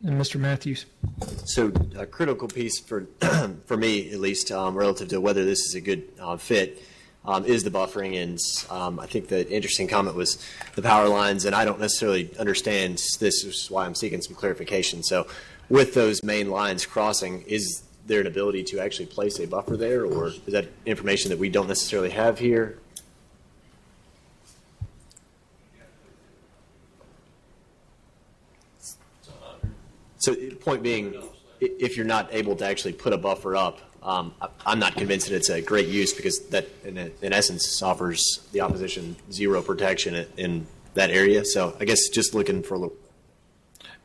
and Mr. Matthews. So a critical piece for for me, at least, relative to whether this is a good fit, is the buffering. And I think the interesting comment was the power lines, and I don't necessarily understand this, is why I'm seeking some clarification. So with those main lines crossing, is there an ability to actually place a buffer there, or is that information that we don't necessarily have here? So point being, if you're not able to actually put a buffer up, I'm not convinced that it's a great use, because that, in essence, offers the opposition zero protection in that area. So I guess just looking for a little.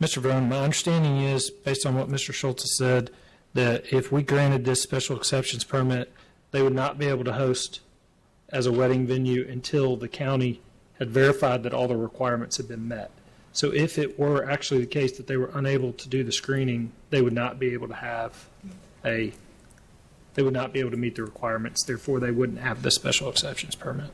Mr. Varone, my understanding is, based on what Mr. Schultz has said, that if we granted this special exceptions permit, they would not be able to host as a wedding venue until the county had verified that all the requirements had been met. So if it were actually the case that they were unable to do the screening, they would not be able to have they would not be able to meet the requirements. Therefore, they wouldn't have the special exceptions permit.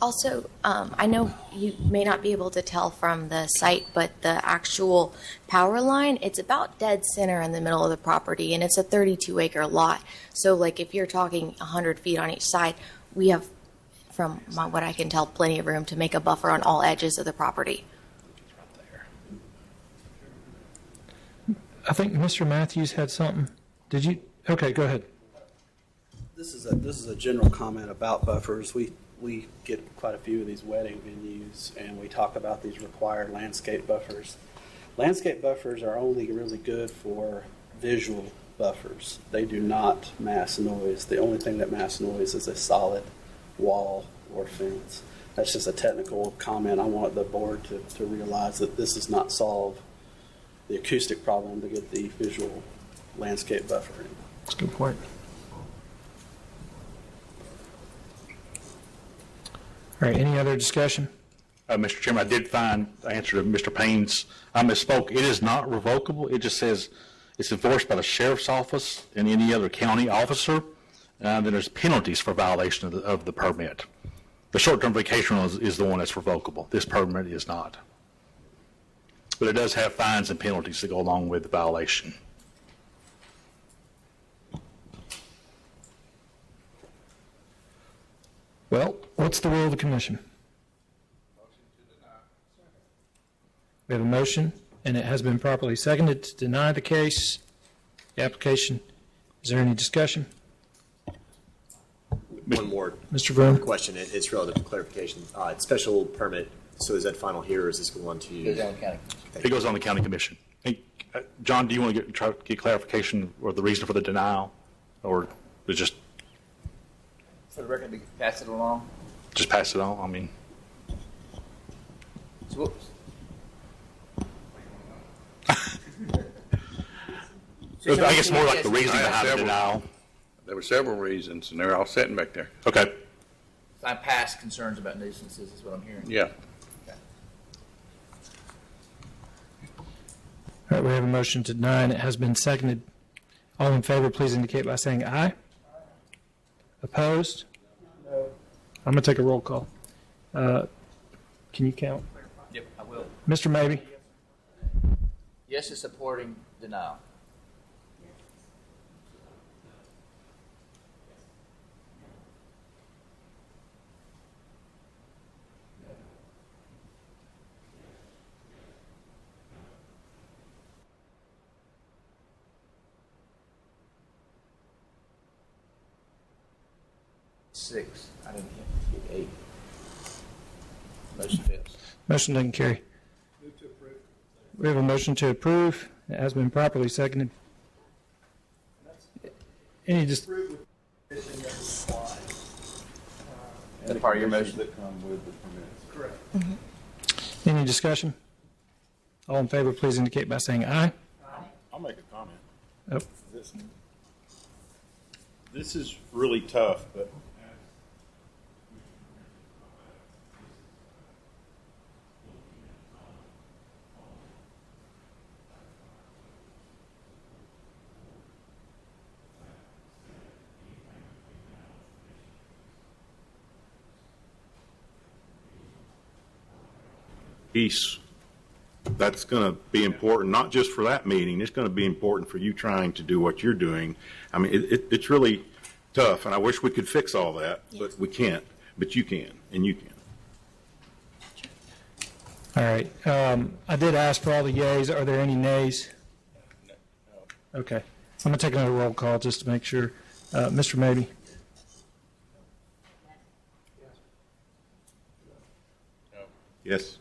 Also, I know you may not be able to tell from the site, but the actual power line, it's about dead center in the middle of the property, and it's a 32-acre lot. So, like, if you're talking 100 feet on each side, we have, from what I can tell, plenty of room to make a buffer on all edges of the property. I think Mr. Matthews had something. Did you? Okay, go ahead. This is a general comment about buffers. We get quite a few of these wedding venues, and we talk about these required landscape buffers. Landscape buffers are only really good for visual buffers. They do not mask noise. The only thing that masks noise is a solid wall or fence. That's just a technical comment. I want the board to realize that this does not solve the acoustic problem to get the visual landscape buffer in. That's a good point. All right, any other discussion? Mr. Chairman, I did find the answer to Mr. Payne's. I misspoke. It is not revocable. It just says it's enforced by the sheriff's office and any other county officer. Then there's penalties for violation of the permit. The short-term vacation is the one that's revocable. This permit is not. But it does have fines and penalties that go along with the violation. Well, what's the will of the commission? We have a motion, and it has been properly seconded to deny the case, the application. Is there any discussion? One more Mr. Vroom? question. It's relative to clarification. Special permit, so is that final here, or is this going to? It goes on the county commission. Hey, John, do you want to try to get clarification or the reason for the denial, or just For the record, to pass it along? just pass it on? I mean, I guess more like the reason behind the denial. There were several reasons, and they're all sitting back there. Okay. I past concerns about nuisances is what I'm hearing. Yeah. All right, we have a motion to deny, and it has been seconded. All in favor, please indicate by saying aye. Opposed? No. I'm going to take a roll call. Can you count? Yep, I will. Mr. Mabee? Yes to supporting denial. Six. I didn't get 8. Motion fails. Motion doesn't carry. Move to approve. We have a motion to approve. It has been properly seconded. Any just That's part of your motion. That come with the permits. Correct. any discussion? All in favor, please indicate by saying aye. I'll make a comment. Oh. This is really tough, but piece that's going to be important, not just for that meeting. It's going to be important for you trying to do what you're doing. I mean, it's really tough, and I wish we could fix all that, but we can't. But you can, and you can. All right. I did ask for all the yays. Are there any nays? No. Okay. I'm going to take another roll call just to make sure. Mr. Mabee? Yes.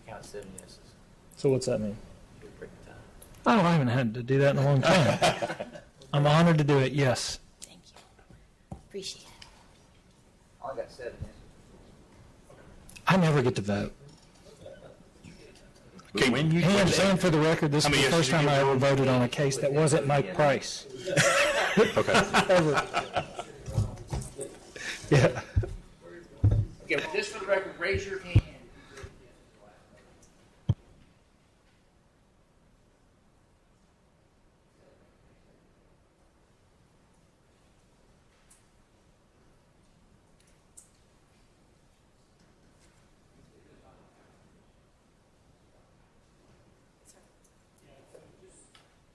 Count 7 yeses. So what's that mean? You'll break the tie. Oh, I haven't had to do that in a long time. I'm honored to do it, yes. Thank you. Appreciate it. I only got 7 yeses. I never get to vote. Okay, when you And for the record, this is the first time I ever voted on a case that wasn't Mike Price. Okay. Ever. Yeah. Okay, just for the record, raise your hand.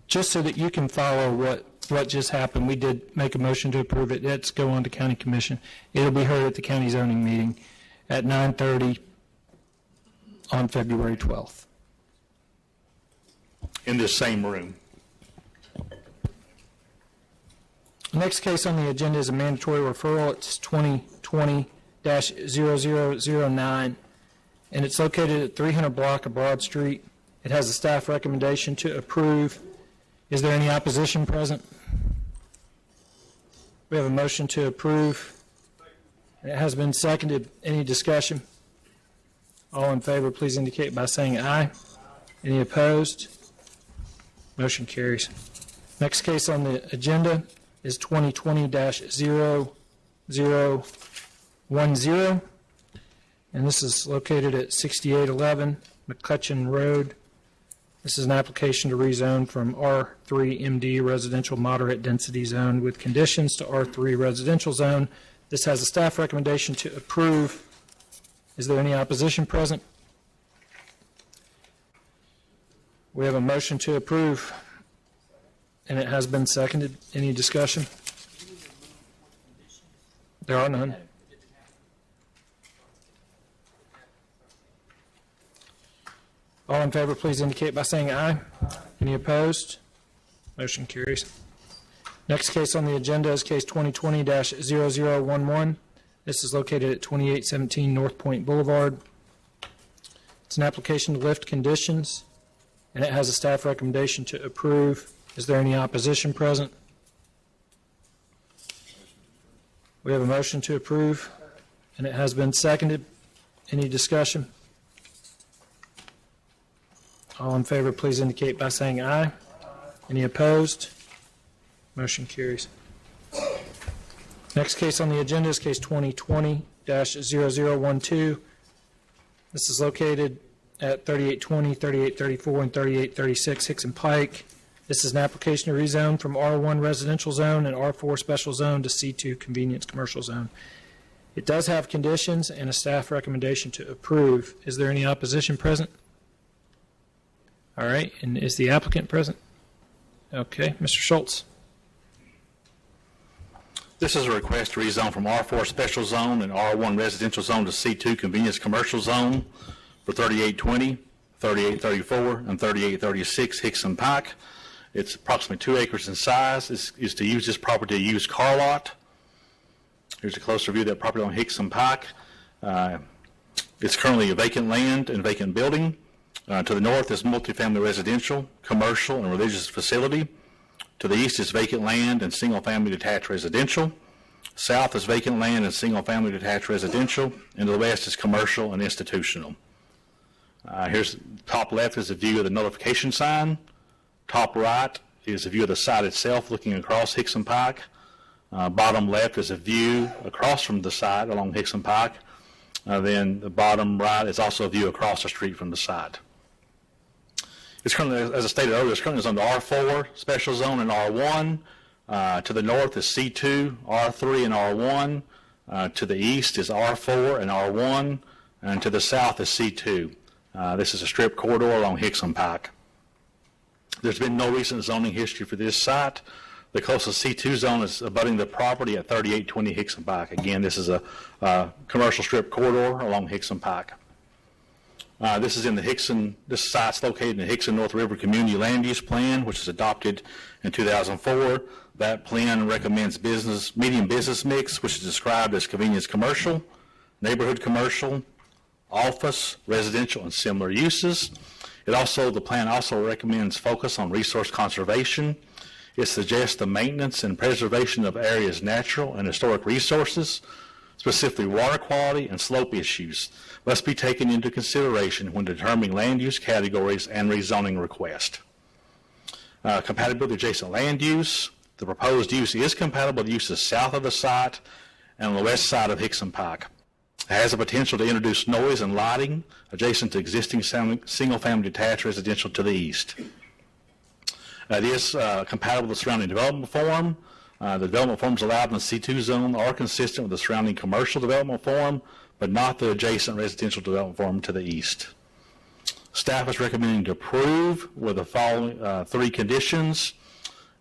Just so that you can follow what just happened, we did make a motion to approve it. Let's go on to county commission. It'll be heard at the county zoning meeting at 9:30 on February 12th. In this same room. Next case on the agenda is a mandatory referral. It's 2020-0009, and it's located at 300 block of Broad Street. It has a staff recommendation to approve. Is there any opposition present? We have a motion to approve. It has been seconded. Any discussion? All in favor, please indicate by saying aye. Any opposed? Motion carries. Next case on the agenda is 2020-0010, and this is located at 6811 McCutcheon Road. This is an application to rezone from R3 MD Residential Moderate Density Zone with conditions to R3 Residential Zone. This has a staff recommendation to approve. Is there any opposition present? We have a motion to approve, and it has been seconded. Any discussion? There are none. All in favor, please indicate by saying aye. Any opposed? Motion carries. Next case on the agenda is case 2020-0011. This is located at 2817 North Point Boulevard. It's an application to lift conditions, and it has a staff recommendation to approve. Is there any opposition present? We have a motion to approve, and it has been seconded. Any discussion? All in favor, please indicate by saying aye. Any opposed? Motion carries. Next case on the agenda is case 2020-0012. This is located at 3820, 3834, and 3836 Hickson Pike. This is an application to rezone from R1 residential zone and R4 special zone to C2 convenience commercial zone. It does have conditions and a staff recommendation to approve. Is there any opposition present? All right, and is the applicant present? Okay, Mr. Schultz. This is a request to rezone from R4 special zone and R1 residential zone to C2 convenience commercial zone for 3820, 3834, and 3836 Hickson Pike. It's approximately 2 acres in size. Is to use this property to use car lot. Here's a closer view of that property on Hickson Pike. It's currently a vacant land and vacant building. To the north is multifamily residential, commercial, and religious facility. To the east is vacant land and single-family detached residential. South is vacant land and single-family detached residential. And to the west is commercial and institutional. Here's top left is a view of the notification sign. Top right is a view of the site itself looking across Hickson Pike. Bottom left is a view across from the site along Hickson Pike. Then the bottom right is also a view across the street from the site. It's currently, as I stated earlier, it's currently on the R4 special zone and R1. To the north is C2, R3, and R1. To the east is R4 and R1. And to the south is C2. This is a strip corridor along Hickson Pike. There's been no recent zoning history for this site. The closest C2 zone is abutting the property at 3820 Hickson Pike. Again, this is a commercial strip corridor along Hickson Pike. This site's located in the Hickson North River Community Land Use Plan, which was adopted in 2004. That plan recommends medium business mix, which is described as convenience commercial, neighborhood commercial, office, residential, and similar uses. The plan also recommends focus on resource conservation. It suggests the maintenance and preservation of areas' natural and historic resources, specifically water quality and slope issues, must be taken into consideration when determining land use categories and rezoning request. Compatibility with adjacent land use. The proposed use is compatible with uses south of the site and on the west side of Hickson Pike. It has the potential to introduce noise and lighting adjacent to existing single-family detached residential to the east. It is compatible with the surrounding development form. The development forms allowed in the C2 zone are consistent with the surrounding commercial development form, but not the adjacent residential development form to the east. Staff is recommending to approve with the following 3 conditions,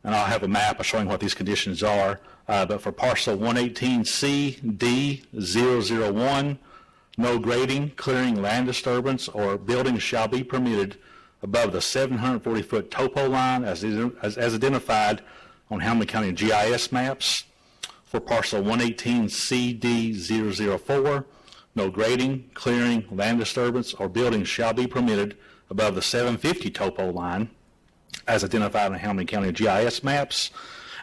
and I'll have a map showing what these conditions are. But for parcel 118C-D001, no grading, clearing, land disturbance, or building shall be permitted above the 740-foot topo line as identified on Hamilton County GIS maps. For parcel 118CD004, no grading, clearing, land disturbance, or building shall be permitted above the 750 topo line as identified on Hamilton County GIS maps,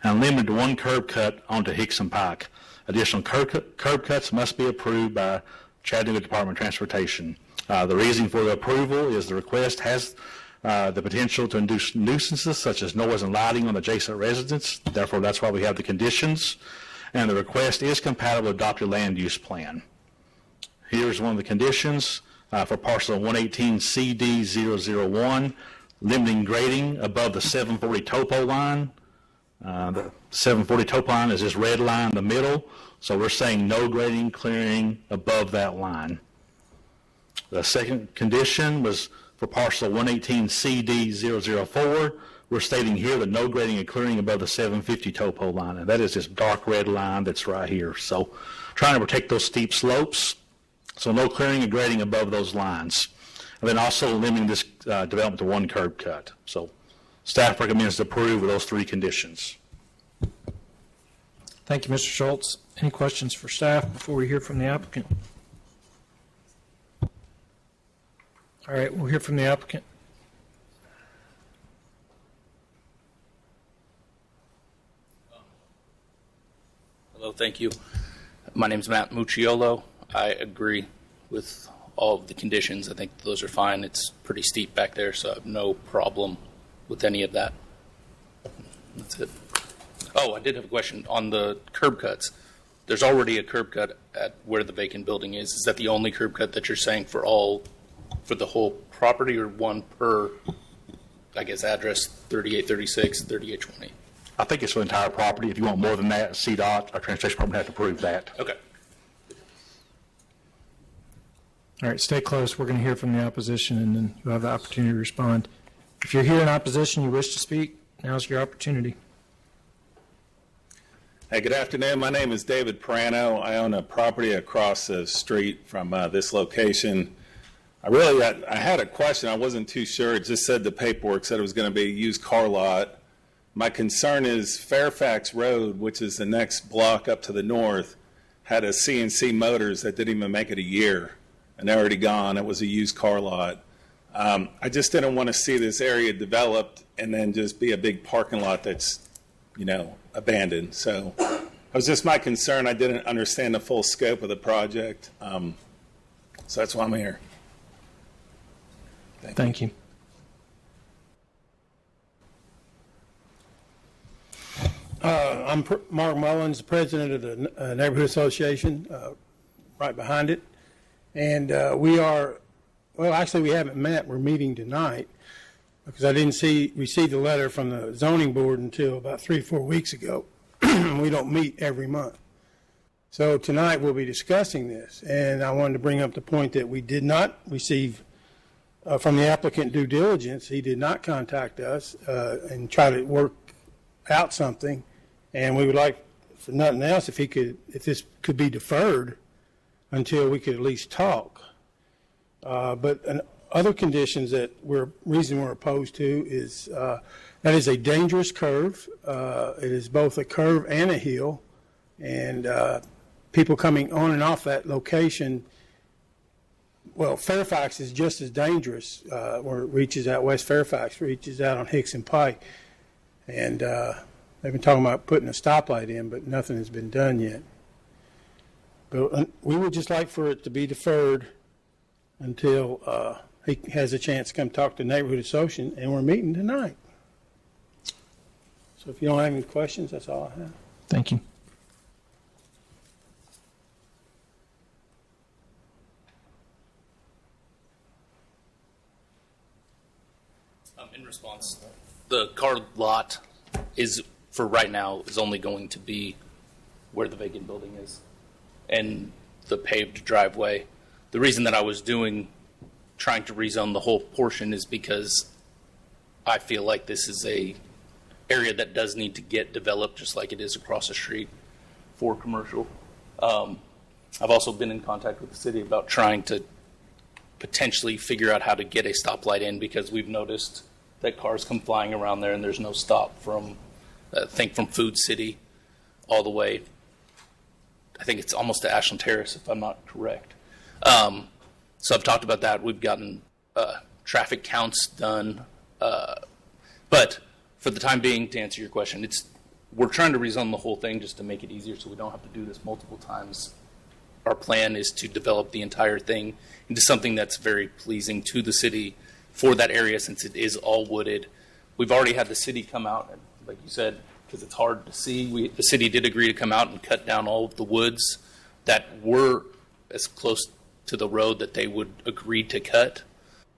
and limited to 1 curb cut onto Hickson Pike. Additional curb cuts must be approved by Chattanooga Department of Transportation. The reason for the approval is the request has the potential to induce nuisances such as noise and lighting on adjacent residents. Therefore, that's why we have the conditions. And the request is compatible with adopted land use plan. Here's one of the conditions for parcel 118CD001, limiting grading above the 740 topo line. The 740 topo line is this red line in the middle, so we're saying no grading, clearing above that line. The second condition was for parcel 118CD004. We're stating here that no grading and clearing above the 750 topo line, and that is this dark red line that's right here. So trying to protect those steep slopes, so no clearing and grading above those lines. And then also limiting this development to 1 curb cut. So staff recommends to approve with those 3 conditions. Thank you, Mr. Schultz. Any questions for staff before we hear from the applicant? All right, we'll hear from the applicant. Hello, thank you. My name's Matt Mucciolo. I agree with all of the conditions. I think those are fine. It's pretty steep back there, so I have no problem with any of that. That's it. Oh, I did have a question on the curb cuts. There's already a curb cut at where the vacant building is. Is that the only curb cut that you're saying for the whole property, or one per, I guess, address 3836, 3820? I think it's for the entire property. If you want more than that, CDOT, our transportation department has to approve that. Okay. All right, stay close. We're going to hear from the opposition, and then you'll have the opportunity to respond. If you're here in opposition, you wish to speak, now's your opportunity. Hey, good afternoon. My name is David Prano. I own a property across the street from this location. I had a question. I wasn't too sure. It just said the paperwork said it was going to be a used car lot. My concern is Fairfax Road, which is the next block up to the north, had a CNC Motors that didn't even make it a year, and they're already gone. It was a used car lot. I just didn't want to see this area developed and then just be a big parking lot that's, abandoned. So that was just my concern. I didn't understand the full scope of the project. So that's why I'm here. Thank you. I'm Mark Mullins, president of the Neighborhood Association, right behind it. And we haven't met. We're meeting tonight because I didn't receive the letter from the zoning board until about 3 or 4 weeks ago. We don't meet every month. So tonight we'll be discussing this. And I wanted to bring up the point that we did not receive from the applicant due diligence. He did not contact us and try to work out something. And we would like, for nothing else, if this could be deferred until we could at least talk. But other conditions that reason we're opposed to is that is a dangerous curve. It is both a curve and a hill, and people coming on and off that location. Well, Fairfax is just as dangerous where it reaches out. West Fairfax reaches out on Hickson Pike, and they've been talking about putting a stoplight in, but nothing has been done yet. But we would just like for it to be deferred until he has a chance to come talk to the Neighborhood Association, and we're meeting tonight. So if you don't have any questions, that's all I have. Thank you. In response, the car lot is, for right now, is only going to be where the vacant building is and the paved driveway. The reason that I was trying to rezone the whole portion is because I feel like this is a area that does need to get developed, just like it is across the street for commercial. I've also been in contact with the city about trying to potentially figure out how to get a stoplight in, because we've noticed that cars come flying around there and there's no stop from Food City all the way. I think it's almost to Ashland Terrace, if I'm not correct. So I've talked about that. We've gotten traffic counts done. But for the time being, to answer your question, we're trying to rezone the whole thing just to make it easier so we don't have to do this multiple times. Our plan is to develop the entire thing into something that's very pleasing to the city for that area, since it is all wooded. We've already had the city come out, and like you said, because it's hard to see, the city did agree to come out and cut down all of the woods that were as close to the road that they would agree to cut.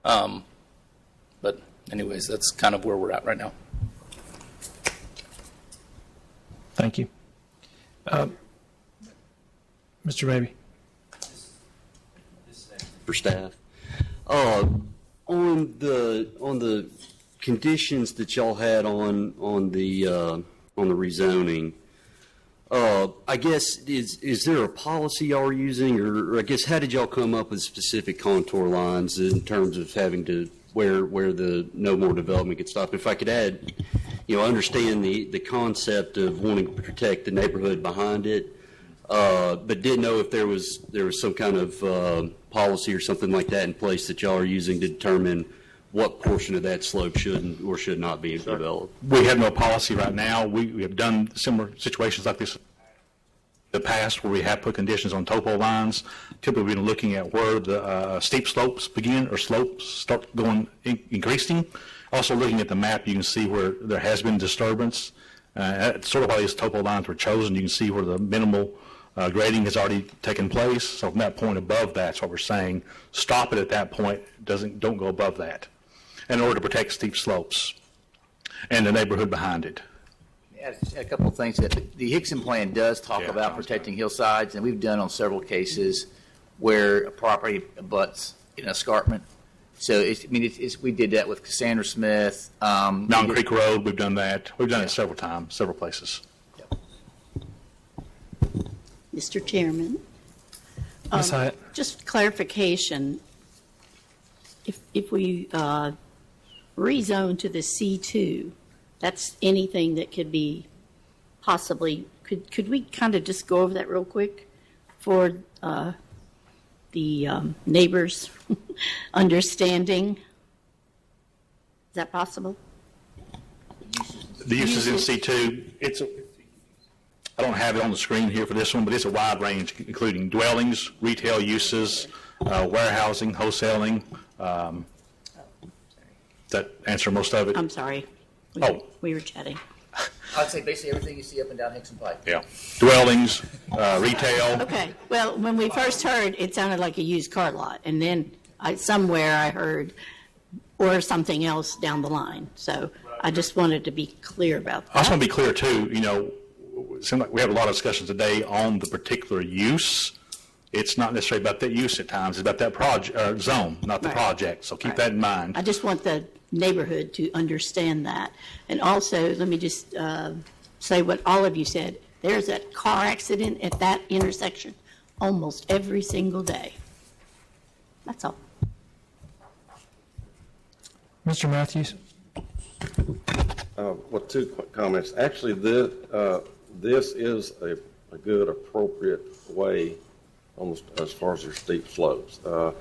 But anyways, that's kind of where we're at right now. Thank you. Mr. Baby. For staff. On the conditions that y'all had on the rezoning, I guess is there a policy y'all are using, or I guess how did y'all come up with specific contour lines in terms of having to where the no more development could stop? If I could add, understand the concept of wanting to protect the neighborhood behind it, but didn't know if there was some kind of policy or something like that in place that y'all are using to determine what portion of that slope should or should not be developed. We have no policy right now. We have done similar situations like this. the past where we have put conditions on topo lines. Typically, we've been looking at where the steep slopes begin or slopes start going increasing. Also, looking at the map, you can see where there has been disturbance. Sort of why these topo lines were chosen. You can see where the minimal grading has already taken place. So from that point above that's what we're saying. Stop it at that point. Don't go above that in order to protect steep slopes and the neighborhood behind it. A couple of things. The Hickson plan does talk about protecting hillsides, and we've done on several cases where a property abuts an escarpment. So, we did that with Cassandra Smith. Mountain Creek Road, we've done that. We've done it several times, several places. Mr. Chairman. Ms. Hyatt. Just clarification. If we rezone to the C2, that's anything that could be possibly, could we kind of just go over that real quick for the neighbors' understanding? Is that possible? The uses in C2, I don't have it on the screen here for this one, but it's a wide range, including dwellings, retail uses, warehousing, wholesaling. Does that answer most of it? I'm sorry. We were chatting. I'd say basically everything you see up and down Hickson Pike. Yeah. Dwellings, retail. Okay. Well, when we first heard, it sounded like a used car lot, and then somewhere I heard or something else down the line. So I just wanted to be clear about that. I just want to be clear too. It seems like we have a lot of discussions today on the particular use. It's not necessarily about that use at times. It's about that zone, not the project. So keep that in mind. I just want the neighborhood to understand that. And also, let me just say what all of you said. There's a car accident at that intersection almost every single day. That's all. Mr. Matthews. Well, two quick comments. Actually, this is a good, appropriate way, almost as far as your steep slopes. The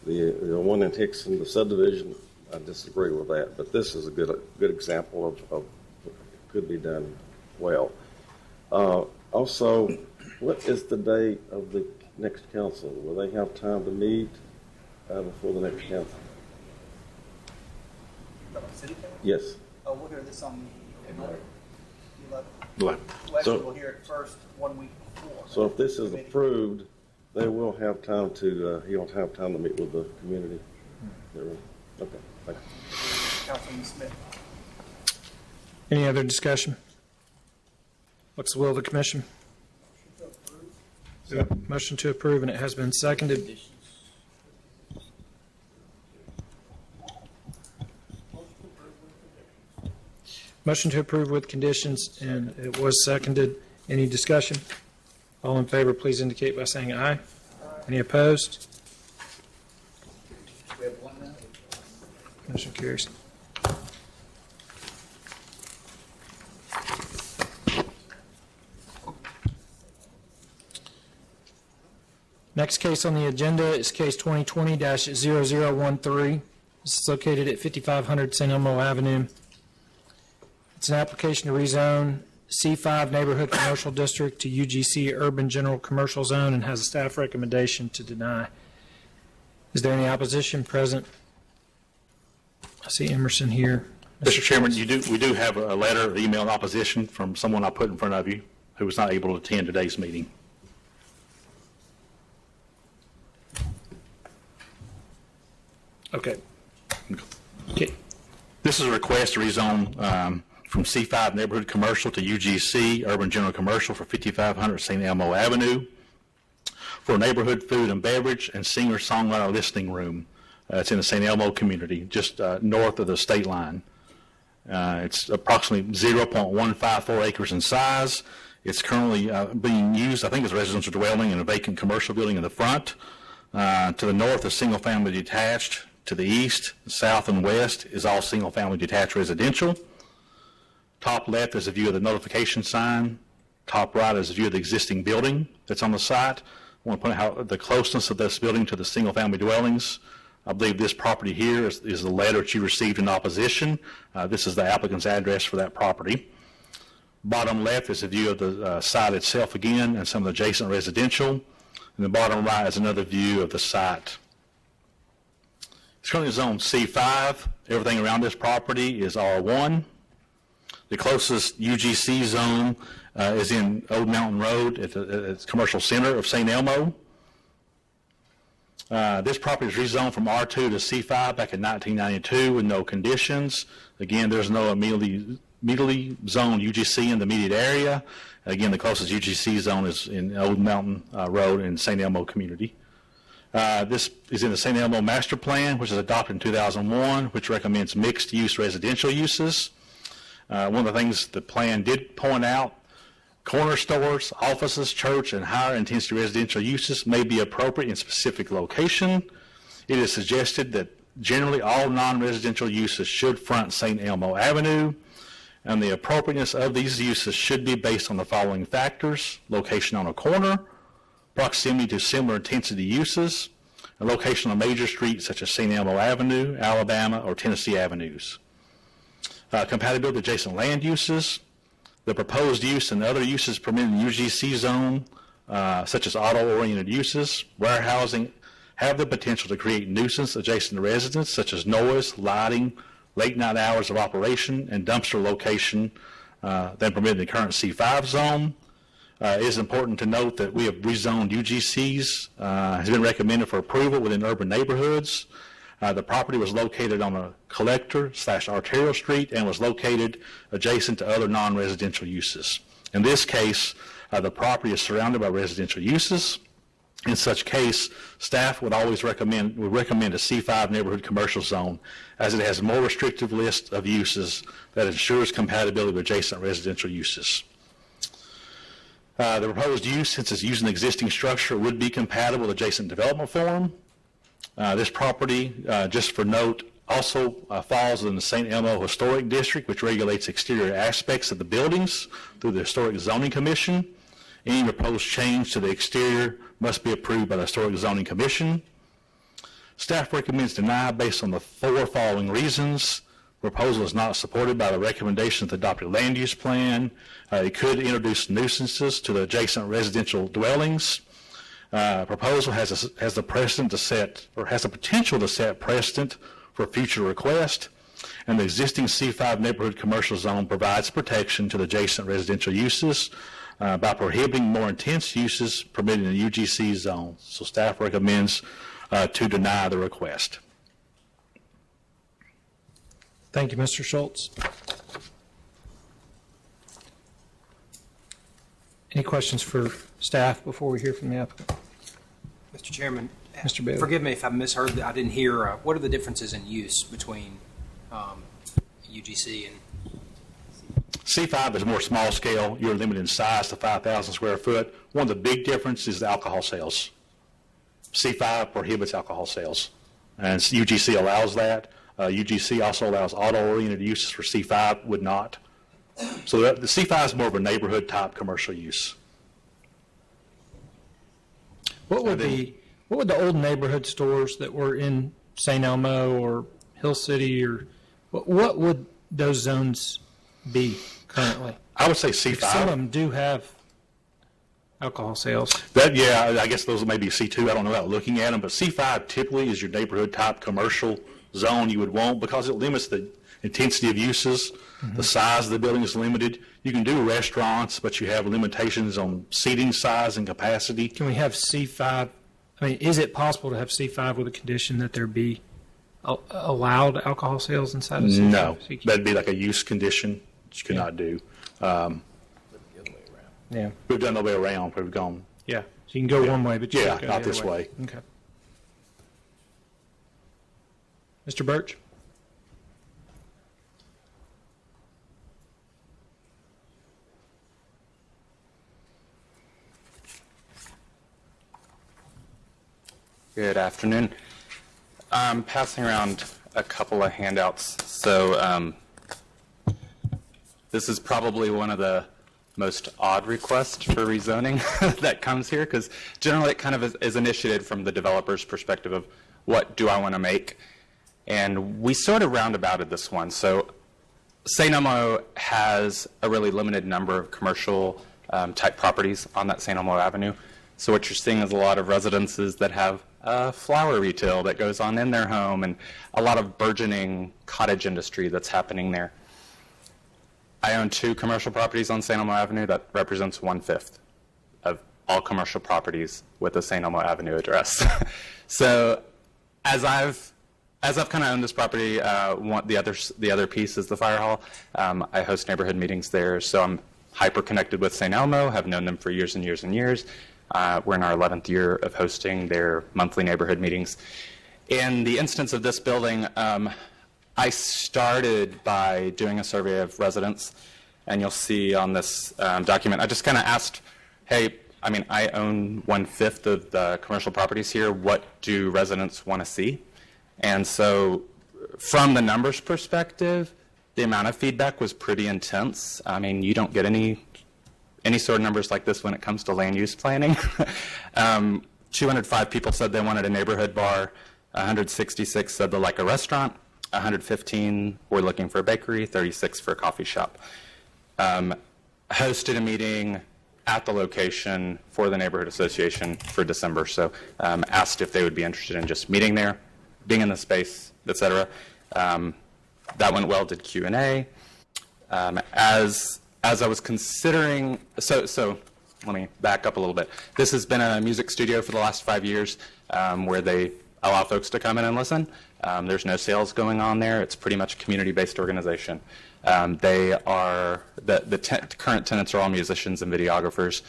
one in Hickson, the subdivision, I disagree with that, but this is a good example of what could be done well. Also, what is the date of the next council? Will they have time to meet before the next council? City council? Yes. We'll hear this on the 11th. Well, Actually, we'll hear it first 1 week before. So if this is approved, they will have time to, he'll have time to meet with the community. Okay, thank you. Councilman Smith. Any other discussion? What's the will of the commission? Motion to approve, and it has been seconded. Motion to approve with conditions, and it was seconded. Any discussion? All in favor, please indicate by saying aye. Any opposed? We have one now. Motion carries. Next case on the agenda is case 2020-0013. This is located at 5500 St. Elmo Avenue. It's an application to rezone C5 Neighborhood Commercial District to UGC Urban General Commercial Zone and has a staff recommendation to deny. Is there any opposition present? I see Emerson here. Mr. Chairman, we do have a letter of email in opposition from someone I put in front of you who was not able to attend today's meeting. Okay. This is a request to rezone from C5 Neighborhood Commercial to UGC Urban General Commercial for 5500 St. Elmo Avenue for neighborhood food and beverage and singer-songwriter listening room. It's in the St. Elmo community, just north of the state line. It's approximately 0.154 acres in size. It's currently being used, I think, as a residential dwelling in a vacant commercial building in the front. To the north is single-family detached. To the east, south, and west is all single-family detached residential. Top left is a view of the notification sign. Top right is a view of the existing building that's on the site. I want to point out how the closeness of this building to the single-family dwellings. I believe this property here is the letter that you received in opposition. This is the applicant's address for that property. Bottom left is a view of the site itself again and some of the adjacent residential. And the bottom right is another view of the site. It's currently zone C5. Everything around this property is R1. The closest UGC zone is in Old Mountain Road at the commercial center of St. Elmo. This property was rezoned from R2 to C5 back in 1992 with no conditions. Again, there's no immediately zoned UGC in the immediate area. Again, the closest UGC zone is in Old Mountain Road in St. Elmo community. This is in the St. Elmo Master Plan, which was adopted in 2001, which recommends mixed-use residential uses. One of the things the plan did point out, corner stores, offices, church, and higher intensity residential uses may be appropriate in specific location. It is suggested that generally all non-residential uses should front St. Elmo Avenue, and the appropriateness of these uses should be based on the following factors: location on a corner, proximity to similar intensity uses, and location on major streets such as St. Elmo Avenue, Alabama, or Tennessee Avenues. Compatibility with adjacent land uses, the proposed use and other uses permitted in the UGC zone, such as auto-oriented uses, warehousing, have the potential to create nuisance adjacent to residents, such as noise, lighting, late night hours of operation, and dumpster location than permitted in the current C5 zone. It is important to note that we have rezoned UGCs, has been recommended for approval within urban neighborhoods. The property was located on a collector/arterial street and was located adjacent to other non-residential uses. In this case, the property is surrounded by residential uses. In such case, staff would always recommend a C5 neighborhood commercial zone, as it has a more restrictive list of uses that ensures compatibility with adjacent residential uses. The proposed use, since it's using an existing structure, would be compatible with adjacent development form. This property, just for note, also falls in the St. Elmo Historic District, which regulates exterior aspects of the buildings through the Historic Zoning Commission. Any proposed change to the exterior must be approved by the Historic Zoning Commission. Staff recommends deny based on the four following reasons. Proposal is not supported by the recommendations of the adopted land use plan. It could introduce nuisances to the adjacent residential dwellings. Proposal has the precedent to set, or has the potential to set precedent for future request, and the existing C5 neighborhood commercial zone provides protection to the adjacent residential uses by prohibiting more intense uses permitted in the UGC zone. So staff recommends to deny the request. Thank you, Mr. Schultz. Any questions for staff before we hear from the applicant? Mr. Chairman, Mr. Bailey. forgive me if I misheard. I didn't hear. What are the differences in use between UGC and C5 is more small scale. You're limited in size to 5,000 square foot. One of the big differences is the alcohol sales. C5 prohibits alcohol sales, and UGC allows that. UGC also allows auto-oriented uses for C5 would not. So the C5 is more of a neighborhood type commercial use. What would the old neighborhood stores that were in St. Elmo or Hill City, or what would those zones be currently? I would say C5. Some of them do have alcohol sales. Yeah, I guess those may be C2. I don't know without looking at them, but C5 typically is your neighborhood type commercial zone you would want, because it limits the intensity of uses. The size of the building is limited. You can do restaurants, but you have limitations on seating size and capacity. Can we have C5? I mean, is it possible to have C5 with a condition that there be allowed alcohol sales inside of C5? No, that'd be like a use condition that you could not do. Yeah, we've done the way around. We've gone. Yeah, so you can go one way, but you can't go not the this other way. Okay. Mr. Birch? Good afternoon. I'm passing around a couple of handouts. So this is probably one of the most odd requests for rezoning that comes here, because generally it kind of is initiated from the developer's perspective of what do I want to make. And we sort of roundabouted this one. So St. Elmo has a really limited number of commercial type properties on that St. Elmo Avenue. So what you're seeing is a lot of residences that have flower retail that goes on in their home, and a lot of burgeoning cottage industry that's happening there. I own 2 commercial properties on St. Elmo Avenue. That represents 1/5 of all commercial properties with a St. Elmo Avenue address. So as I've kind of owned this property, the other piece is the fire hall. I host neighborhood meetings there, so I'm hyper connected with St. Elmo. Have known them for years and years and years. We're in our 11th year of hosting their monthly neighborhood meetings. In the instance of this building, I started by doing a survey of residents, and you'll see on this document, I just kind of asked, hey, I own 1/5 of the commercial properties here. What do residents want to see? And so from the numbers perspective, the amount of feedback was pretty intense. You don't get any sort of numbers like this when it comes to land use planning. 205 people said they wanted a neighborhood bar. 166 said they like a restaurant. 115 were looking for a bakery. 36 for a coffee shop. Hosted a meeting at the location for the neighborhood association for December. So asked if they would be interested in just meeting there, being in the space, etc. That went well. Did Q&A. As I was considering, so let me back up a little bit. This has been a music studio for the last 5 years, where they allow folks to come in and listen. There's no sales going on there. It's pretty much a community-based organization. They are the current tenants are all musicians and videographers.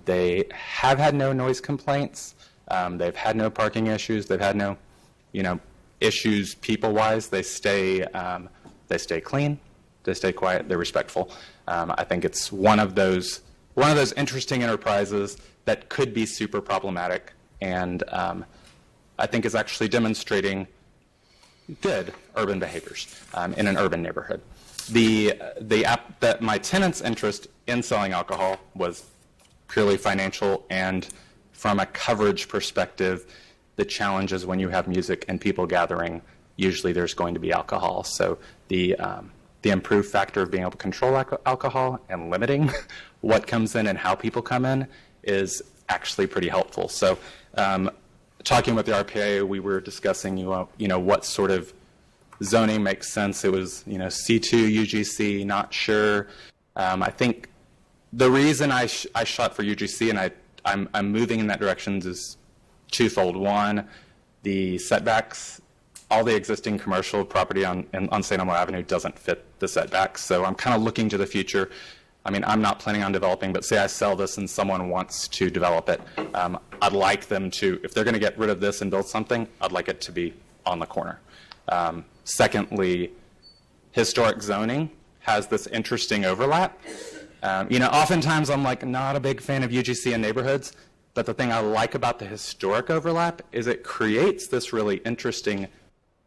They have had no noise complaints. They've had no parking issues. They've had no, issues people-wise. They stay clean. They stay quiet. They're respectful. I think it's one of those interesting enterprises that could be super problematic, and I think is actually demonstrating good urban behaviors in an urban neighborhood. My tenant's interest in selling alcohol was purely financial, and from a coverage perspective, the challenge is when you have music and people gathering, usually there's going to be alcohol. So the improved factor of being able to control alcohol and limiting what comes in and how people come in is actually pretty helpful. So talking with the RPA, we were discussing what sort of zoning makes sense. It was C2, UGC, not sure. I think the reason I shot for UGC and I'm moving in that direction is twofold. One, the setbacks. All the existing commercial property on St. Elmo Avenue doesn't fit the setbacks, so I'm kind of looking to the future. I'm not planning on developing, but say I sell this and someone wants to develop it, I'd like them to, if they're going to get rid of this and build something, I'd like it to be on the corner. Secondly, historic zoning has this interesting overlap. Oftentimes I'm not a big fan of UGC in neighborhoods, but the thing I like about the historic overlap is it creates this really interesting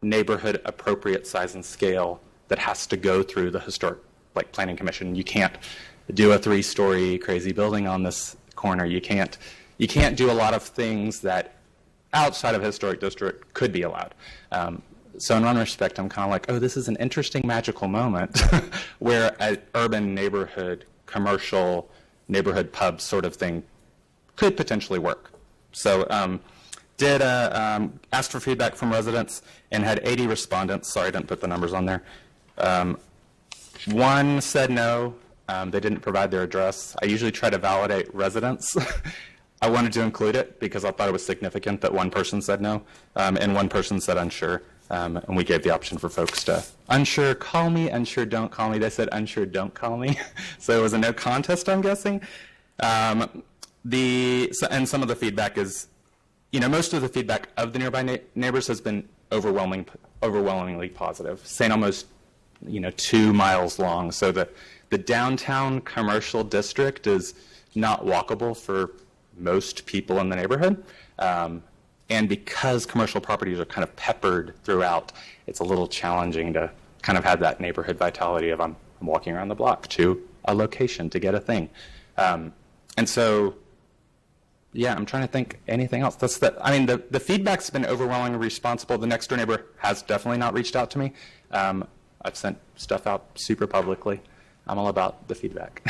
neighborhood appropriate size and scale that has to go through the historic planning commission. You can't do a 3-story crazy building on this corner. You can't do a lot of things that outside of historic district could be allowed. So in one respect, I'm kind of like, oh, this is an interesting magical moment where an urban neighborhood, commercial neighborhood pub sort of thing could potentially work. So asked for feedback from residents and had 80 respondents. Sorry, I didn't put the numbers on there. One said no. They didn't provide their address. I usually try to validate residents. I wanted to include it because I thought it was significant that one person said no and one person said unsure. And we gave the option for folks to unsure, call me, unsure, don't call me. They said unsure, don't call me. So it was a no contest, I'm guessing. And some of the feedback is, most of the feedback of the nearby neighbors has been overwhelmingly positive. St. Elmo's, 2 miles long, so the downtown commercial district is not walkable for most people in the neighborhood. And because commercial properties are kind of peppered throughout, it's a little challenging to kind of have that neighborhood vitality of I'm walking around the block to a location to get a thing. And so, yeah, I'm trying to think anything else. The feedback's been overwhelmingly responsible. The next door neighbor has definitely not reached out to me. I've sent stuff out super publicly. I'm all about the feedback.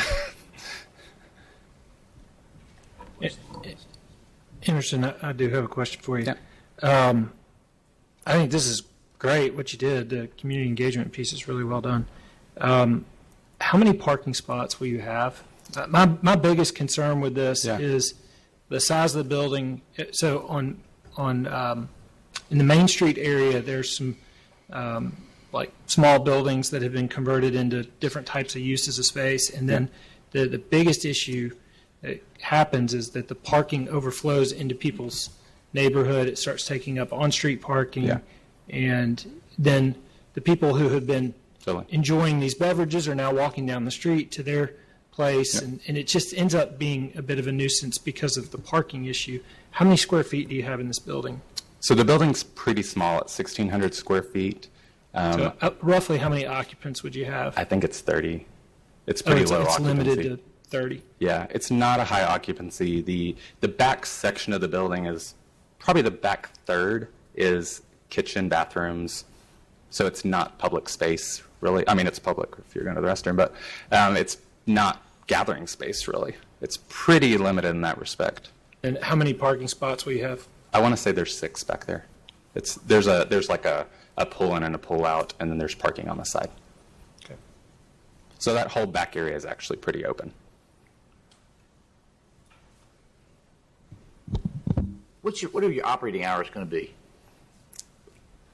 Anderson, I do have a question for you. Yeah. I think this is great what you did. The community engagement piece is really well done. How many parking spots will you have? My biggest concern with this is the size of the building. So in the Main Street area, there's some like small buildings that have been converted into different types of uses of space, and then the biggest issue that happens is that the parking overflows into people's neighborhood. It starts taking up on-street parking, and then the people who have been enjoying these beverages are now walking down the street to their place, and it just ends up being a bit of a nuisance because of the parking issue. How many square feet do you have in this building? So the building's pretty small at 1,600 square feet. So roughly how many occupants would you have? I think it's 30. It's pretty low it's occupancy. Limited to 30. Yeah, it's not a high occupancy. The back section of the building is probably the back third is kitchen, bathrooms, so it's not public space really. I mean, it's public if you're going to the restroom, but it's not gathering space really. It's pretty limited in that respect. And how many parking spots will you have? I want to say there's 6 back there. There's like a pull in and a pull out, and then there's parking on the side. Okay. So that whole back area is actually pretty open. What are your operating hours going to be?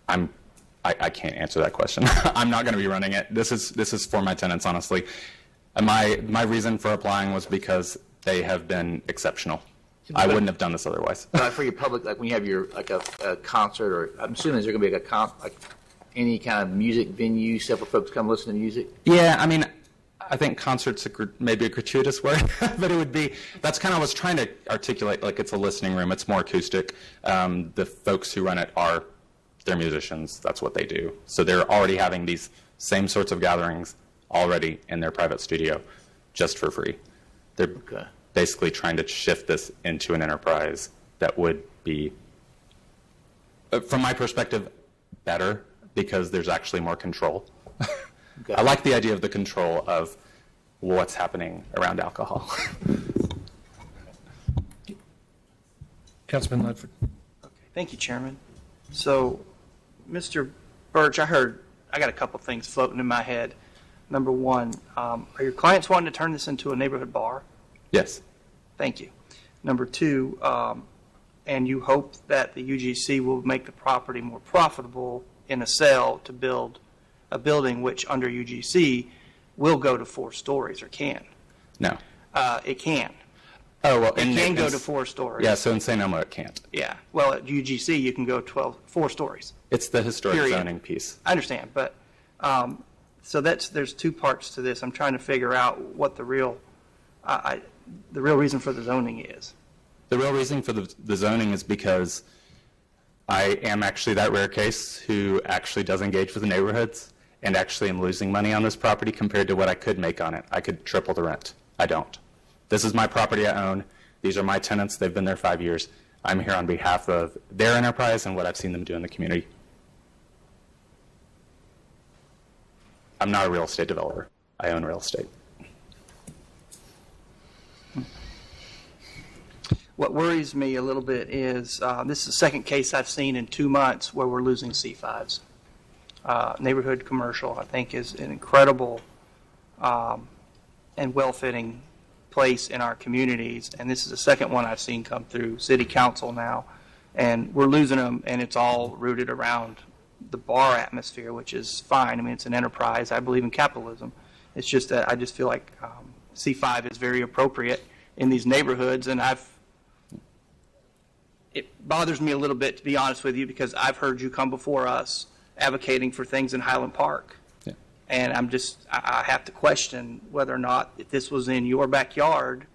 I can't answer that question. I'm not going to be running it. This is for my tenants, honestly. And my reason for applying was because they have been exceptional. I wouldn't have done this otherwise. For your public, like when you have your a concert, or I'm assuming is there going to be like any kind of music venue, several folks come listen to music? Yeah, I mean, I think concerts maybe a gratuitous word, but it would be, that's kind of what I was trying to articulate, like it's a listening room, it's more acoustic. The folks who run it they're musicians, that's what they do. So they're already having these same sorts of gatherings already in their private studio, just for free. They're basically trying to shift this into an enterprise that would be, from my perspective, better because there's actually more control. Okay. I like the idea of the control of what's happening around alcohol. Councilman Ledford. Okay. Thank you, Chairman. So, Mr. Birch, I got a couple things floating in my head. Number one, are your clients wanting to turn this into a neighborhood bar? Yes. Thank you. Number two, and you hope that the UGC will make the property more profitable in a sale to build a building which under UGC will go to 4 stories, or can? No. It can. Oh, well, it can go to 4 stories. Yeah, so in St. Elmo it can't. Yeah. Well, at UGC you can go 4 stories. It's the historic zoning piece. I understand, but so there's 2 parts to this. I'm trying to figure out what the real reason for the zoning is. The real reason for the zoning is because I am actually that rare case who actually does engage with the neighborhoods and actually am losing money on this property compared to what I could make on it. I could triple the rent. I don't. This is my property I own. These are my tenants. They've been there 5 years. I'm here on behalf of their enterprise and what I've seen them do in the community. I'm not a real estate developer. I own real estate. What worries me a little bit is this is the second case I've seen in 2 months where we're losing C5s. Neighborhood commercial, I think, is an incredible and well-fitting place in our communities, and this is the second one I've seen come through City Council now, and we're losing them, and it's all rooted around the bar atmosphere, which is fine. I mean, it's an enterprise. I believe in capitalism. It's just that I just feel like C5 is very appropriate in these neighborhoods, and it bothers me a little bit, to be honest with you, because I've heard you come before us advocating for things in Highland Park. Yeah. And I have to question whether or not, if this was in your backyard,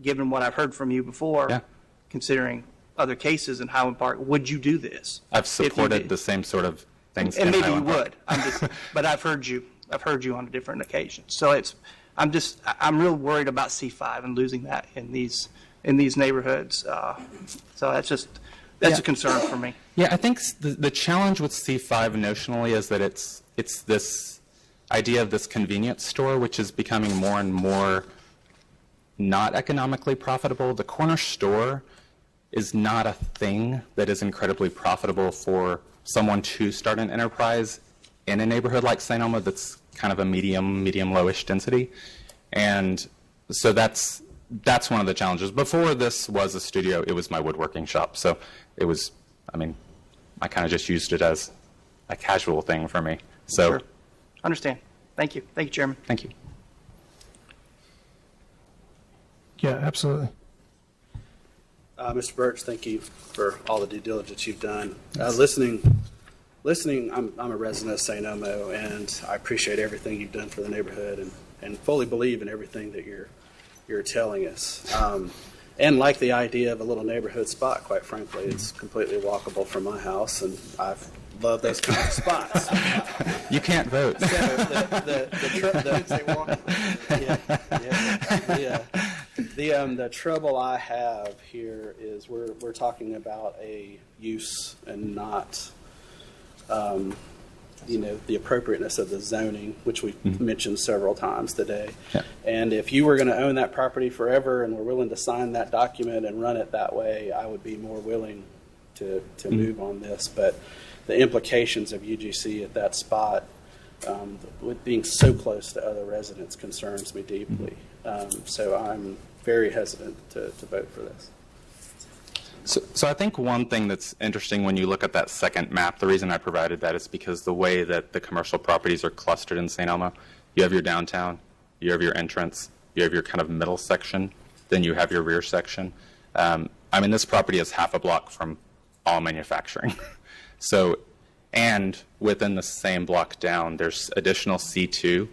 given what I've heard from you before, considering other cases in Highland Park, would you do this? I've supported the same sort of things. And maybe Highland you Park. would. But I've heard you on a different occasion. So I'm real worried about C5 and losing that in these neighborhoods. So that's a concern for me. Yeah, I think the challenge with C5 notionally is that it's it's this idea of this convenience store, which is becoming more and more not economically profitable. The corner store is not a thing that is incredibly profitable for someone to start an enterprise in a neighborhood like St. Elmo that's kind of a medium lowish density. And so that's one of the challenges. Before this was a studio, it was my woodworking shop. So it was, I kind of just used it as a casual thing for me. So, Sure. Understand. Thank you. Thank you, Chairman. Thank you. Yeah, absolutely. Mr. Birch, thank you for all the due diligence you've done. Listening, I'm a resident of St. Elmo, and I appreciate everything you've done for the neighborhood and fully believe in everything that you're telling us. And like the idea of a little neighborhood spot, quite frankly, it's completely walkable from my house, and I've loved those kinds of spots. You can't vote. The trouble I have here is we're talking about a use and not, the appropriateness of the zoning, which we've mentioned several times today. Yeah. And if you were going to own that property forever and were willing to sign that document and run it that way, I would be more willing to move on this. But the implications of UGC at that spot, with being so close to other residents, concerns me deeply. So I'm very hesitant to vote for this. So I think one thing that's interesting when you look at that second map, the reason I provided that is because the way that the commercial properties are clustered in St. Elmo, you have your downtown, you have your entrance, you have your kind of middle section, then you have your rear section. This property is half a block from all manufacturing. So, and within the same block down, there's additional C2.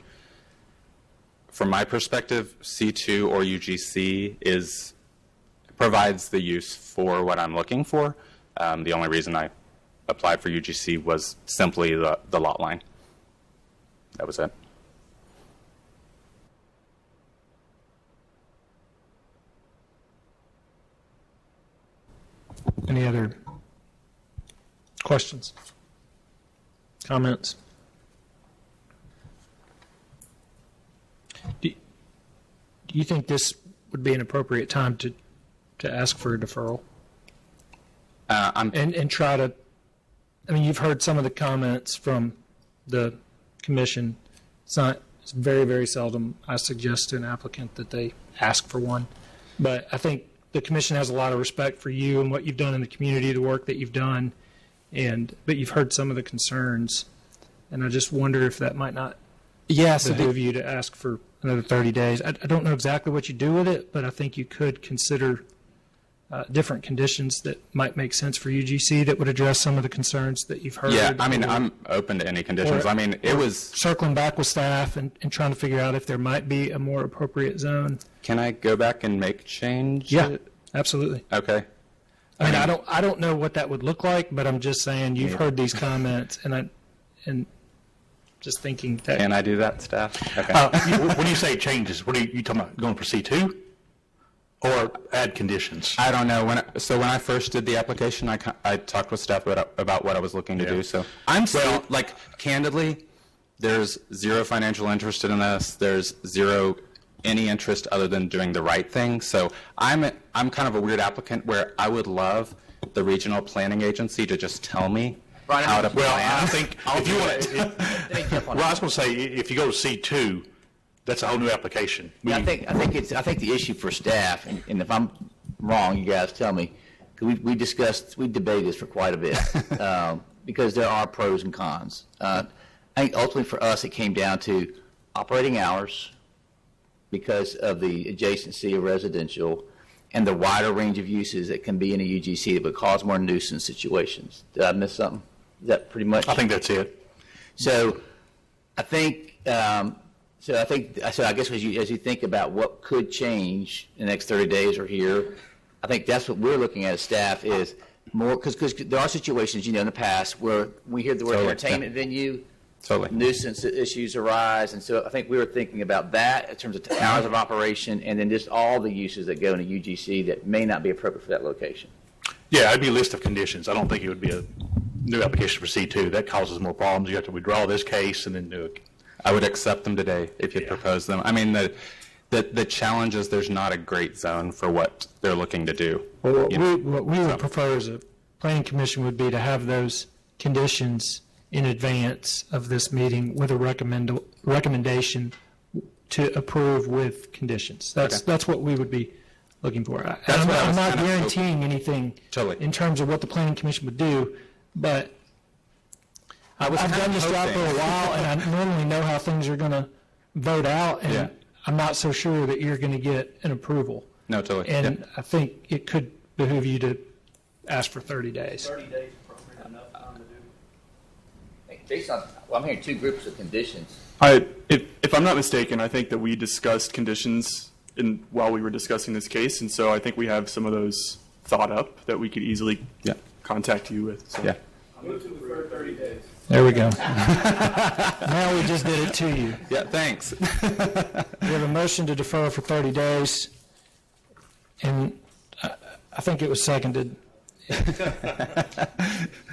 From my perspective, C2 or UGC provides the use for what I'm looking for. The only reason I applied for UGC was simply the lot line. That was it. Any other questions? Comments? Do you think this would be an appropriate time to ask for a deferral? And try to, you've heard some of the comments from the commission. It's very, very seldom I suggest to an applicant that they ask for one. But I think the commission has a lot of respect for you and what you've done in the community, the work that you've done. But you've heard some of the concerns. And I just wonder if that might not behoove you to ask for another 30 days. I don't know exactly what you do with it, but I think you could consider different conditions that might make sense for UGC that would address some of the concerns that you've heard. Yeah, I'm open to any conditions. It was circling back with staff and trying to figure out if there might be a more appropriate zone. Can I go back and make change? Yeah, absolutely. Okay. I don't know what that would look like, but I'm just saying you've heard these comments, and just thinking that. Can I do that, staff? Okay. When you say changes, what are you talking about? Going for C2? Or add conditions? I don't know. When I first did the application, I talked with staff about what I was looking to do. So I'm still, candidly, there's zero financial interest in this. There's zero any interest other than doing the right thing. So I'm kind of a weird applicant where I would love the regional planning agency to just tell me how to plan. Well, I think if you want, I was going to say if you go to C2, that's a whole new application. I think the issue for staff, and if I'm wrong, you guys tell me. We debated this for quite a bit because there are pros and cons. I think ultimately for us it came down to operating hours because of the adjacency of residential and the wider range of uses that can be in a UGC that would cause more nuisance situations. Did I miss something? Is that pretty much? I think that's it. So I think. So I guess as you think about what could change in the next 30 days or here, I think that's what we're looking at as staff is more because there are situations in the past where we hear the word entertainment venue, nuisance issues arise, and so I think we were thinking about that in terms of hours of operation and then just all the uses that go into UGC that may not be appropriate for that location. Yeah, it'd be a list of conditions. I don't think it would be new application for C2. That causes more problems. You have to withdraw this case and then do it. I would accept them today if you propose them. I mean, the challenge is there's not a great zone for what they're looking to do. Well, what we would prefer as a planning commission would be to have those conditions in advance of this meeting with a recommendation to approve with conditions. That's what we would be looking for. I'm not guaranteeing anything in terms of what the planning commission would do, but I've done this job for a while, and I normally know how things are going to vote out, and I'm not so sure that you're going to get an approval. No, totally. And I think it could behoove you to ask for 30 days. 30 days appropriate enough time to do. Based on, I'm hearing two groups of conditions. If I'm not mistaken, I think that we discussed conditions while we were discussing this case, and so I think we have some of those thought up that we could easily contact you with. So. Yeah. I move to defer 30 days. There we go. Now we just did it to you. Yeah, thanks. We have a motion to defer for 30 days, and I think it was seconded.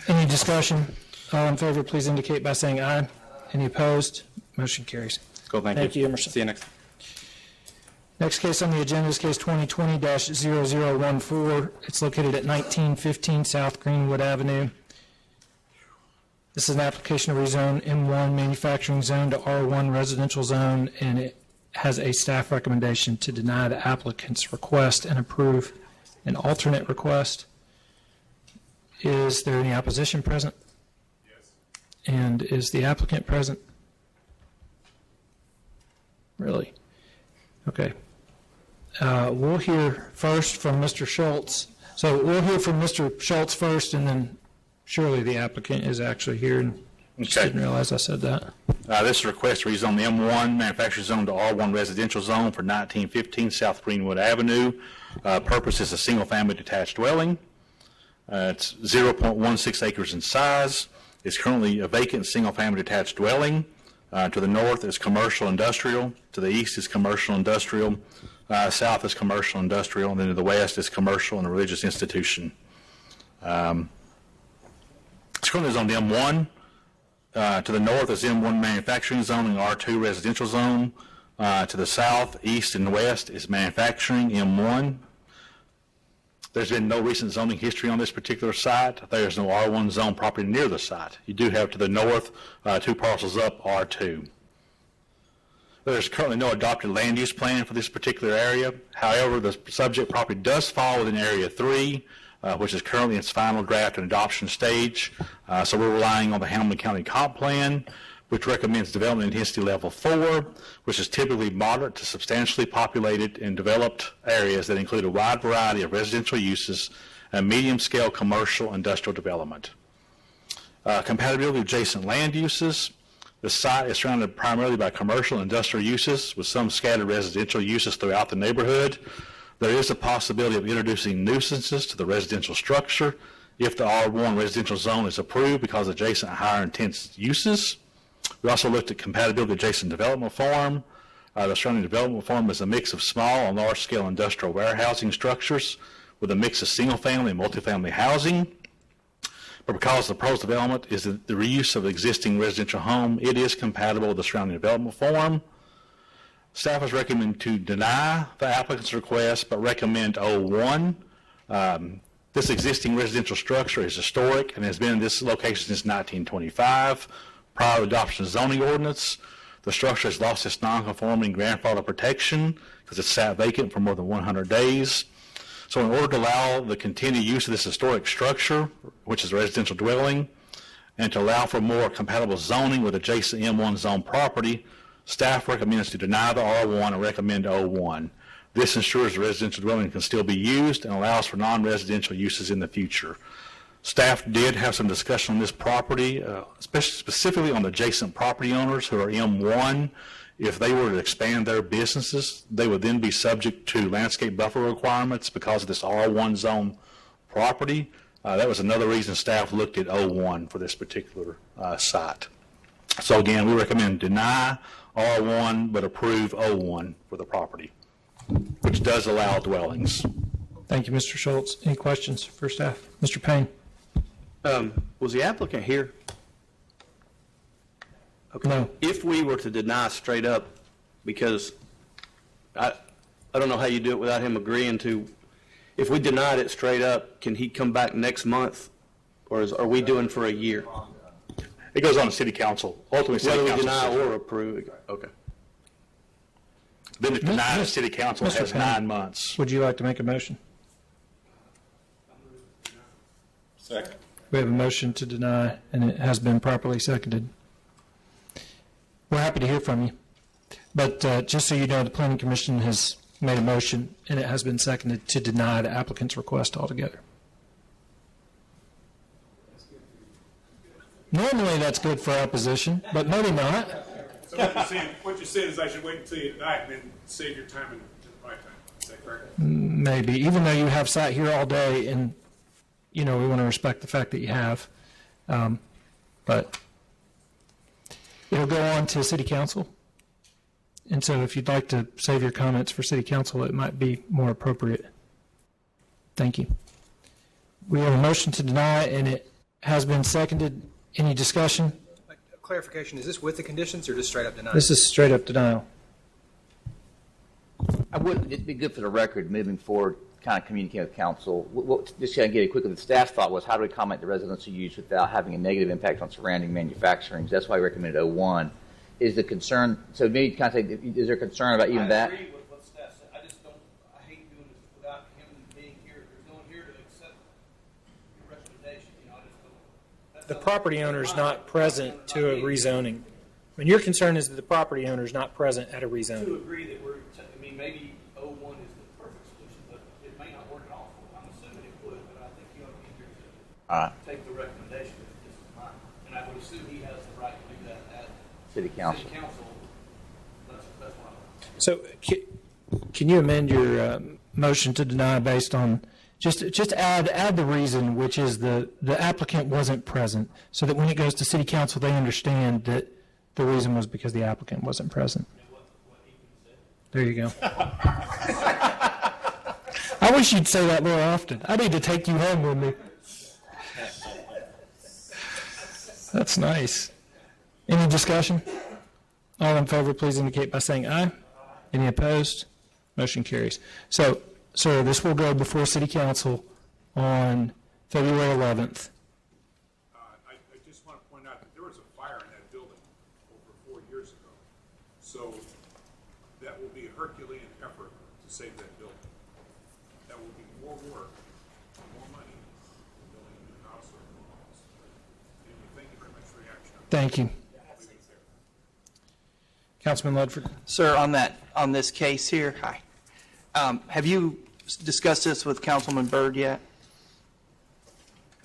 Any discussion? All in favor, please indicate by saying aye. Any opposed? Motion carries. Cool, thank you. Thank you, Emerson. See you next. Next case on the agenda is case 2020-0014. It's located at 1915 South Greenwood Avenue. This is an application to rezone M1 manufacturing zone to R1 residential zone, and it has a staff recommendation to deny the applicant's request and approve an alternate request. Is there any opposition present? Yes. And is the applicant present? Really? Okay. We'll hear first from Mr. Schultz. So we'll hear from Mr. Schultz first, and then surely the applicant is actually here, and just didn't realize I said that. This is a request to rezone the M1 manufacturing zone to R1 residential zone for 1915 South Greenwood Avenue. Purpose is a single-family detached dwelling. It's 0.16 acres in size. It's currently a vacant single-family detached dwelling. To the north is commercial industrial. To the east is commercial industrial. South is commercial industrial. And then to the west is commercial and a religious institution. It's currently zoned M1. To the north is M1 manufacturing zone and R2 residential zone. To the south, east, and west is manufacturing M1. There's been no recent zoning history on this particular site. There's no R1 zone property near the site. You do have to the north, 2 parcels up, R2. There's currently no adopted land use plan for this particular area. However, the subject property does fall within Area 3, which is currently in its final draft and adoption stage. So we're relying on the Hamilton County Comp Plan, which recommends development intensity level 4, which is typically moderate to substantially populated and developed areas that include a wide variety of residential uses and medium-scale commercial industrial development. Compatibility with adjacent land uses. The site is surrounded primarily by commercial and industrial uses with some scattered residential uses throughout the neighborhood. There is a possibility of introducing nuisances to the residential structure if the R1 residential zone is approved because of adjacent higher intense uses. We also looked at compatibility with adjacent development form. The surrounding development form is a mix of small and large-scale industrial warehousing structures with a mix of single-family and multifamily housing. But because the proposed development is the reuse of existing residential home, it is compatible with the surrounding development form. Staff is recommended to deny the applicant's request, but recommend O1. This existing residential structure is historic and has been in this location since 1925. Prior to adoption of zoning ordinance, the structure has lost its non-conforming grandfather protection because it's sat vacant for more than 100 days. So in order to allow the continued use of this historic structure, which is a residential dwelling, and to allow for more compatible zoning with adjacent M1 zone property, staff recommends to deny the R1 and recommend O1. This ensures the residential dwelling can still be used and allows for non-residential uses in the future. Staff did have some discussion on this property, specifically on the adjacent property owners who are M1. If they were to expand their businesses, they would then be subject to landscape buffer requirements because of this R1 zone property. That was another reason staff looked at O1 for this particular site. So again, we recommend deny R1 but approve O1 for the property, which does allow dwellings. Thank you, Mr. Schultz. Any questions for staff? Mr. Payne. Was the applicant here? Okay. No. If we were to deny straight up, because I don't know how you do it without him agreeing to, if we denied it straight up, can he come back next month, or are we doing for a year? It goes on to city council. Ultimately, city Whether we council. deny decision. or approve. Okay. Then to deny the city council Mr. has Penn, 9 months. Would you like to make a motion? Second. We have a motion to deny, and it has been properly seconded. We're happy to hear from you. But just so you know, the Planning Commission has made a motion, and it has been seconded to deny the applicant's request altogether. Normally, that's good for opposition, but maybe not. So what you're saying is I should wait until you deny it and then save your time in the right time. Is that correct? Maybe, even though you have sat here all day, and we want to respect the fact that you have. But it'll go on to City Council. And so if you'd like to save your comments for City Council, it might be more appropriate. Thank you. We have a motion to deny, and it has been seconded. Any discussion? Clarification, is this with the conditions or just straight up denial? This is straight up denial. It'd be good for the record moving forward, kind of communicate with council. Just kind of get it quickly. The staff's thought was, how do we comment the residential use without having a negative impact on surrounding manufacturing? That's why I recommended 01. Is the concern, so maybe kind of say, is there concern about even that? I agree with what staff said. I just don't, I hate doing this without him being here. There's no one here to accept your recommendation. I just don't. The property owner is not present to a rezoning. I mean, your concern is that the property owner is not present at a rezoning. To agree that maybe 01 is the perfect solution, but it may not work at all. I'm assuming it would, but I think you ought to be here to take the recommendation if this is mine. And I would assume he has the right to do that at City Council. That's what I'm. So can you amend your motion to deny based on, just add the reason, which is the applicant wasn't present, so that when it goes to City Council, they understand that the reason was because the applicant wasn't present. There you go. I wish you'd say that more often. I need to take you home with me. That's nice. Any discussion? All in favor, please indicate by saying aye. Any opposed? Motion carries. So, sir, this will go before City Council on February 11th. I just want to point out that there was a fire in that building over 4 years ago. So that will be a Herculean effort to save that building. That will be more work, more money than building a new house or a new house. Anyway, thank you very much for your action. Thank you. Councilman Ludford. Sir, on this case here, hi. Have you discussed this with Councilman Byrd yet?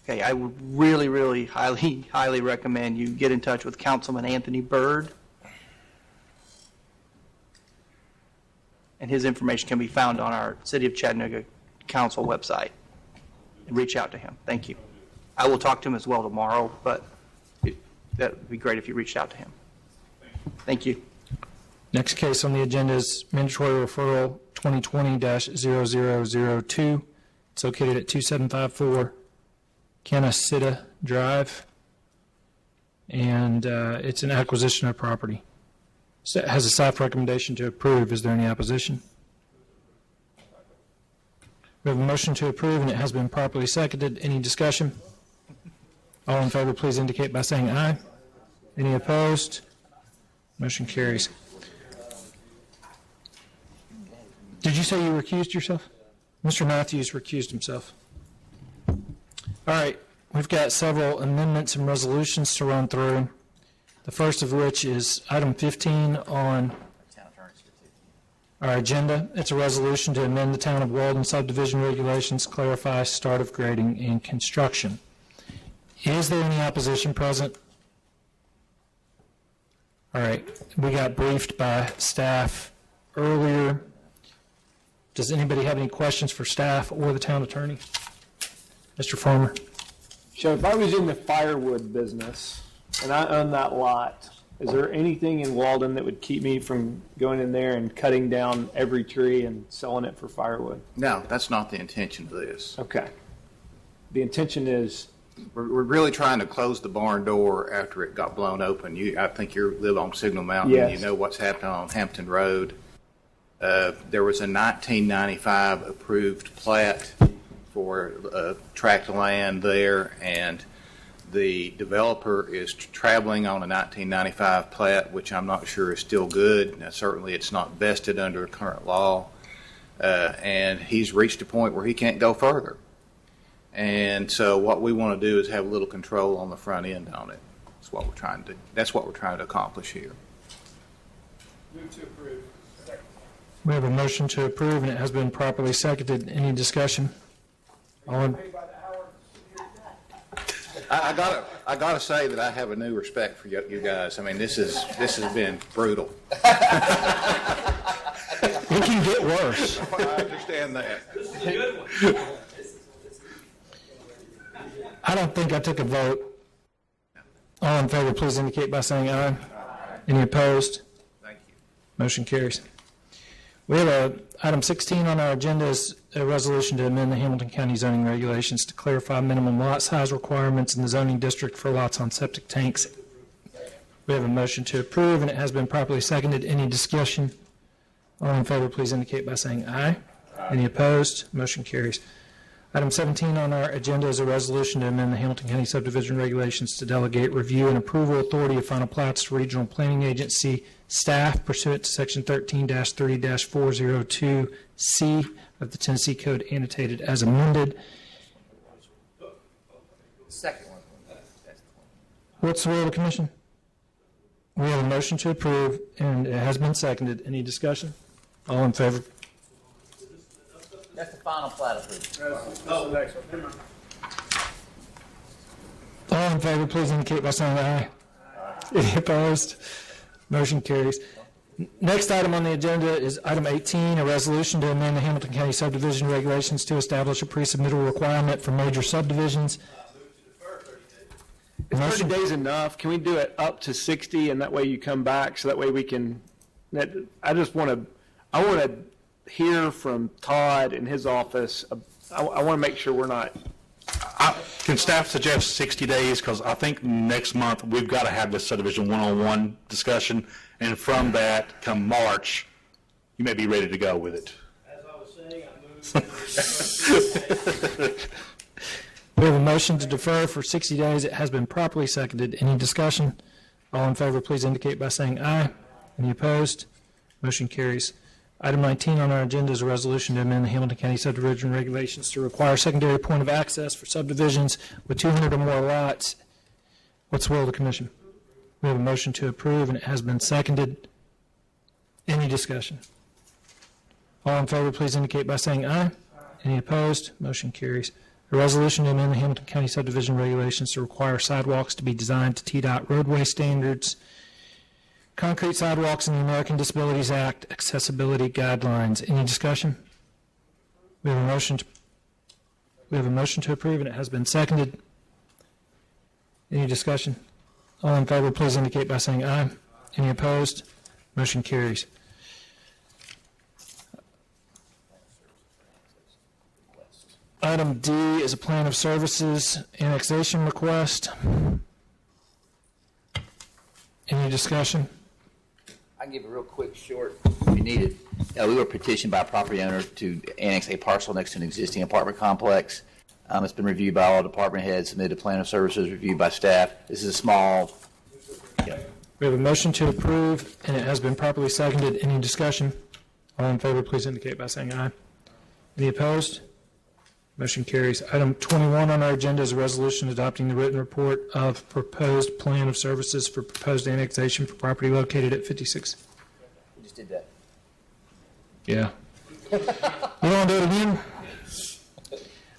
Okay, I would really, really highly recommend you get in touch with Councilman Anthony Byrd. And his information can be found on our City of Chattanooga Council website. And reach out to him. Thank you. I will talk to him as well tomorrow, but that would be great if you reached out to him. Thank you. Next case on the agenda is mandatory referral 2020-0002. It's located at 2754 Canacita Drive, and it's an acquisition of property. So it has a staff recommendation to approve. Is there any opposition? We have a motion to approve, and it has been properly seconded. Any discussion? All in favor, please indicate by saying aye. Any opposed? Motion carries. Did you say you recused yourself? Mr. Matthews recused himself. All right, we've got several amendments and resolutions to run through. The first of which is item 15 on our agenda. It's a resolution to amend the Town of Walden subdivision regulations, clarify start of grading and construction. Is there any opposition present? All right, we got briefed by staff earlier. Does anybody have any questions for staff or the town attorney? Mr. Farmer. So if I was in the firewood business and I own that lot, is there anything in Walden that would keep me from going in there and cutting down every tree and selling it for firewood? No, that's not the intention of this. Okay. The intention is we're really trying to close the barn door after it got blown open. I think you live on Signal Mountain. Yes. You know what's happening on Hampton Road. There was a 1995 approved plat for a tract of land there, and the developer is traveling on a 1995 plat, which I'm not sure is still good. Now, certainly it's not vested under current law, and he's reached a point where he can't go further. And so what we want to do is have a little control on the front end on it. That's what we're trying to do. That's what we're trying to accomplish here. Move to approve. We have a motion to approve, and it has been properly seconded. Any discussion? All in, I gotta say that I have a new respect for you guys. I mean, this has been brutal. it can get worse. I understand that. This is a good one. I don't think I took a vote. All in favor, please indicate by saying aye. Any opposed? Thank you. Motion carries. We have item 16 on our agenda is a resolution to amend the Hamilton County zoning regulations to clarify minimum lot size requirements in the zoning district for lots on septic tanks. We have a motion to approve, and it has been properly seconded. Any discussion? All in favor, please indicate by saying aye. Any opposed? Motion carries. Item 17 on our agenda is a resolution to amend the Hamilton County subdivision regulations to delegate review and approval authority of final plats to regional planning agency staff pursuant to section 13-3-402C of the Tennessee Code annotated as amended. Second one. What's the will of the commission? We have a motion to approve, and it has been seconded. Any discussion? All in favor? That's the final plat approved. Oh, next one. All in favor, please indicate by saying aye. Any opposed? Motion carries. Next item on the agenda is item 18, a resolution to amend the Hamilton County subdivision regulations to establish a pre-submittal requirement for major subdivisions. Is 30 days enough? Can we do it up to 60, and that way you come back, so that way we can, I want to hear from Todd in his office. I want to make sure we're not. Can staff suggest 60 days? Because I think next month we've got to have this subdivision one-on-one discussion, and from that, come March, you may be ready to go with it. As I was saying, I moved. We have a motion to defer for 60 days. It has been properly seconded. Any discussion? All in favor, please indicate by saying aye. Any opposed? Motion carries. Item 19 on our agenda is a resolution to amend the Hamilton County subdivision regulations to require secondary point of access for subdivisions with 200 or more lots. What's the will of the commission? We have a motion to approve, and it has been seconded. Any discussion? All in favor, please indicate by saying aye. Any opposed? Motion carries. A resolution to amend the Hamilton County subdivision regulations to require sidewalks to be designed to TDOT roadway standards, concrete sidewalks in the American Disabilities Act accessibility guidelines. Any discussion? We have a motion to approve, and it has been seconded. Any discussion? All in favor, please indicate by saying aye. Any opposed? Motion carries. Item D is a plan of services annexation request. Any discussion? I can give a real quick, short, if you need it. We were petitioned by a property owner to annex a parcel next to an existing apartment complex. It's been reviewed by all department heads, submitted a plan of services, reviewed by staff. This is a small. Yeah. We have a motion to approve, and it has been properly seconded. Any discussion? All in favor, please indicate by saying aye. Any opposed? Motion carries. Item 21 on our agenda is a resolution adopting the written report of proposed plan of services for proposed annexation for property located at 56. We just did that. Yeah. You want to do it again?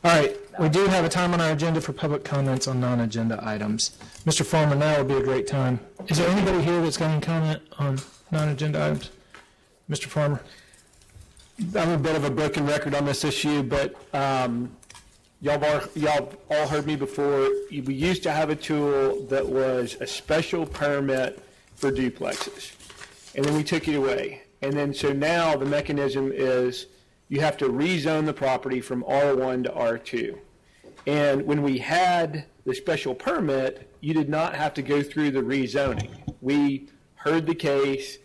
All right. We do have a time on our agenda for public comments on non-agenda items. Mr. Farmer, now would be a great time. Is there anybody here that's got any comment on non-agenda items? Mr. Farmer? I'm a bit of a broken record on this issue, but y'all all heard me before. We used to have a tool that was a special permit for duplexes, and then we took it away. And then so now the mechanism is you have to rezone the property from R1 to R2. And when we had the special permit, you did not have to go through the rezoning. We heard the case,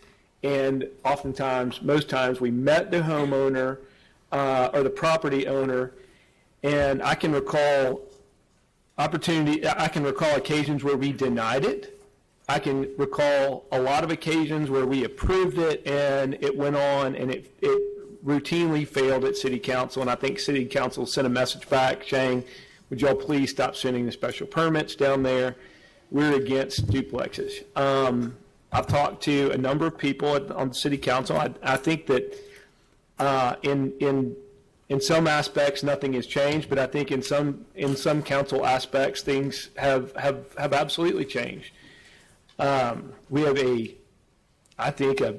and oftentimes, most times, we met the homeowner or the property owner, and I can recall occasions where we denied it. I can recall a lot of occasions where we approved it, and it went on, and it routinely failed at City Council, and I think City Council sent a message back saying, would y'all please stop sending the special permits down there? We're against duplexes. I've talked to a number of people on the City Council. I think that in some aspects nothing has changed, but I think in some council aspects things have absolutely changed. We have I think a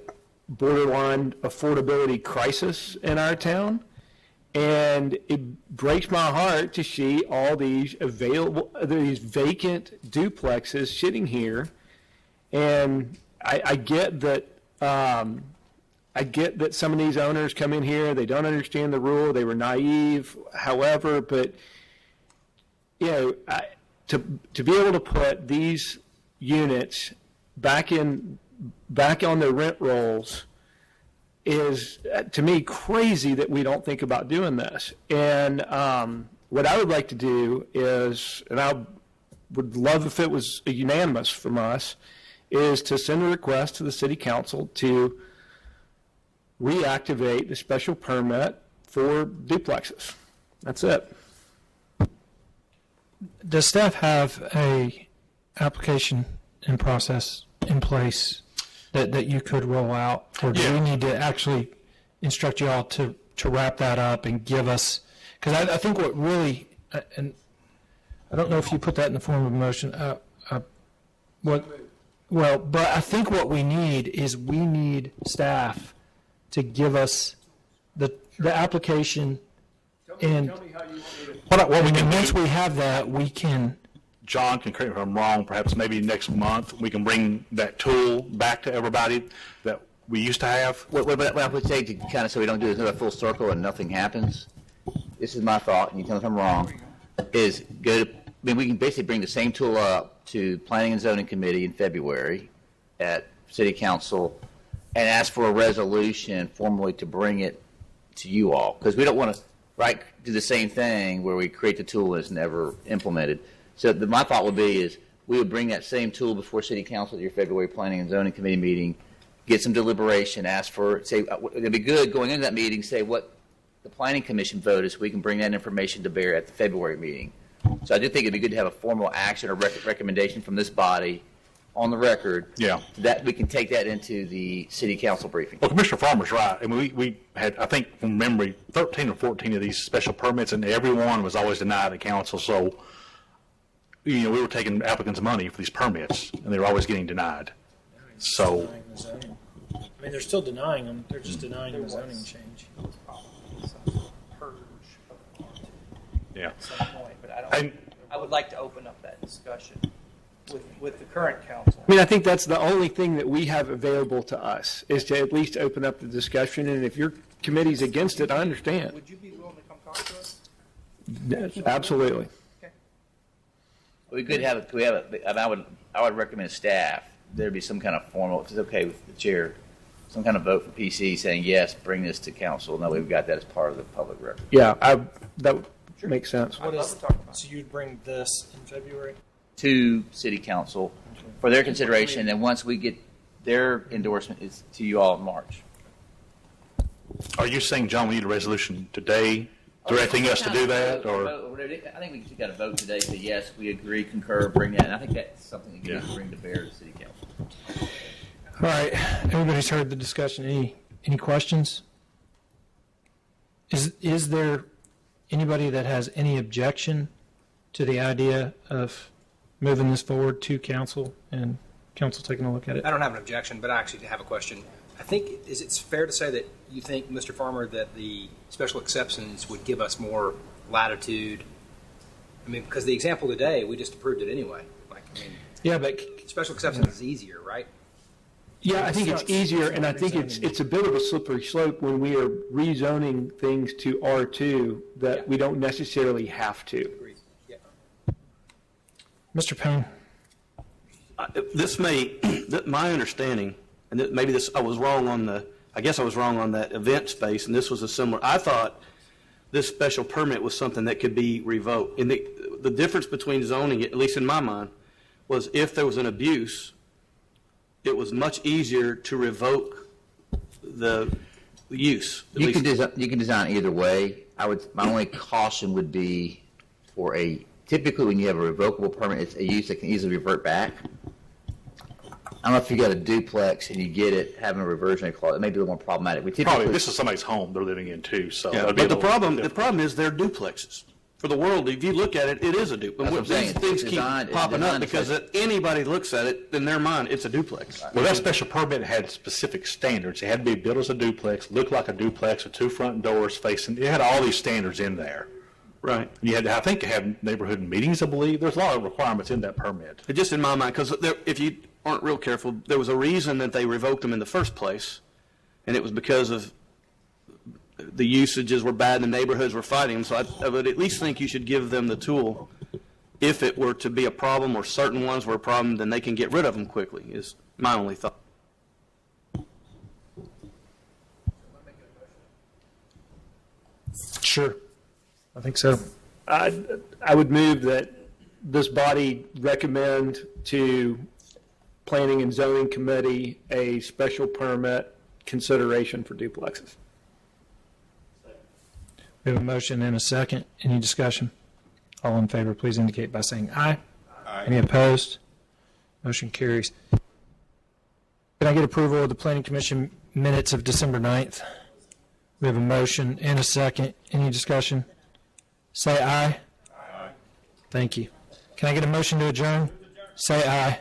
borderline affordability crisis in our town, and it breaks my heart to see all these vacant duplexes sitting here. And I get that some of these owners come in here, they don't understand the rule, they were naive, however, but to be able to put these units back on their rent rolls is, to me, crazy that we don't think about doing this. And what I would like to do is, and I would love if it was unanimous from us, is to send a request to the City Council to reactivate the special permit for duplexes. That's it. Does staff have a application and process in place that you could roll out, or do we need to actually instruct you all to wrap that up and give us, because I think what really, and I don't know if you put that in the form of a motion, but I think what we need is we need staff to give us the application, and once we have that, we can. John can correct me if I'm wrong, perhaps maybe next month we can bring that tool back to everybody that we used to have. What I would say, to kind of, so we don't do this a full circle and nothing happens, this is my thought, and you tell me if I'm wrong, is we can basically bring the same tool up to Planning and Zoning Committee in February at City Council and ask for a resolution formally to bring it to you all, because we don't want to do the same thing where we create the tool and it's never implemented. So my thought would be is we would bring that same tool before City Council at your February Planning and Zoning Committee meeting, get some deliberation, ask for, say, it'd be good going into that meeting, say what the Planning Commission voted so we can bring that information to bear at the February meeting. So I do think it'd be good to have a formal action or recommendation from this body on the record. Yeah. That we can take that into the City Council briefing. Well, Commissioner Farmer's right. I mean, we had, I think from memory, 13 or 14 of these special permits, and every one was always denied at council. So, we were taking applicants' money for these permits, and they were always getting denied. So, I mean, they're still denying them. They're just denying the zoning change. Yeah. At some point, but I would like to open up that discussion with the current council. I mean, I think that's the only thing that we have available to us, is to at least open up the discussion, and if your committee's against it, I understand. Would you be willing to come talk to us? Yes, absolutely. We could have it. And I would recommend staff there'd be some kind of formal, if it's okay with the chair, some kind of vote for PC saying yes, bring this to council. No, we've got that as part of the public record. Yeah, that makes sense. So you'd bring this in February to City Council for their consideration, and once we get their endorsement, it's to you all in March. Are you saying, John, we need a resolution today directing us to do that, or? I think we just got to vote today. Say yes, we agree, concur, bring that. And I think that's something that you can bring to bear to City Council. All right, everybody's heard the discussion. Any questions? Is there anybody that has any objection to the idea of moving this forward to council and council taking a look at it? I don't have an objection, but I actually have a question. I think, is it fair to say that you think, Mr. Farmer, that the special exceptions would give us more latitude? I mean, because the example today, we just approved it anyway. Yeah, but special exceptions is easier, right? Yeah, I think it's easier, and I think it's a bit of a slippery slope when we are rezoning things to R2 that we don't necessarily have to. Mr. Payne. This may, my understanding, and maybe this, I guess I was wrong on that event space, and this was a similar, I thought this special permit was something that could be revoked. And the difference between zoning, at least in my mind, was if there was an abuse, it was much easier to revoke the use. You can design either way. My only caution would be typically when you have a revocable permit, it's a use that can easily revert back. I don't know if you got a duplex and you get it, having a reversionary clause, it may be a little more problematic. Probably this is somebody's home they're living in too. So yeah, but the problem is they're duplexes. For the world, if you look at it, it is a duplex. These things keep popping up because anybody looks at it, in their mind, it's a duplex. Well, that special permit had specific standards. It had to be built as a duplex, look like a duplex with 2 front doors facing. It had all these standards in there. Right. You had to, I think, have neighborhood meetings, I believe. There's a lot of requirements in that permit. Just in my mind, because if you aren't real careful, there was a reason that they revoked them in the first place, and it was because of the usages were bad and the neighborhoods were fighting them. So I would at least think you should give them the tool. If it were to be a problem or certain ones were a problem, then they can get rid of them quickly, is my only thought. Sure. I think so. I would move that this body recommend to Planning and Zoning Committee a special permit consideration for duplexes. We have a motion and a second. Any discussion? All in favor, please indicate by saying aye. Aye. Any opposed? Motion carries. Can I get approval of the Planning Commission minutes of December 9th? We have a motion and a second. Any discussion? Say aye. Aye. Thank you. Can I get a motion to adjourn? Say aye.